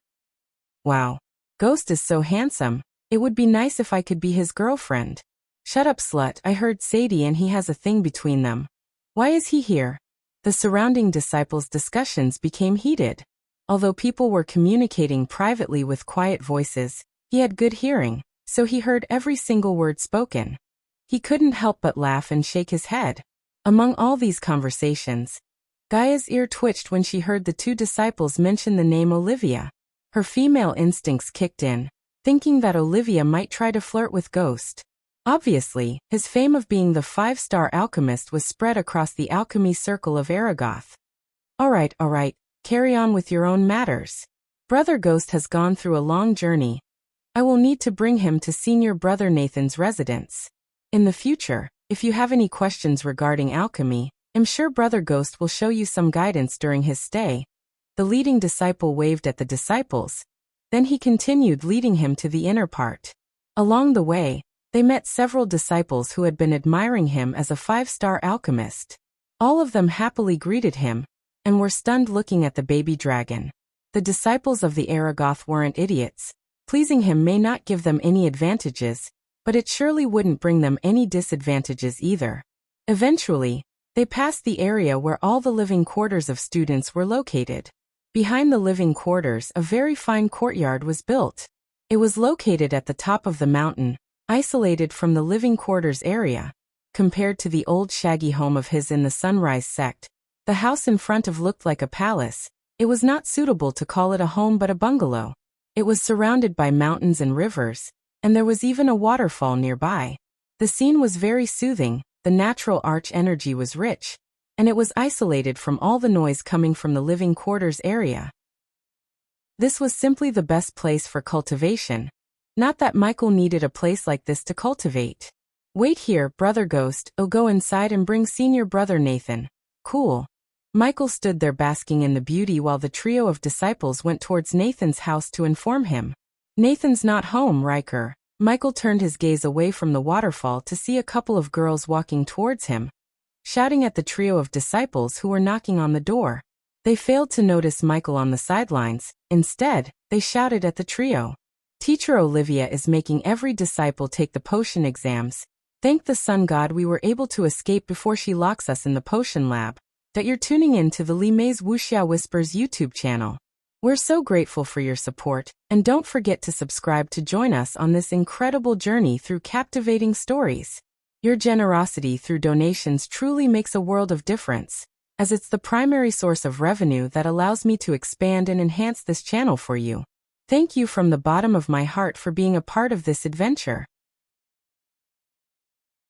Wow. Ghost is so handsome. It would be nice if I could be his girlfriend. Shut up, slut. I heard Sadie and he has a thing between them. Why is he here? The surrounding disciples' discussions became heated. Although people were communicating privately with quiet voices, he had good hearing, so he heard every single word spoken. He couldn't help but laugh and shake his head. Among all these conversations, Gaia's ear twitched when she heard the two disciples mention the name Olivia. Her female instincts kicked in, thinking that Olivia might try to flirt with Ghost. Obviously, his fame of being the 5-star alchemist was spread across the alchemy circle of Aragoth. Alright, carry on with your own matters. Brother Ghost has gone through a long journey. I will need to bring him to senior brother Nathan's residence. In the future, if you have any questions regarding alchemy, I'm sure Brother Ghost will show you some guidance during his stay. The leading disciple waved at the disciples. Then he continued leading him to the inner part. Along the way, they met several disciples who had been admiring him as a 5-star alchemist. All of them happily greeted him, and were stunned looking at the baby dragon. The disciples of the Aragoth weren't idiots. Pleasing him may not give them any advantages, but it surely wouldn't bring them any disadvantages either. Eventually, they passed the area where all the living quarters of students were located. Behind the living quarters, a very fine courtyard was built. It was located at the top of the mountain, isolated from the living quarters area. Compared to the old shaggy home of his in the Sunrise sect, the house in front of looked like a palace. It was not suitable to call it a home but a bungalow. It was surrounded by mountains and rivers, and there was even a waterfall nearby. The scene was very soothing, the natural arch energy was rich, and it was isolated from all the noise coming from the living quarters area. This was simply the best place for cultivation. Not that Michael needed a place like this to cultivate. Wait here, Brother Ghost. Oh, go inside and bring Senior Brother Nathan. Cool. Michael stood there basking in the beauty while the trio of disciples went towards Nathan's house to inform him. Nathan's not home, Riker. Michael turned his gaze away from the waterfall to see a couple of girls walking towards him, shouting at the trio of disciples who were knocking on the door. They failed to notice Michael on the sidelines. Instead, they shouted at the trio. Teacher Olivia is making every disciple take the potion exams. Thank the sun god we were able to escape before she locks us in the potion lab. That you're tuning in to the Li Mei's Wuxia Whispers YouTube channel. We're so grateful for your support, and don't forget to subscribe to join us on this incredible journey through captivating stories. Your generosity through donations truly makes a world of difference, as it's the primary source of revenue that allows me to expand and enhance this channel for you. Thank you from the bottom of my heart for being a part of this adventure.